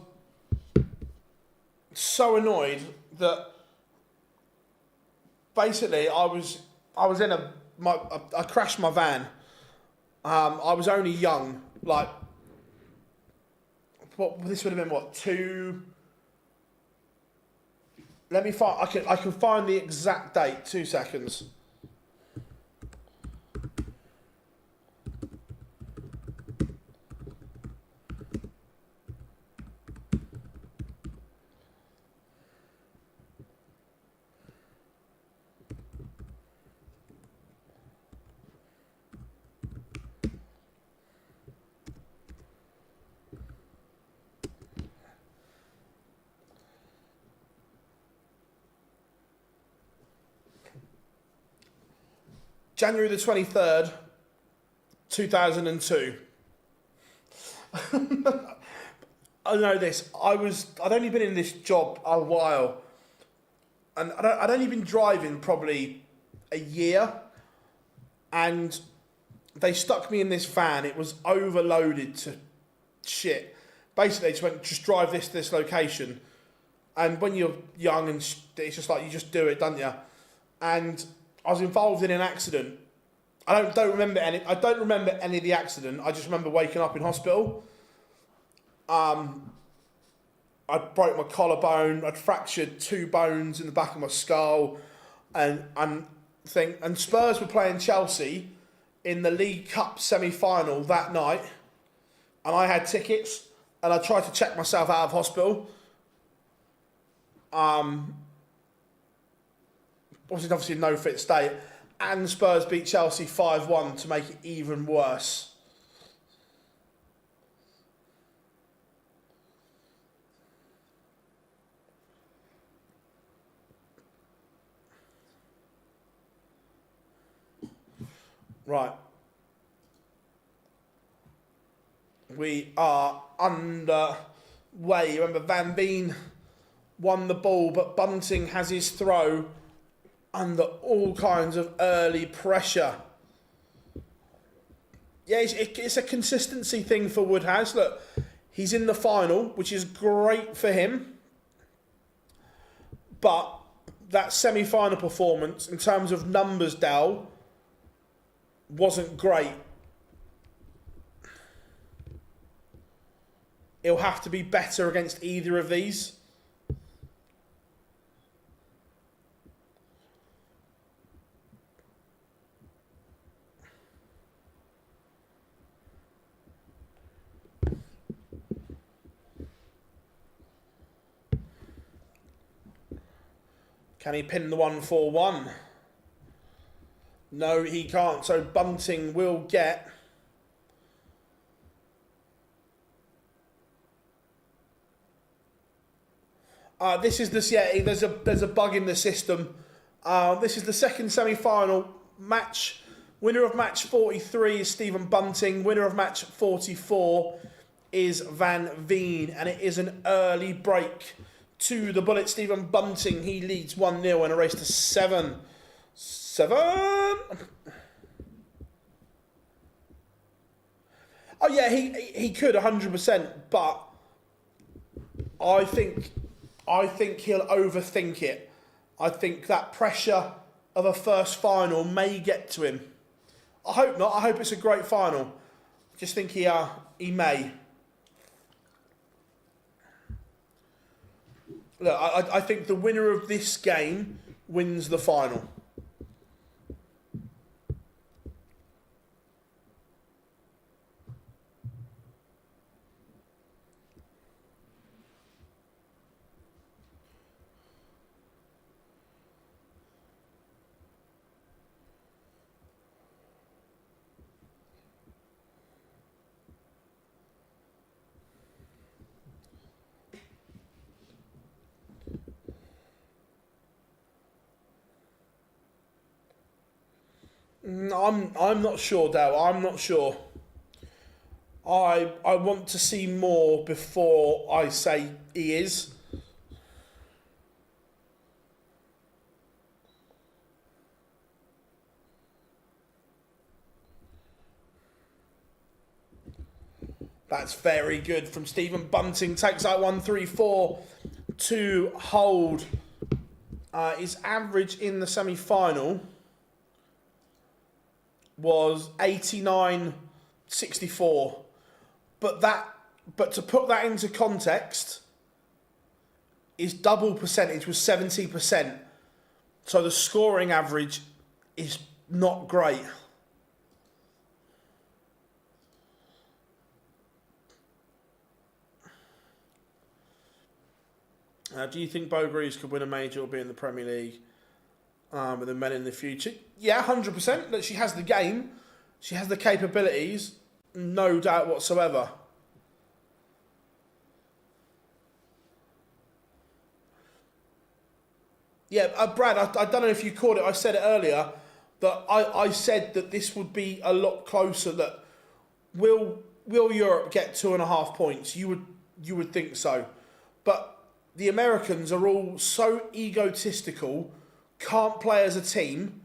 so annoyed that basically I was in I crashed my van. I was only young, like, this would have been what, 2, let me find, I can find the exact date, 2 seconds. January the 23rd, 2002. I know this. I'd only been in this job a while, and I'd only been driving probably a year, and they stuck me in this van. It was overloaded to shit. Basically, they just went, just drive this to this location, and when you're young and it's just like you just do it, don't you? And I was involved in an accident. I don't remember any of the accident. I just remember waking up in hospital. I broke my collarbone. I'd fractured 2 bones in the back of my skull, and Spurs were playing Chelsea in the League Cup semi-final that night, and I had tickets, and I tried to check myself out of hospital. Was obviously in no fit state, and Spurs beat Chelsea 5-1 to make it even worse. Right. We are underway. Remember, Van Veen won the ball, but Bunting has his throw under all kinds of early pressure. Yeah, it's a consistency thing for Woodhouse. Look, he's in the final, which is great for him. But that semi-final performance, in terms of numbers, Dal, wasn't great. He'll have to be better against either of these. Can he pin the 1-4-1? No, he can't. So Bunting will get... this is this. Yeah, there's a bug in the system. This is the second semi-final match. Winner of match 43 is Stephen Bunting. Winner of match 44 is Van Veen, and it is an early break to the bullet. Stephen Bunting, he leads 1-0 in a race to 7. Oh yeah, he could 100%, but I think he'll overthink it. I think that pressure of a first final may get to him. I hope not. I hope it's a great final. Just think he may. Look, I think the winner of this game wins the final. I'm not sure, Dale. I'm not sure. I want to see more before I say he is. That's very good from Stephen Bunting. Takes out 1-3-4 to hold his average in the semi-final. Was 89.64, but to put that into context, his double percentage was 70%, so the scoring average is not great. Do you think Bo Greaves could win a major or be in the Premier League with the men in the future? Yeah, 100%. That she has the game, she has the capabilities, no doubt whatsoever. Yeah, Brad, I don't know if you caught it. I said it earlier that I said that this would be a lot closer. That will Europe get 2.5 points? You would think so, but the Americans are all so egotistical, can't play as a team.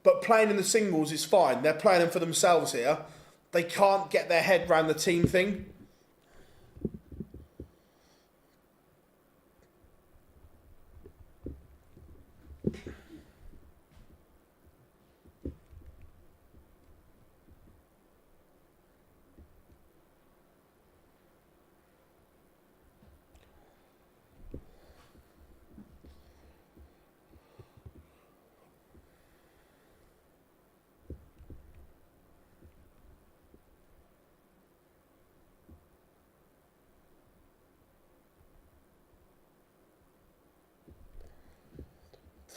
But playing in the singles is fine. They're playing them for themselves here. They can't get their head around the team thing.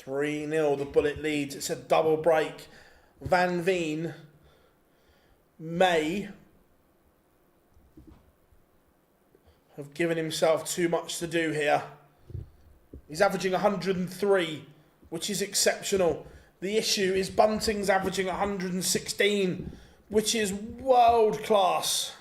(3-0), the bullet leads. It's a double break. Van Veen may have given himself too much to do here. He's averaging 103, which is exceptional. The issue is Bunting's averaging 116, which is world class.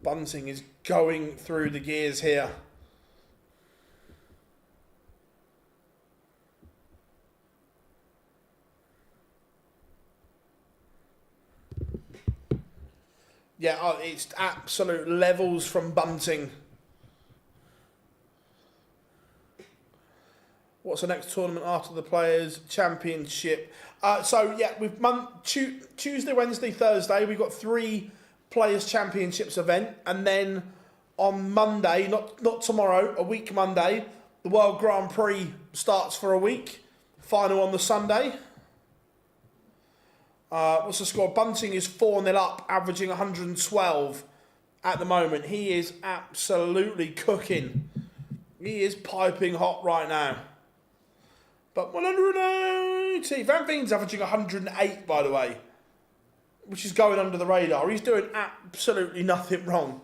Bunting is going through the gears here. Yeah, it's absolute levels from Bunting. What's the next tournament after the Players' Championship? So, yeah, with Tuesday, Wednesday, Thursday, we've got 3 Players' Championships event. And then on Monday, not tomorrow, a week Monday, the World Grand Prix starts for a week. Final on the Sunday. What's the score? Bunting is 4-0 up, averaging 112 at the moment. He is absolutely cooking. He is piping hot right now. But 180. Van Veen's averaging 108, by the way, which is going under the radar. He's doing absolutely nothing wrong.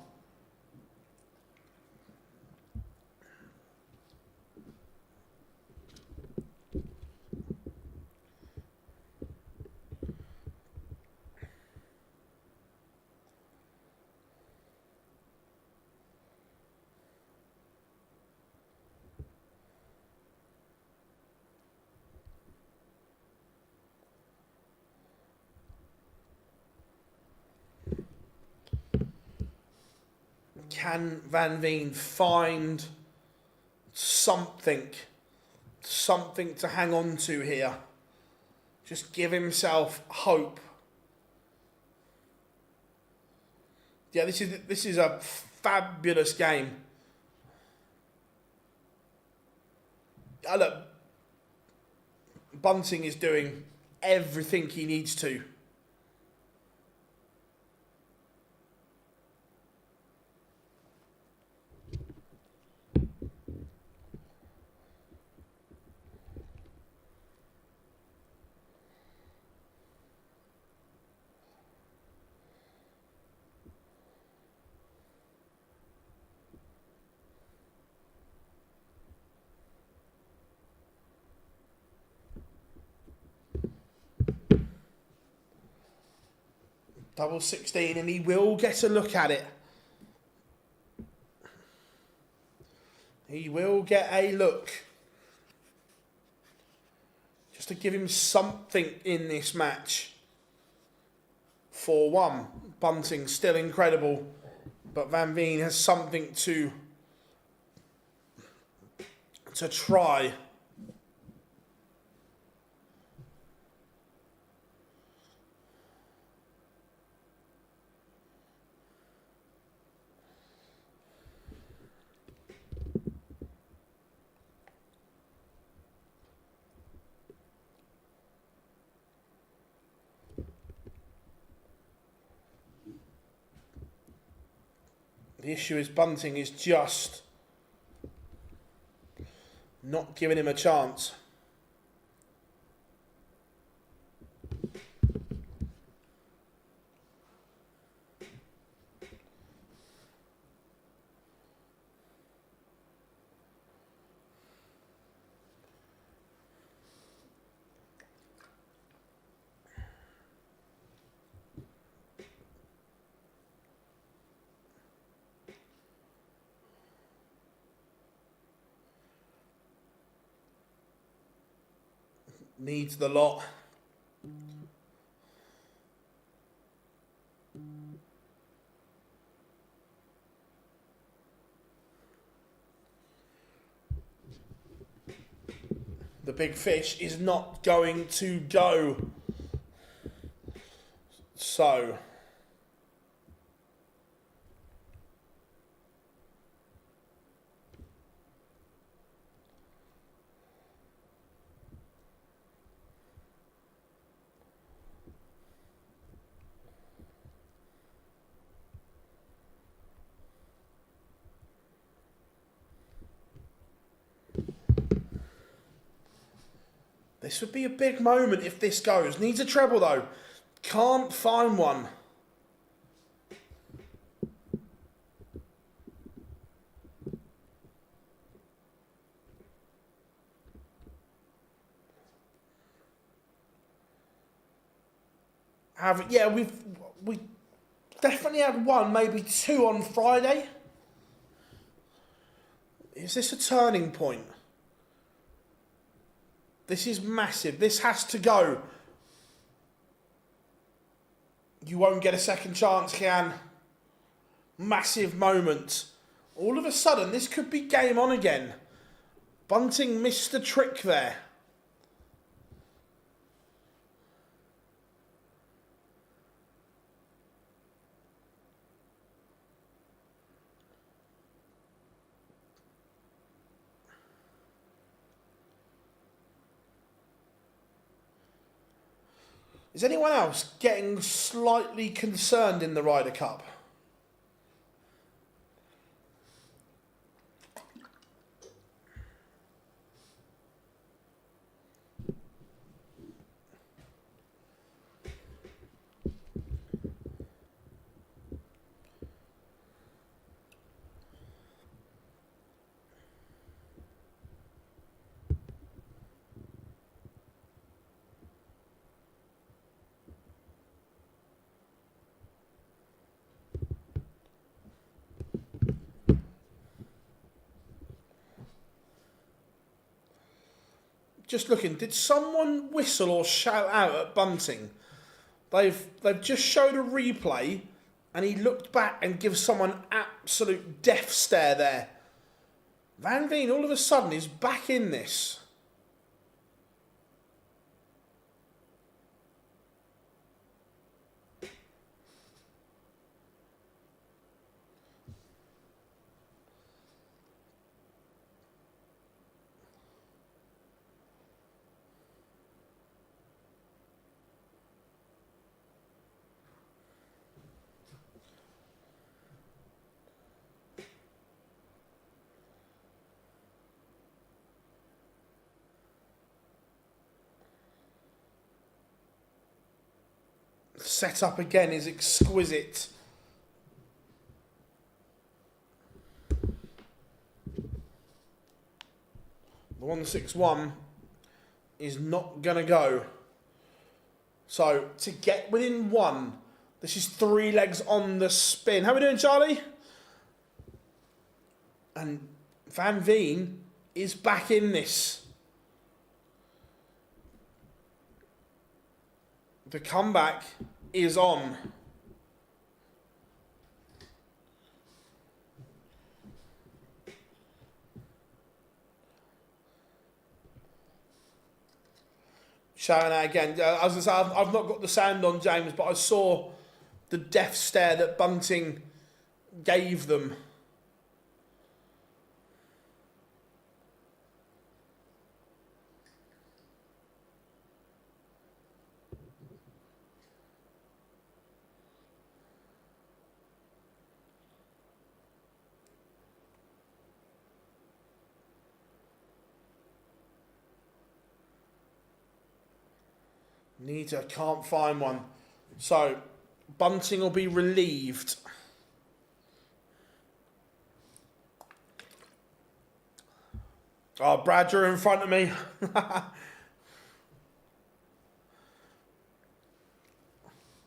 Can Van Veen find something to hang on to here? Just give himself hope. Yeah, this is a fabulous game. Look, Bunting is doing everything he needs to. Double 16, and he will get a look at it. He will get a look. Just to give him something in this match. 4-1. Bunting still incredible. But Van Veen has something to try. The issue is Bunting is just not giving him a chance. Needs the lot. The big fish is not going to go. So This would be a big moment if this goes. Needs a treble though. Can't find one. We definitely had one, maybe two on Friday. Is this a turning point? This is massive. This has to go. You won't get a second chance, Kian. Massive moment. All of a sudden, this could be game on again. Bunting missed the trick there. Is anyone else getting slightly concerned in the Ryder Cup? Just looking, did someone whistle or shout out at Bunting? They've just showed a replay and he looked back and gives someone absolute death stare there. Van Veen all of a sudden is back in this. Setup again is exquisite. The 161 is not going to go. So, to get within one, this is 3 legs on the spin. How are we doing, Charlie? And Van Veen is back in this. The comeback is on. Showing out again. As I say, I've not got the sound on, James, but I saw the death stare that Bunting gave them. Can't find one. So, Bunting will be relieved. Oh, Brad, you're in front of me.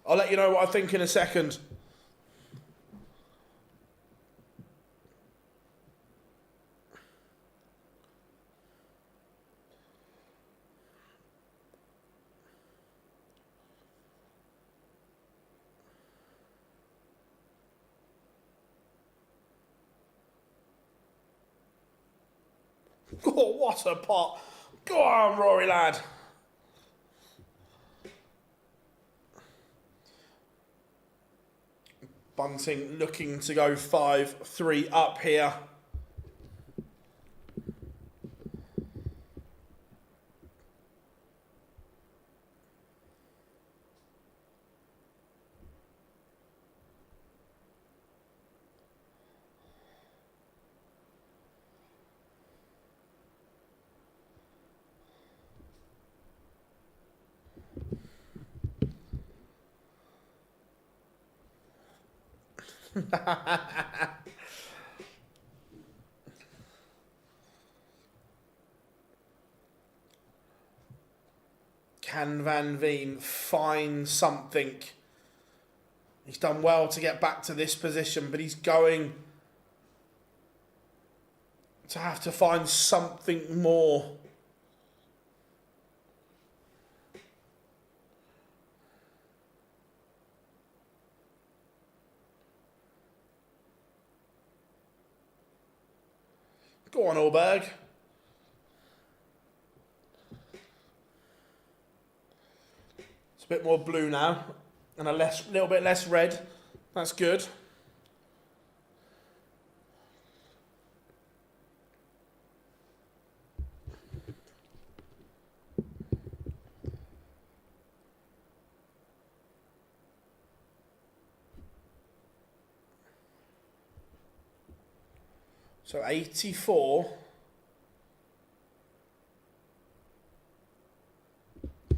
I'll let you know what I think in a second. Oh, what a pot. Go on, Rory, lad. Bunting looking to go 5-3 up here. Can Van Veen find something? He's done well to get back to this position, but he's going to have to find something more. Go on, Allberg. It's a bit more blue now, and a little bit less red. That's good. So 84.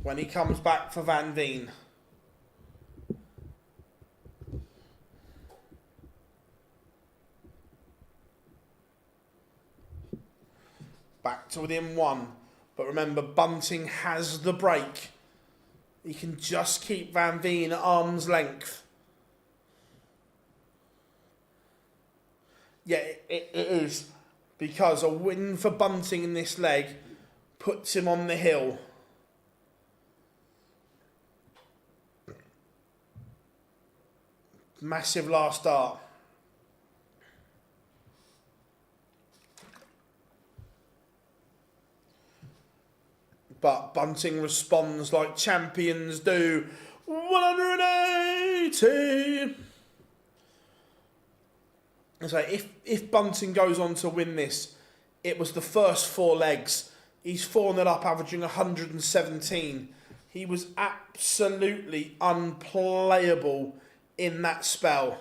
When he comes back for Van Veen. Back to within one. But remember, Bunting has the break. He can just keep Van Veen at arm's length. Yeah, it is. Because a win for Bunting in this leg puts him on the hill. Massive last start. But Bunting responds like champions do. 180. So if Bunting goes on to win this, it was the first 4 legs. He's 4-0 up, averaging 117. He was absolutely unplayable in that spell.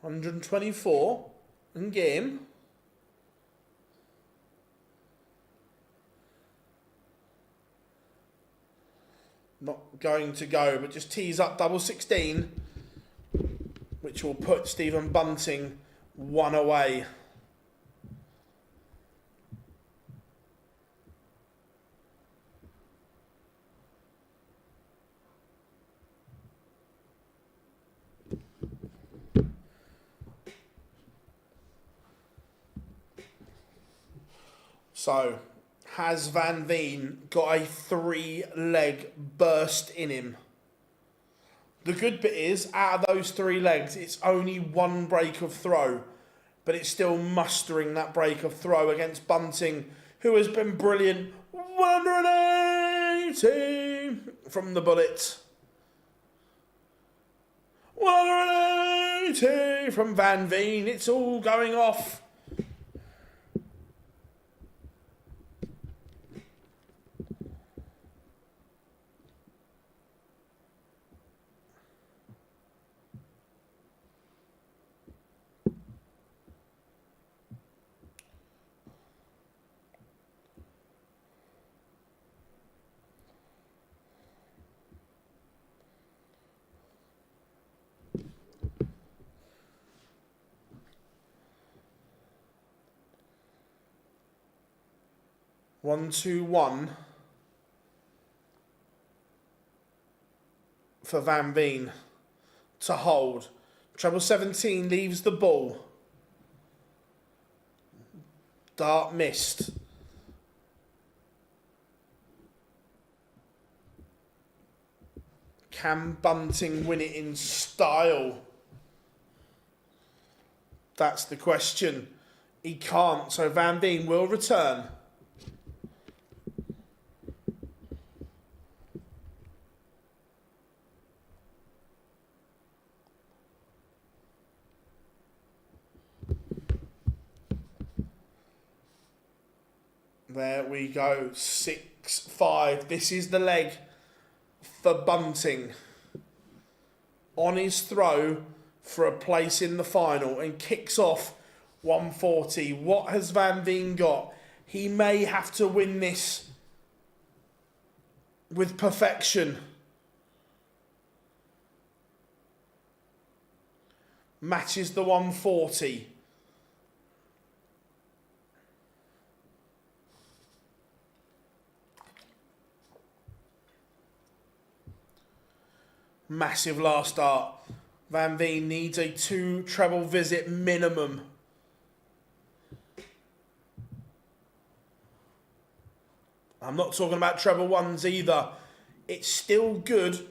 $124 in game. Not going to go, but just tees up double 16, which will put Stephen Bunting 1 away. So, has Van Veen got a 3-leg burst in him? The good bit is, out of those 3 legs, it's only 1 break of throw, but it's still mustering that break of throw against Bunting, who has been brilliant. 180 from the bullet. 180 from Van Veen. It's all going off. One, 2, 1 for Van Veen to hold. Treble 17 leaves the ball. Dart missed. Can Bunting win it in style? That's the question. He can't, so Van Veen will return. There we go, 6-5. This is the leg for Bunting. On his throw for a place in the final, and kicks off 140. What has Van Veen got? He may have to win this with perfection. Matches the 140. Massive last start. Van Veen needs a 2 treble visit minimum. I'm not talking about treble ones either. It's still good,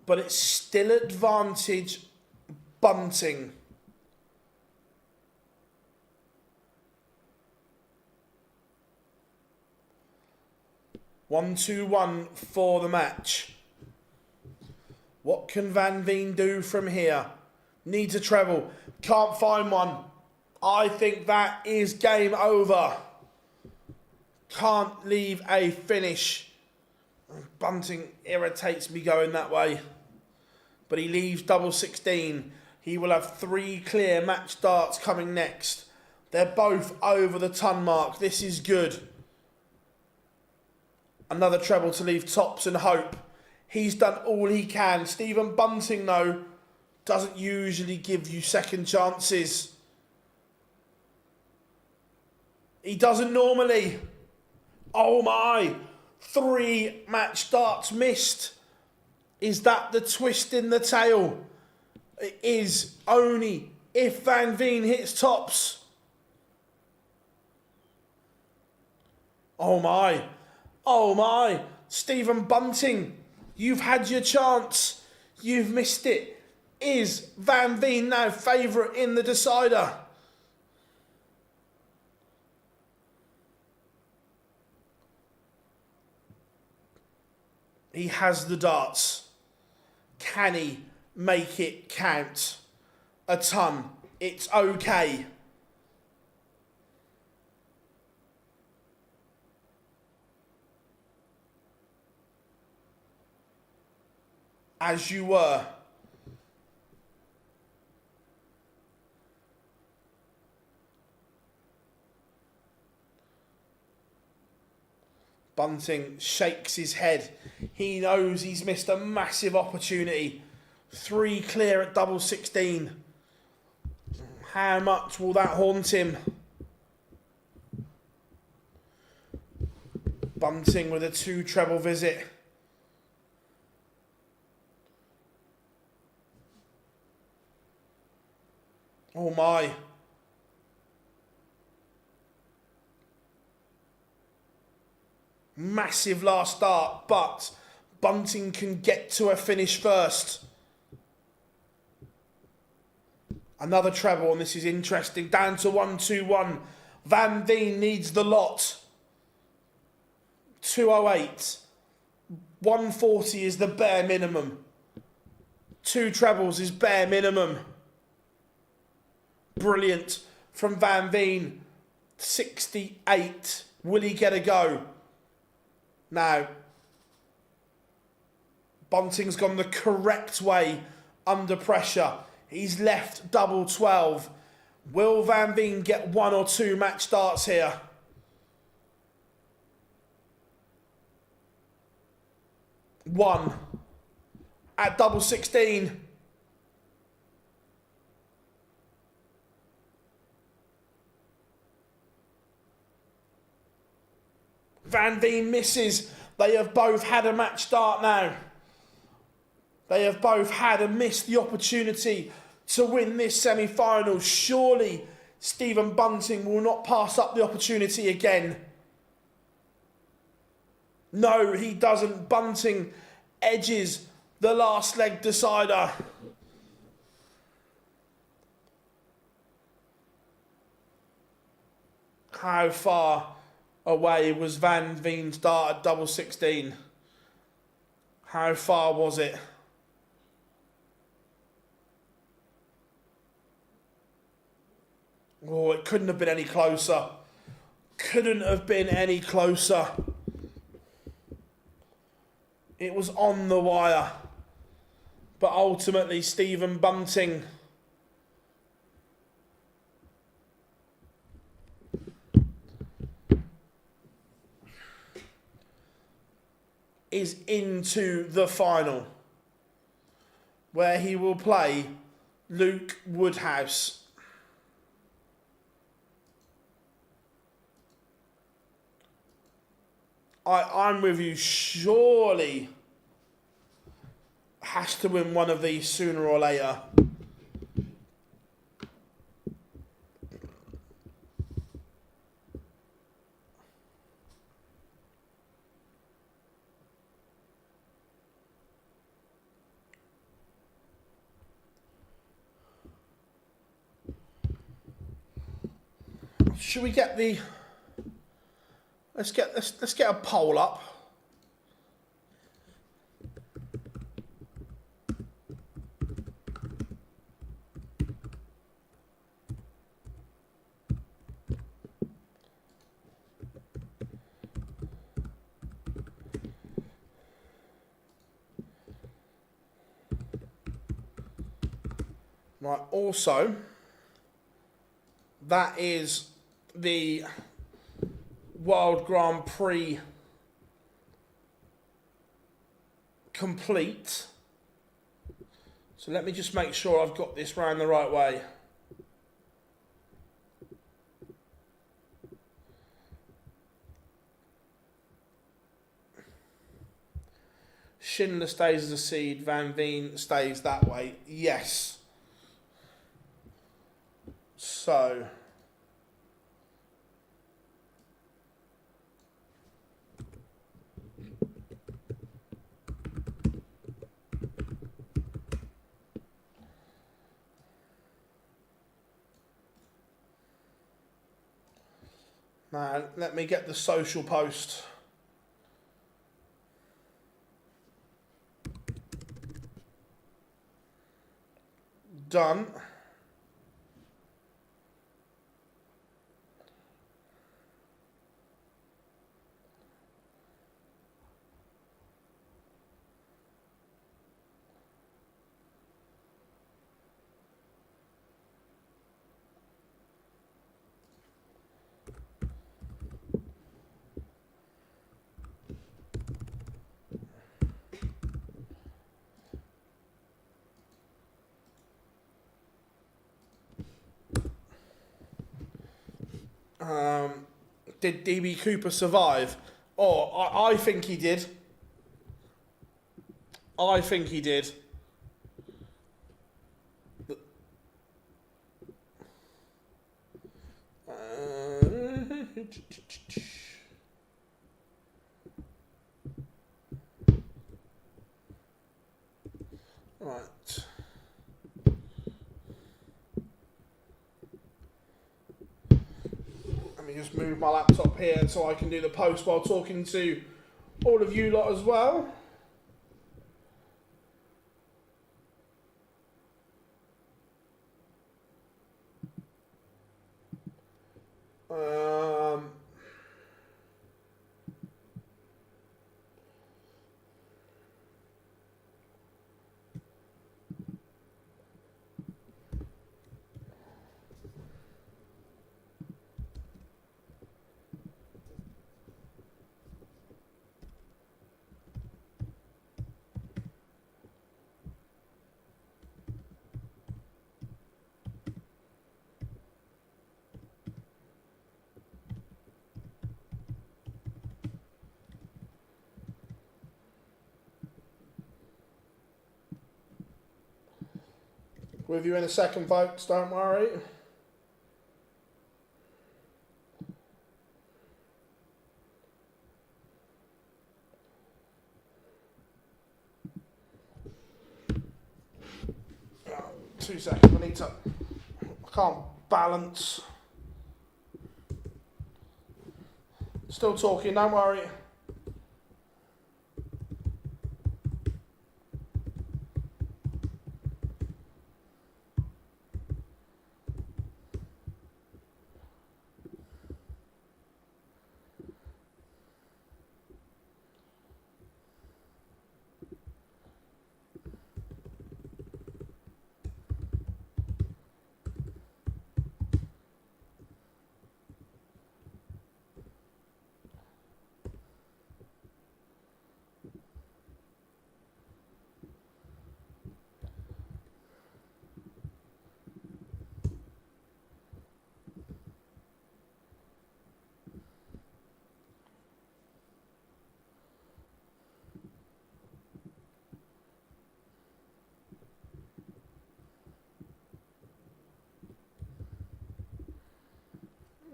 but it's still advantage Bunting. One, 2-1 for the match. What can Van Veen do from here? Needs a treble. Can't find one. I think that is game over. Can't leave a finish. Bunting irritates me going that way. But he leaves double 16. He will have 3 clear match starts coming next. They're both over the ton mark. This is good. Another treble to leave tops and hope. He's done all he can. Stephen Bunting, though, doesn't usually give you second chances. He doesn't normally. Oh my, 3 match starts missed. Is that the twist in the tail? It is only if Van Veen hits tops. Oh my, oh my. Stephen Bunting, you've had your chance. You've missed it. Is Van Veen now favourite in the decider? He has the darts. Can he make it count? A ton. It's okay. As you were. Bunting shakes his head. He knows he's missed a massive opportunity. 3 clear at double 16. How much will that haunt him? Bunting with a 2 treble visit. Oh my. Massive last start, but Bunting can get to a finish first. Another treble, and this is interesting. Down to 1-2-1. Van Veen needs the lot. 208. 140 is the bare minimum. 2 trebles is bare minimum. Brilliant from Van Veen. 68. Will he get a go? Now, Bunting's gone the correct way under pressure. He's left double 12. Will Van Veen get 1 or 2 match starts here? One at double 16. Van Veen misses. They have both had a match start now. They have both had and missed the opportunity to win this semi-final. Surely Stephen Bunting will not pass up the opportunity again. No, he doesn't. Bunting edges the last leg decider. How far away was Van Veen's dart at double 16? How far was it? Oh, it couldn't have been any closer. Couldn't have been any closer. It was on the wire. But ultimately, Stephen Bunting is into the final, where he will play Luke Woodhouse. I'm with you. Surely has to win one of these sooner or later. Should we get the... Let's get a poll up. Right, also, that is the World Grand Prix complete. So let me just make sure I've got this round the right way. Schindler stays as a seed, Van Veen stays that way. Yes. So... Now, let me get the social post. Done. Did DB Cooper survive? Oh, I think he did. I think he did. Right. Let me just move my laptop here so I can do the post while talking to all of you lot as well. With you in a second, folks, don't worry. Oh, 2 seconds, I can't balance. Still talking, don't worry.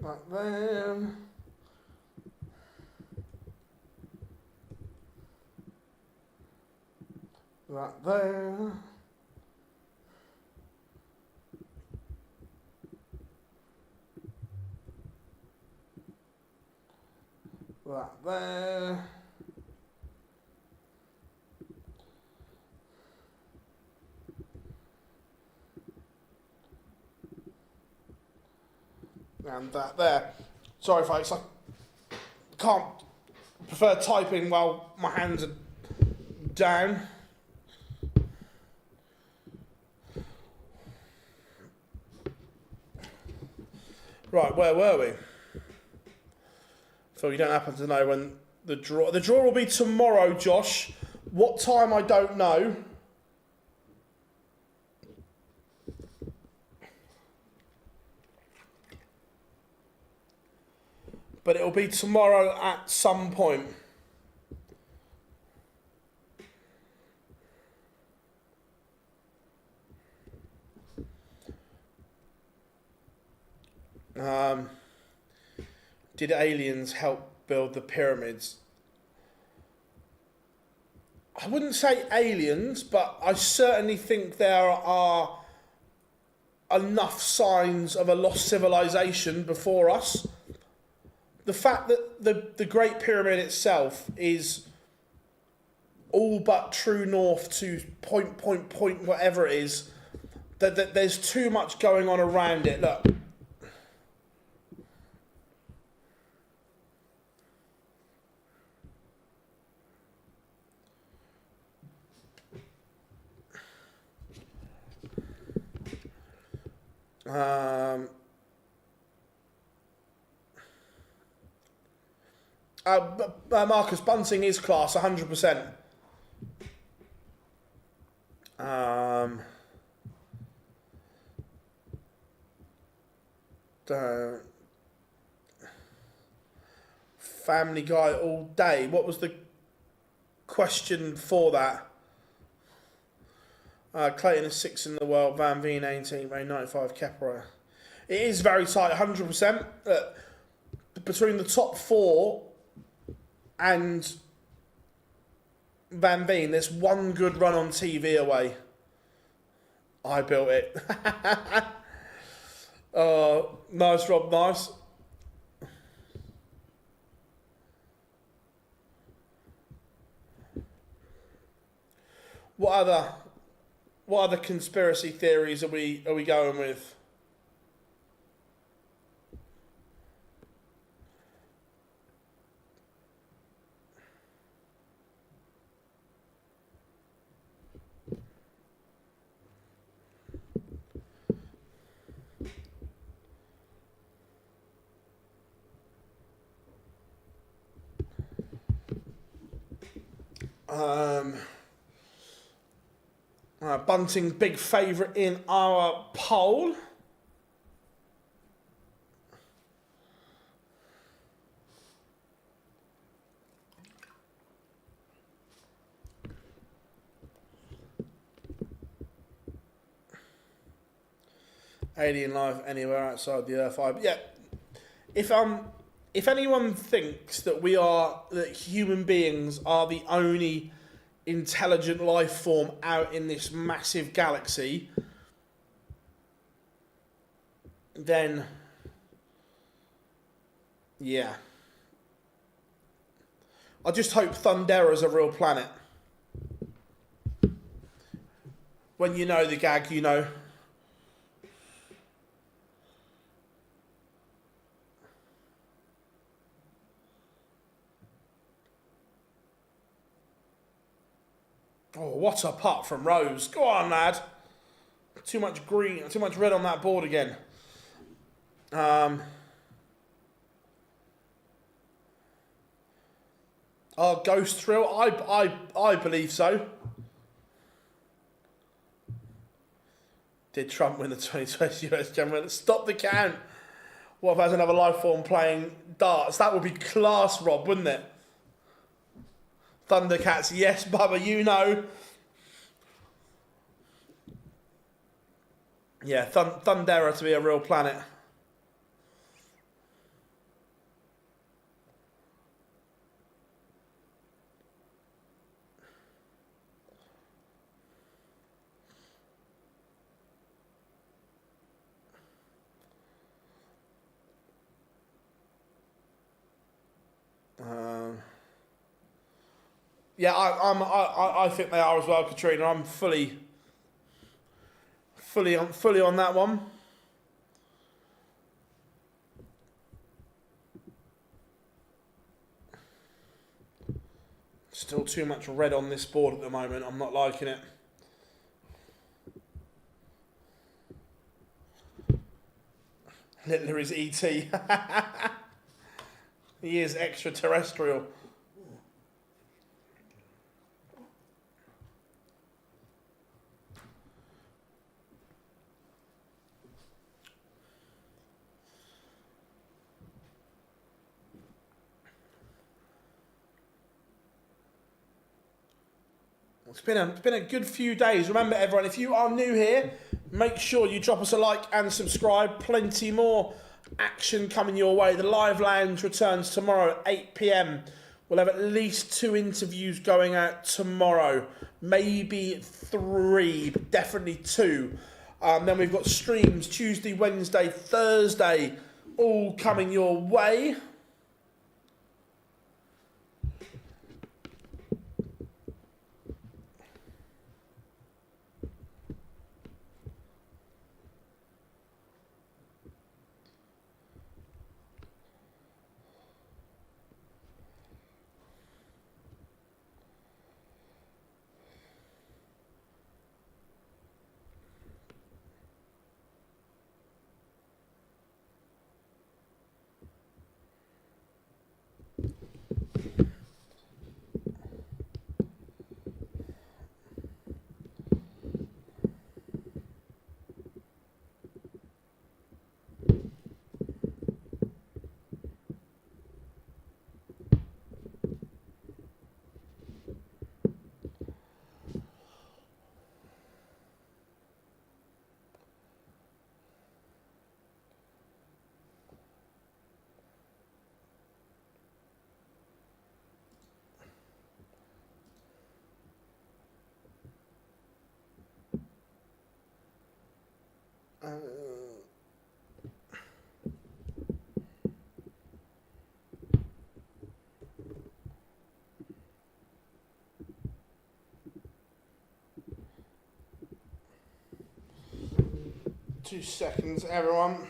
Right there. Right there. Right there. And that there. Sorry folks, I can't prefer typing while my hands are down. Right, where were we? So you don't happen to know when the draw will be tomorrow, Josh. What time I don't know. But it'll be tomorrow at some point. Did aliens help build the pyramids? I wouldn't say aliens, but I certainly think there are enough signs of a lost civilization before us. The fact that the Great Pyramid itself is all but true north to point, whatever it is, that there's too much going on around it. Look. Marcus, Bunting is class, 100%. Family Guy all day. What was the question for that? Clayton is 6th in the world, Van Veen 18th, Ray 95, Kepler. It is very tight, 100%. Between the top four and Van Veen, there's one good run on TV away. I built it. Nice, Rob, nice. What other conspiracy theories are we going with? Bunting, big favourite in our poll. Alien life anywhere outside the Earth. Yeah. If anyone thinks that human beings are the only intelligent life form out in this massive galaxy, then yeah. I just hope Thundera's a real planet. When you know the gag, you know. Oh, what a putt from Rose. Go on, lad. Too much green, too much red on that board again. Ghost Thrill? I believe so. Did Trump win the 2020 US General? Stop the count. What if there's another life form playing darts? That would be class, Rob, wouldn't it? Thundercats, yes, Bubba, you know. Yeah, Thundera to be a real planet. Yeah, I think they are as well, Katrina. I'm fully on that one. Still too much red on this board at the moment. I'm not liking it. Littler is ET. He is extraterrestrial. It's been a good few days. Remember, everyone, if you are new here, make sure you drop us a like and subscribe. Plenty more action coming your way. The live lounge returns tomorrow at 8 p.m. We'll have at least 2 interviews going out tomorrow, maybe 3, but definitely 2. Then we've got streams Tuesday, Wednesday, Thursday, all coming your way. Two seconds, everyone.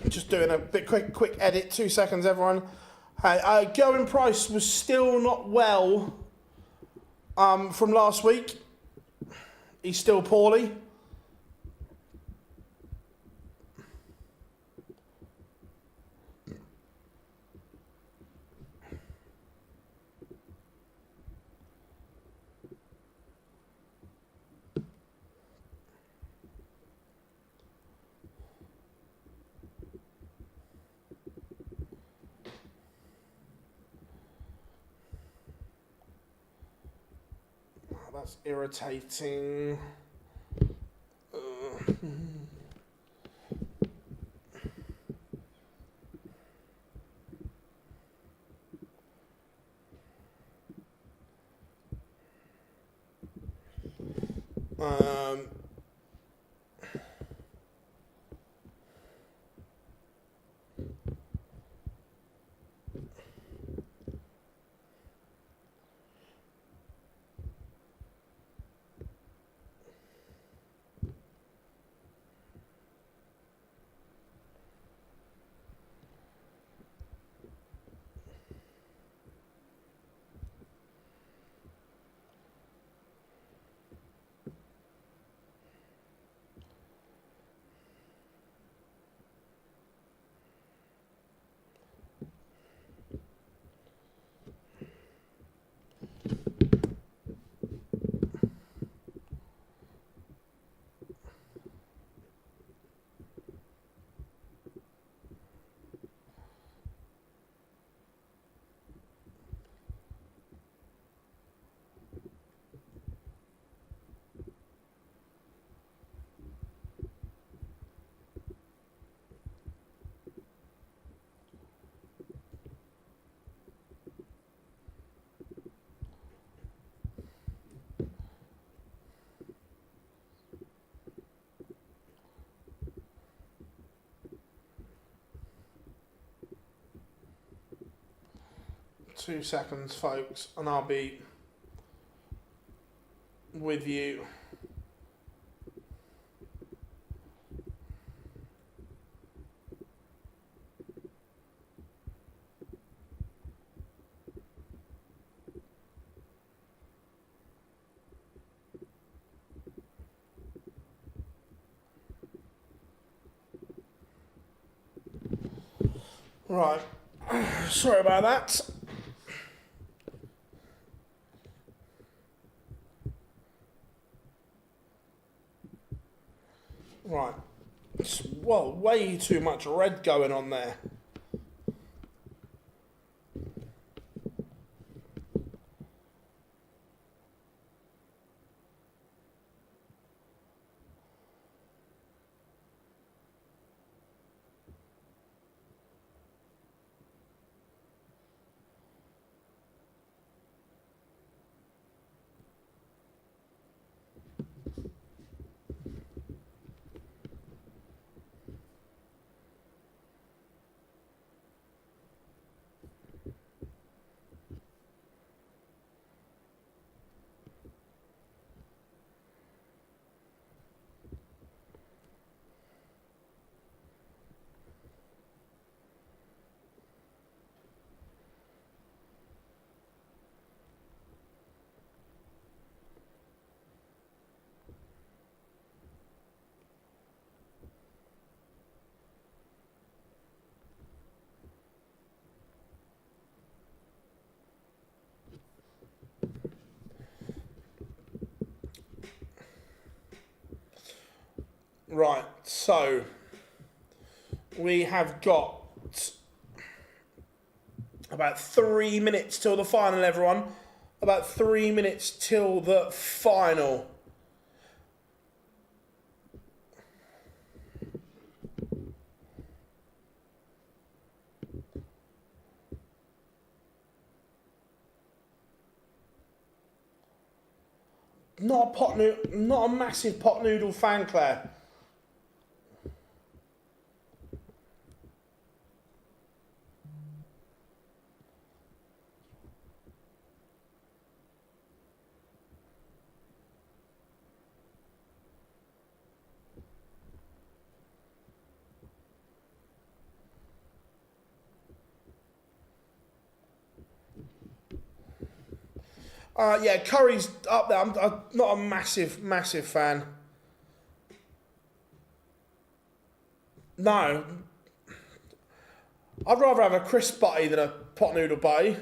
Just doing a bit quick edit. 2 seconds, everyone. Hey, Going Price was still not well from last week. He's still poorly. That's irritating. 2 seconds, folks, and I'll be with you. Right, sorry about that. Right, well, way too much red going on there. Right, so we have got about 3 minutes till the final, everyone. About 3 minutes till the final. Not a massive pot noodle fan, Claire. Yeah, Curry's up there. I'm not a massive fan. No. I'd rather have a crisp butty than a pot noodle butty.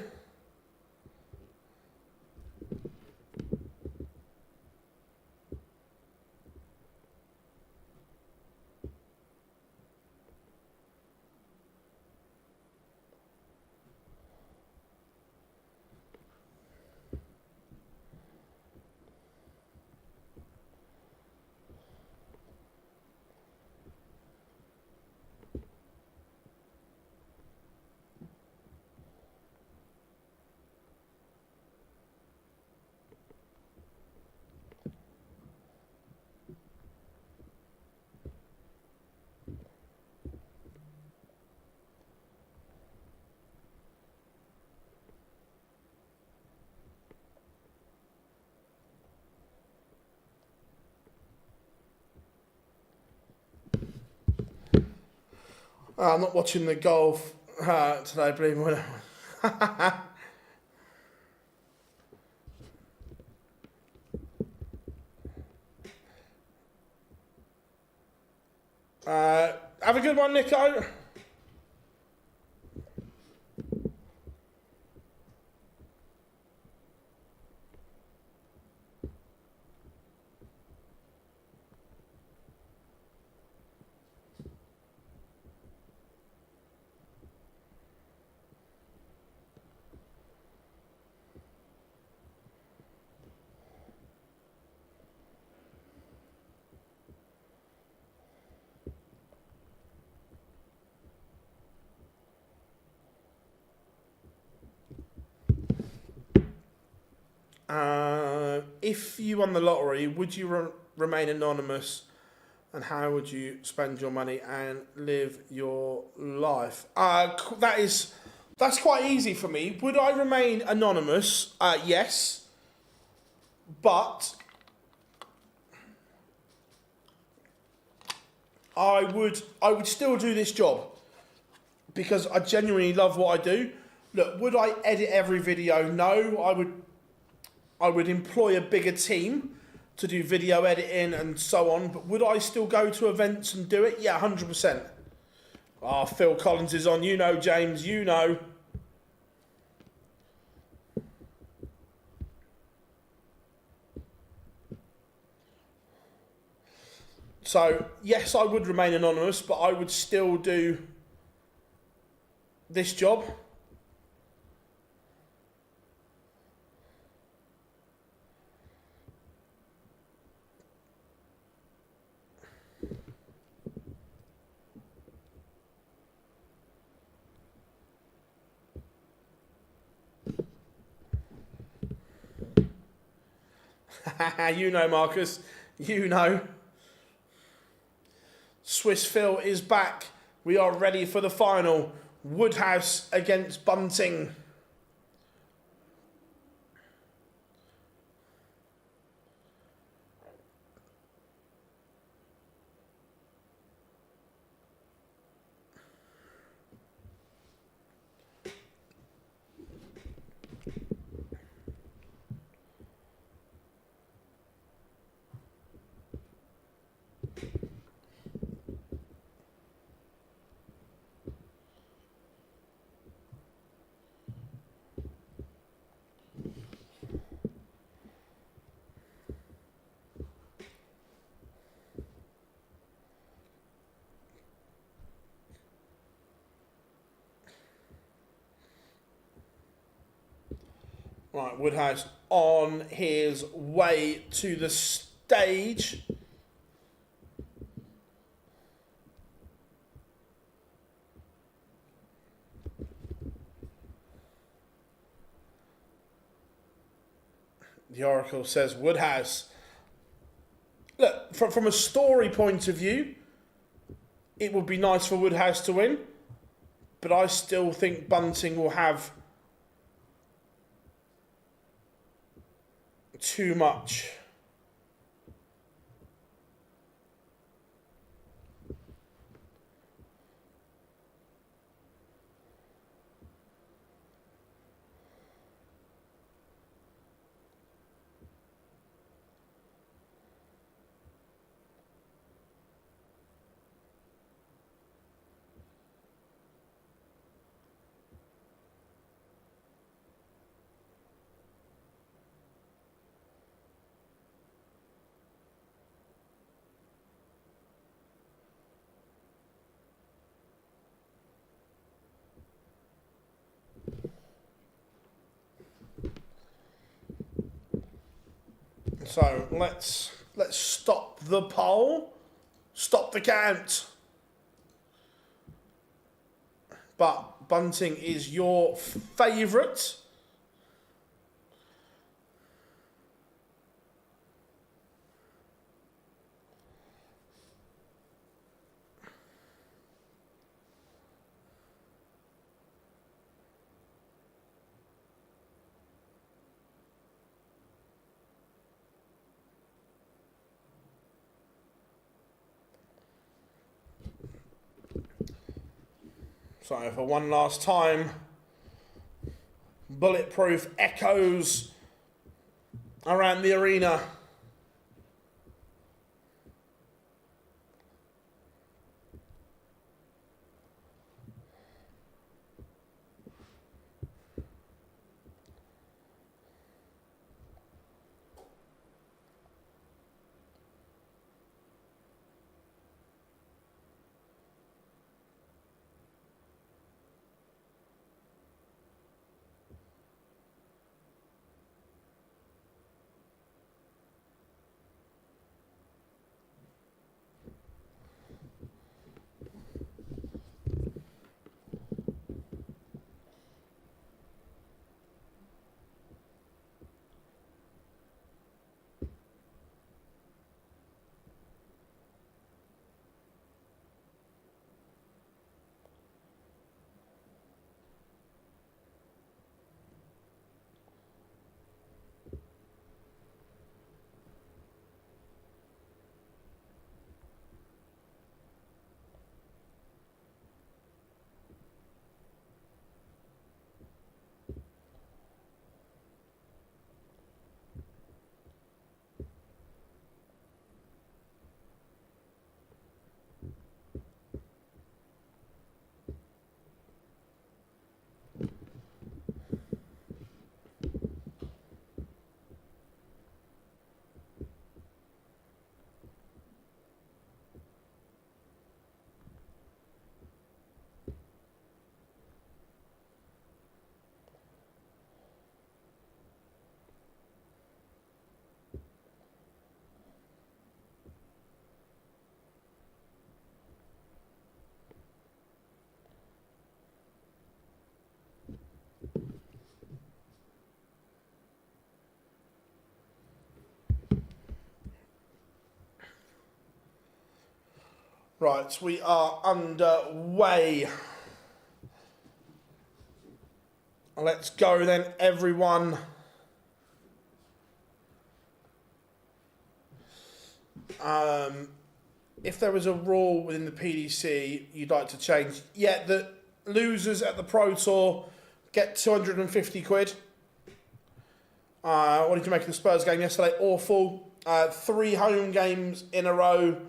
I'm not watching the golf today, believe me. Have a good one, Nico. If you won the lottery, would you remain anonymous, and how would you spend your money and live your life? That is That's quite easy for me. Would I remain anonymous? Yes. But I would still do this job because I genuinely love what I do. Look, would I edit every video? No. I would employ a bigger team to do video editing and so on. But would I still go to events and do it? Yeah, 100%. Ah, Phil Collins is on. You know, James, you know. So, yes, I would remain anonymous, but I would still do this job. You know, Marcus. You know. Swiss Phil is back. We are ready for the final. Woodhouse against Bunting. Right, Woodhouse on his way to the stage. The Oracle says Woodhouse. Look, from a story point of view, it would be nice for Woodhouse to win, but I still think Bunting will have too much. So let's stop the poll, stop the count. But Bunting is your favourite. So for one last time, bulletproof echoes around the arena. Right, we are underway. Let's go then, everyone. If there was a rule within the PDC you'd like to change, yeah, the losers at the Pro Tour get 250 quid. What did you make of the Spurs game yesterday? Awful. 3 home games in a row.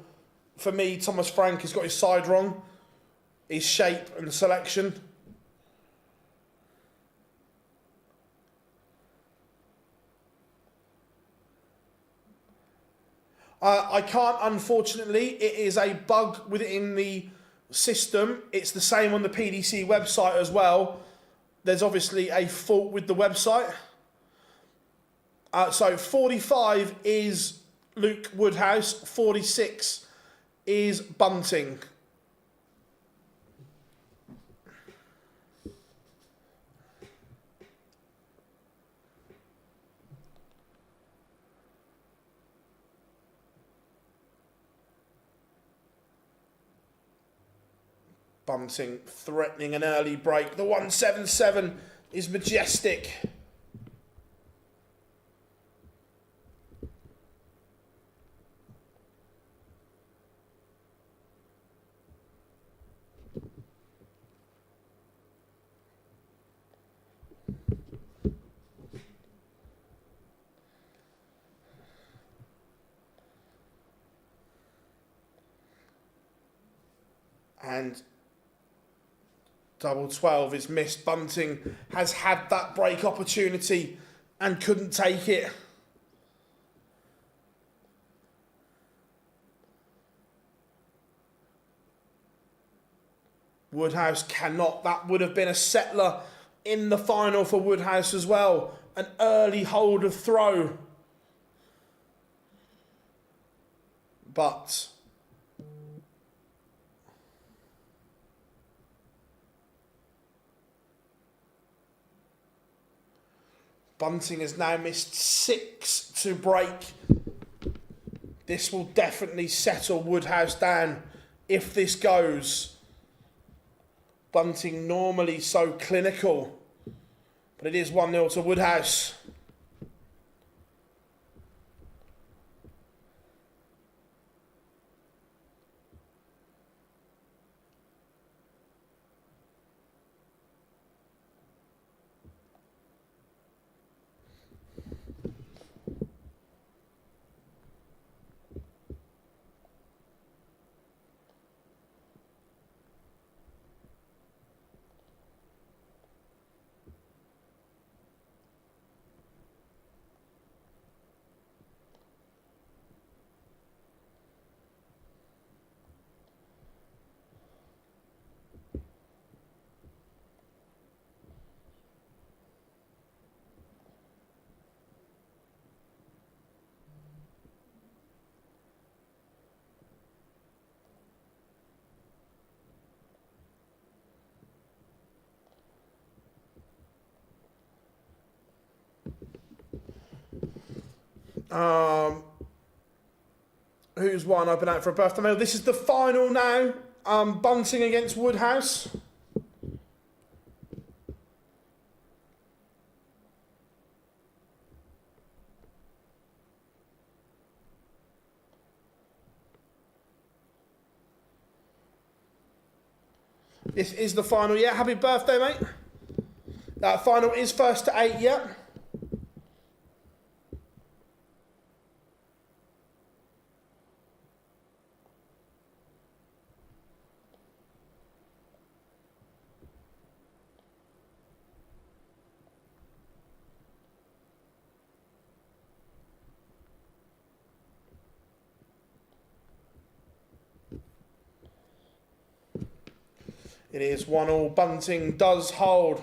For me, Thomas Frank has got his side wrong. His shape and selection. I can't, unfortunately. It is a bug within the system. It's the same on the PDC website as well. There's obviously a fault with the website. So 45 is Luke Woodhouse. 46 is Bunting. Bunting threatening an early break. The 177 is majestic. And double 12 is missed. Bunting has had that break opportunity and couldn't take it. Woodhouse cannot. That would have been a settler in the final for Woodhouse as well. An early hold of throw. But Bunting has now missed 6 to break. This will definitely settle Woodhouse down if this goes. Bunting normally so clinical, but it is 1-0 to Woodhouse. Who's won? I've been out for a birthday meal. This is the final now. Bunting against Woodhouse. This is the final. Yeah, happy birthday, mate. That final is 1st to 8, yeah. It is 1-1. Bunting does hold.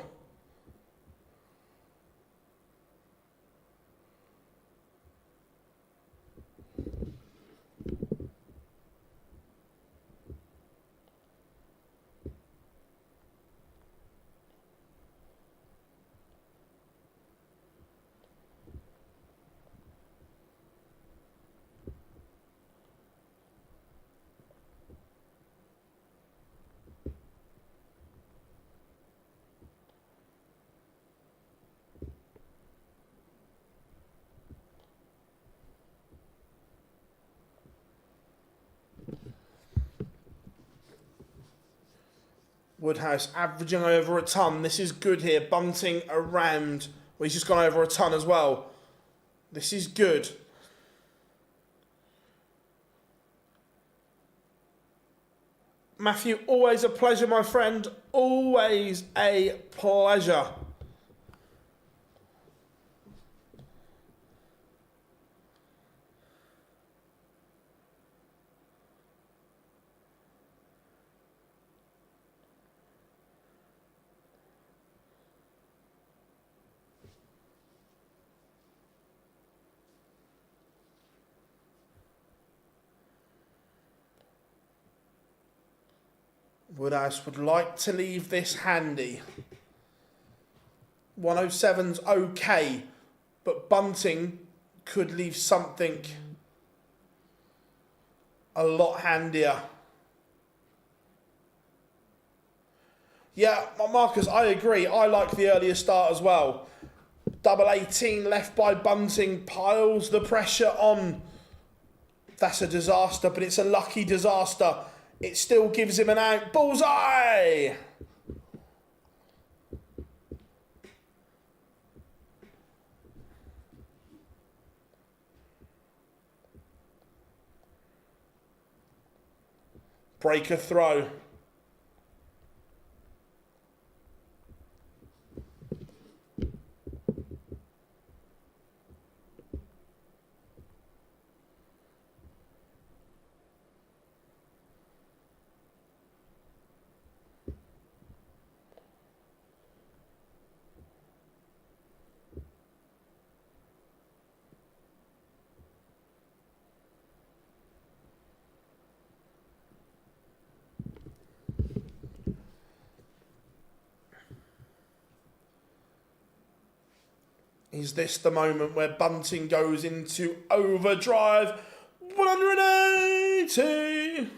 Woodhouse averaging over a ton. This is good here. Bunting around. Well, he's just gone over a ton as well. This is good. Matthew, always a pleasure, my friend. Always a pleasure. Woodhouse would like to leave this handy. 107's okay, but Bunting could leave something a lot handier. Yeah, Marcus, I agree. I like the earlier start as well. Double 18 left by Bunting piles the pressure on. That's a disaster, but it's a lucky disaster. It still gives him an out. Bullseye! Breaker throw. Is this the moment where Bunting goes into overdrive? 180!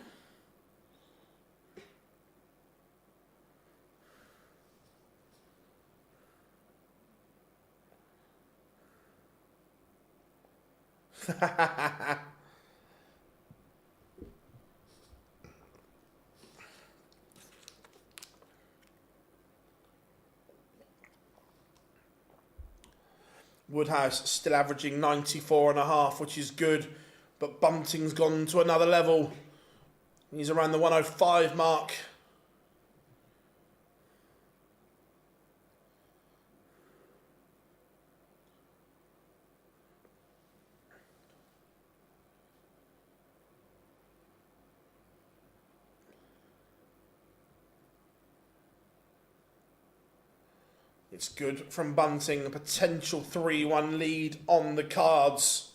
Woodhouse still averaging 94.5, which is good, but Bunting's gone to another level. He's around the 105 mark. It's good from Bunting, a potential 3-1 lead on the cards.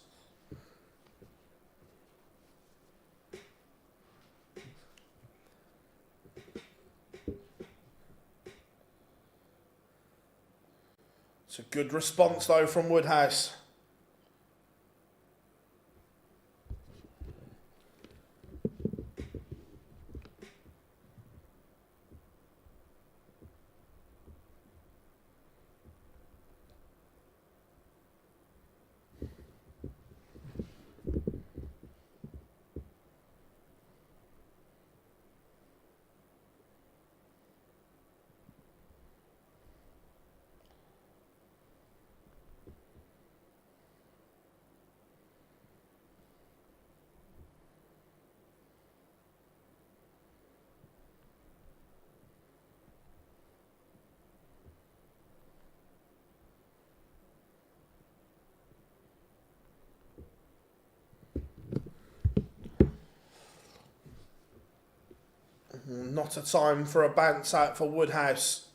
It's a good response though from Woodhouse. Not a time for a bounce out for Woodhouse.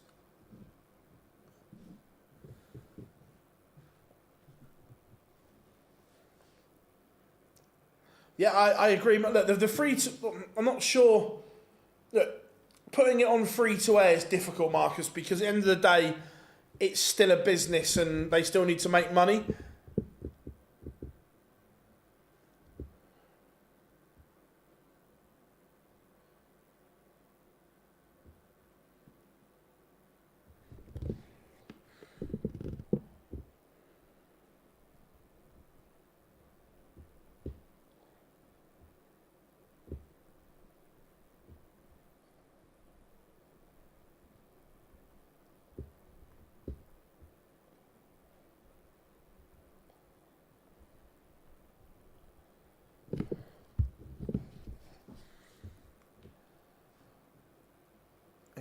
Yeah, I agree. Look, the free to... I'm not sure... Look, putting it on free to air is difficult, Marcus, because at the end of the day, it's still a business and they still need to make money.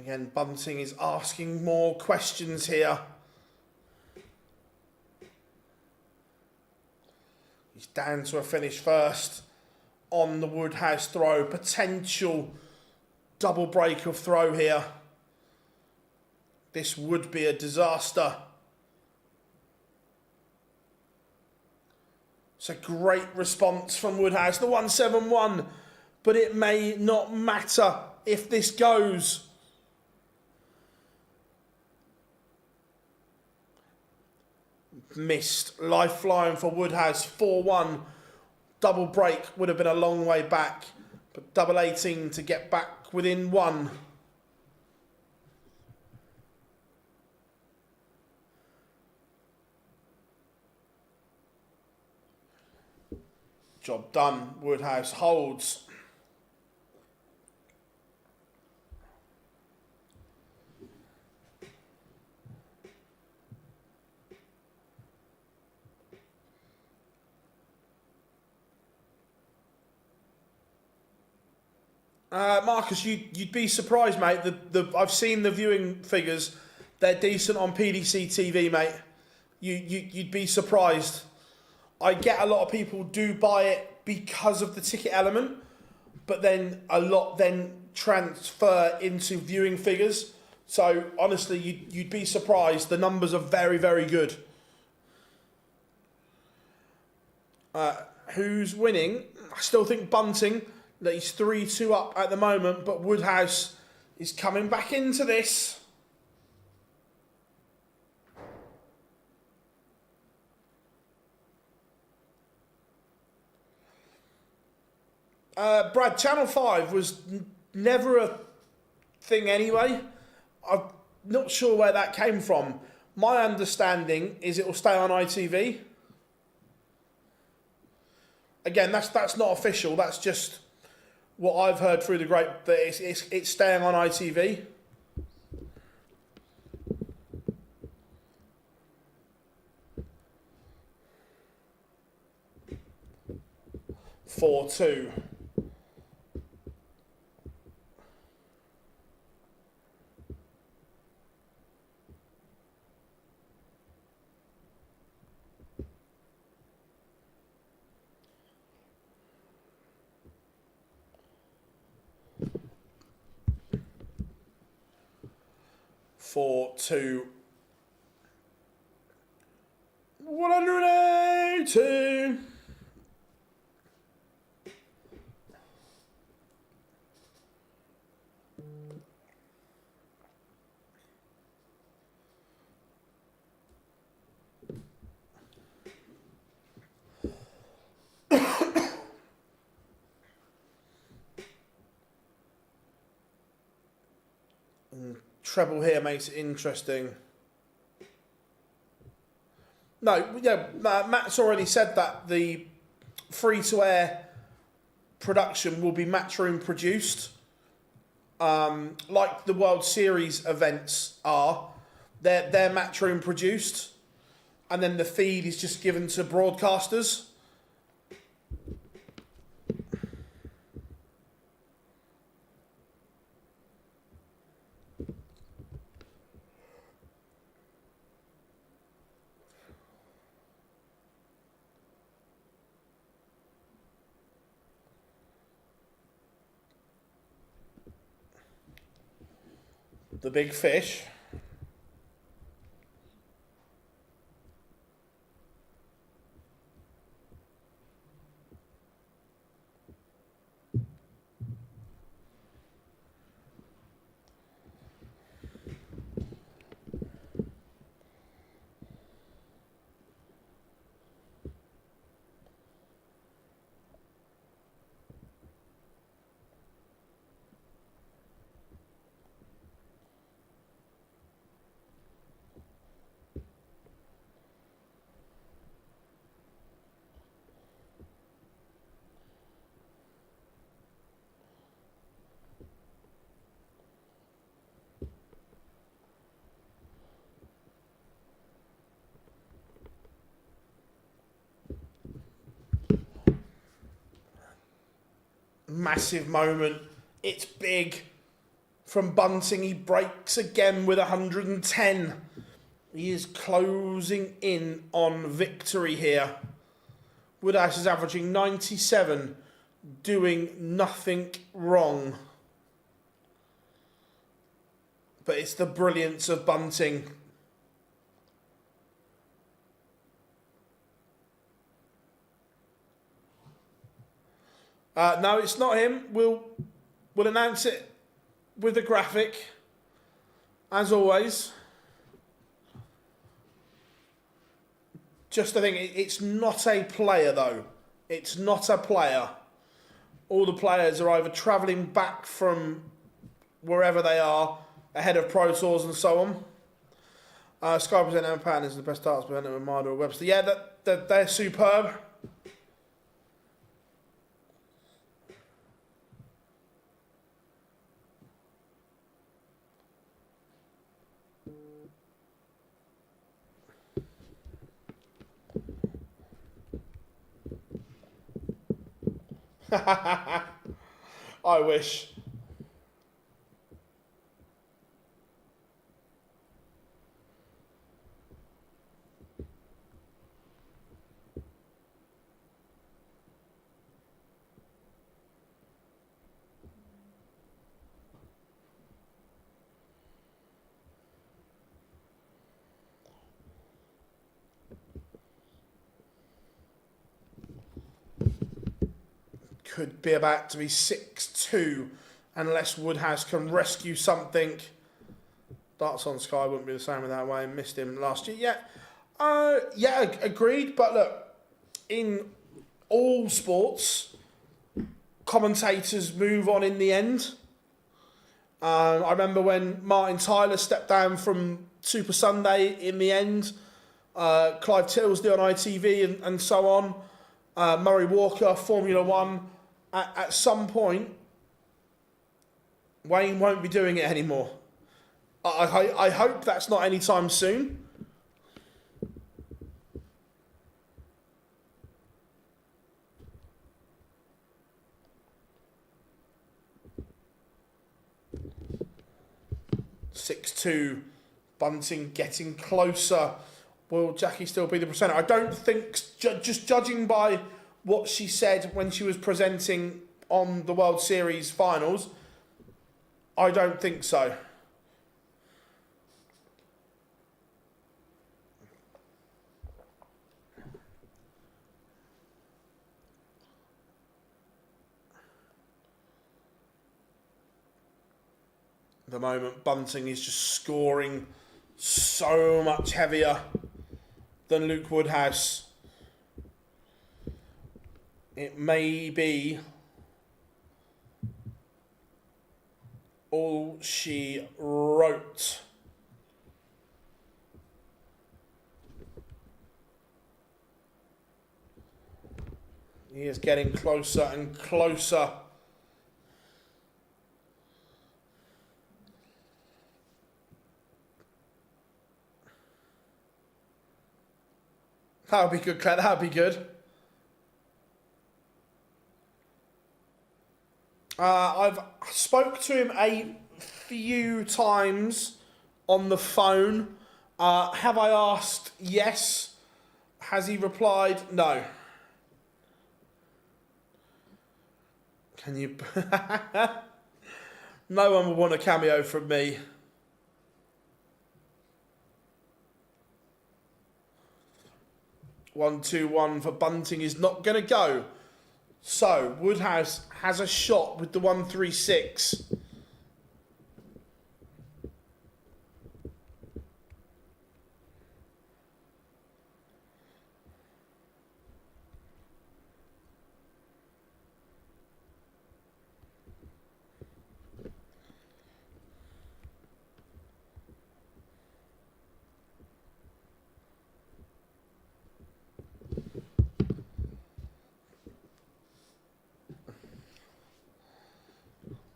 Again, Bunting is asking more questions here. He's down to a finish first on the Woodhouse throw. Potential double break of throw here. This would be a disaster. It's a great response from Woodhouse. The 171, but it may not matter if this goes. Missed. Lifeline for Woodhouse. 4-1. Double break would have been a long way back, but double 18 to get back within one. Job done. Woodhouse holds. Marcus, you'd be surprised, mate. I've seen the viewing figures. They're decent on PDC TV, mate. You'd be surprised. I get a lot of people do buy it because of the ticket element, but then a lot then transfer into viewing figures. So honestly, you'd be surprised. The numbers are very, very good. Who's winning? I still think Bunting. That he's 3-2 up at the moment, but Woodhouse is coming back into this. Brad, Channel 5 was never a thing anyway. I'm not sure where that came from. My understanding is it will stay on ITV. Again, that's not official. That's just what I've heard through the grape, that it's staying on ITV. Four two. For 2 180. Treble here makes it interesting. No, yeah, Matt's already said that the free-to-air production will be Matchroom produced, like the World Series events are. They're Matchroom produced, and then the feed is just given to broadcasters. The big fish. Massive moment. It's big. from Bunting. He breaks again with 110. He is closing in on victory here. Woodhouse is averaging 97, doing nothing wrong. But it's the brilliance of Bunting. No, it's not him. We'll announce it with the graphic, as always. Just the thing, it's not a player though. It's not a player. All the players are either travelling back from wherever they are ahead of Pro Tours and so on. Sky presenter and Patton is the best darts presenter with Marder or Webster. Yeah, they're superb. I wish. Could be about to be 6-2 unless Woodhouse can rescue something. Darts on Sky wouldn't be the same without way. Missed him last year. Yeah, agreed. But look, in all sports, commentators move on in the end. I remember when Martin Tyler stepped down from Super Sunday in the end. Clive Tilsley on ITV and so on. Murray Walker, Formula One. At some point, Wayne won't be doing it anymore. I hope that's not anytime soon. (6-2), Bunting getting closer. Will Jackie still be the presenter? I don't think, just judging by what she said when she was presenting on the World Series finals, I don't think so. At the moment, Bunting is just scoring so much heavier than Luke Woodhouse. It may be all she wrote. He is getting closer and closer. That would be good, Claire. That would be good. I've spoke to him a few times on the phone. Have I asked? Yes. Has he replied? No. Can you... No one will want a cameo from me. One, 2-1 for Bunting is not going to go. So, Woodhouse has a shot with the 136.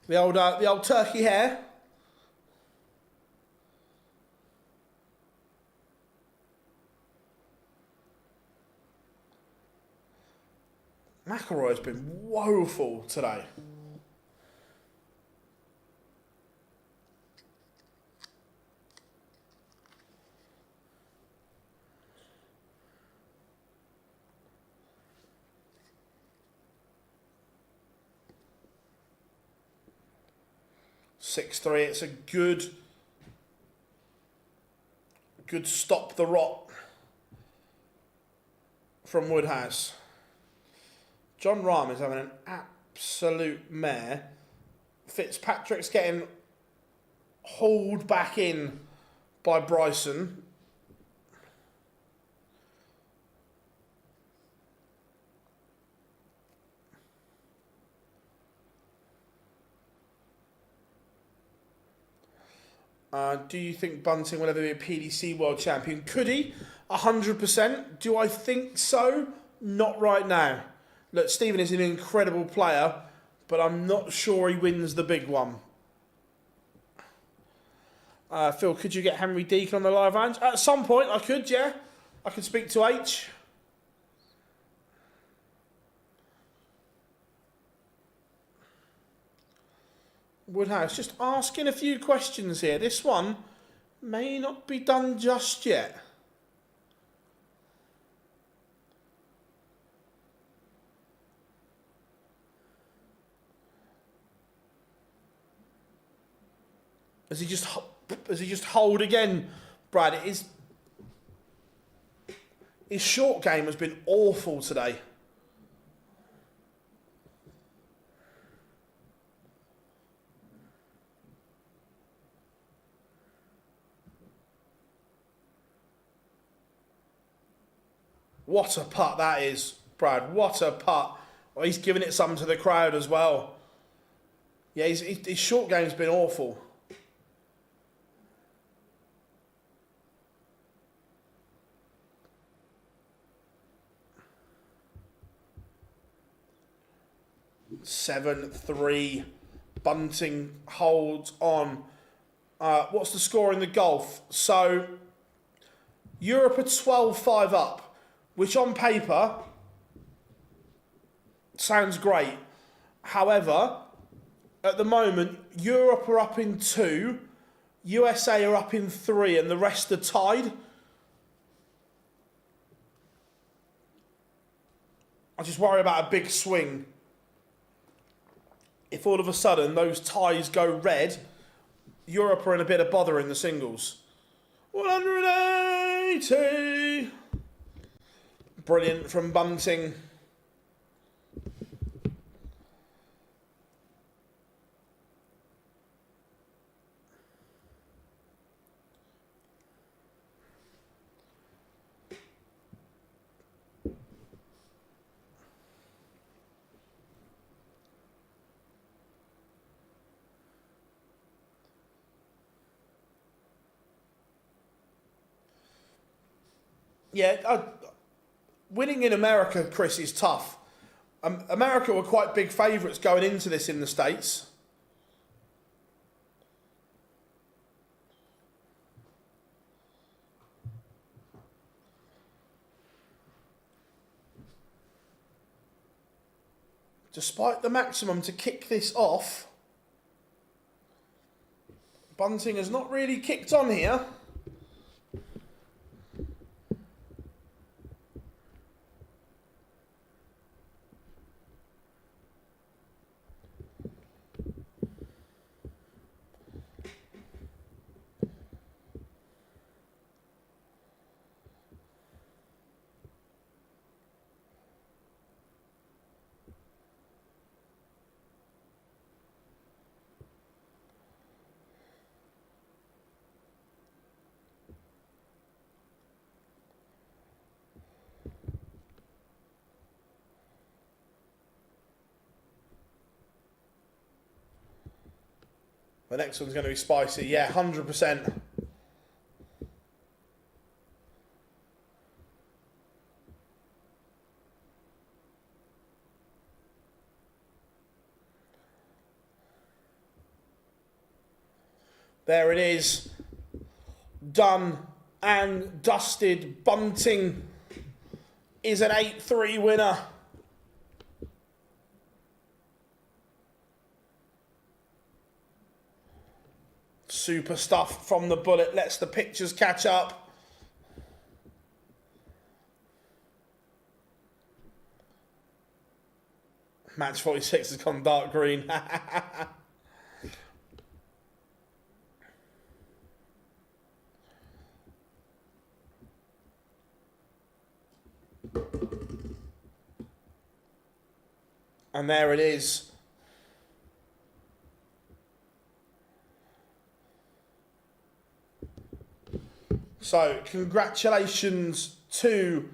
The old turkey hair. McIlroy's been woeful today. 6-3. It's a good stop the rot from Woodhouse. John Rahm is having an absolute mare. Fitzpatrick's getting hauled back in by Bryson. Do you think Bunting will ever be a PDC World Champion? Could he? 100%. Do I think so? Not right now. Look, Stephen is an incredible player, but I'm not sure he wins the big one. Phil, could you get Henry Deacon on the live hands? At some point, I could, yeah. I could speak to H. Woodhouse, just asking a few questions here. This one may not be done just yet. As he just hold again, Brad? His short game has been awful today. What a putt that is, Brad. What a putt. Oh, he's giving it some to the crowd as well. Yeah, his short game's been awful. Seven, 3. Bunting holds on. What's the score in the golf? So, Europe are 12-5 up, which on paper sounds great. However, at the moment, Europe are up in 2, USA are up in 3, and the rest are tied. I just worry about a big swing. If all of a sudden those ties go red, Europe are in a bit of bother in the singles. 180. Brilliant from Bunting. Yeah, winning in America, Chris, is tough. America were quite big favourites going into this in the States. Despite the maximum to kick this off, Bunting has not really kicked on here. The next one's going to be spicy. Yeah, 100%. There it is. Done and dusted. Bunting is an 8-3 winner. Super stuff from the bullet. Lets the pictures catch up. Match 46 has gone dark green. And there it is. So, congratulations to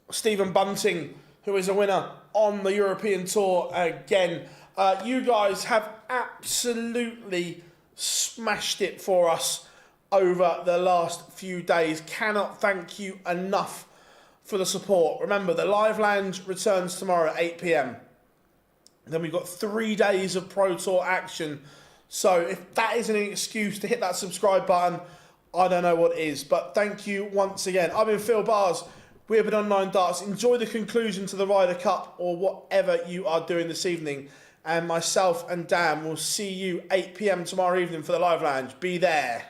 Stephen Bunting, who is a winner on the European Tour again. You guys have absolutely smashed it for us over the last few days. Cannot thank you enough for the support. Remember, the live lounge returns tomorrow at 8 p.m. Then we've got 3 days of Pro Tour action. So if that isn't an excuse to hit that subscribe button, I don't know what is. But thank you once again. I've been Phil Bars. We've been Online Darts. Enjoy the conclusion to the Ryder Cup or whatever you are doing this evening. And myself and Dan will see you 8 p.m. tomorrow evening for the live lounge. Be there.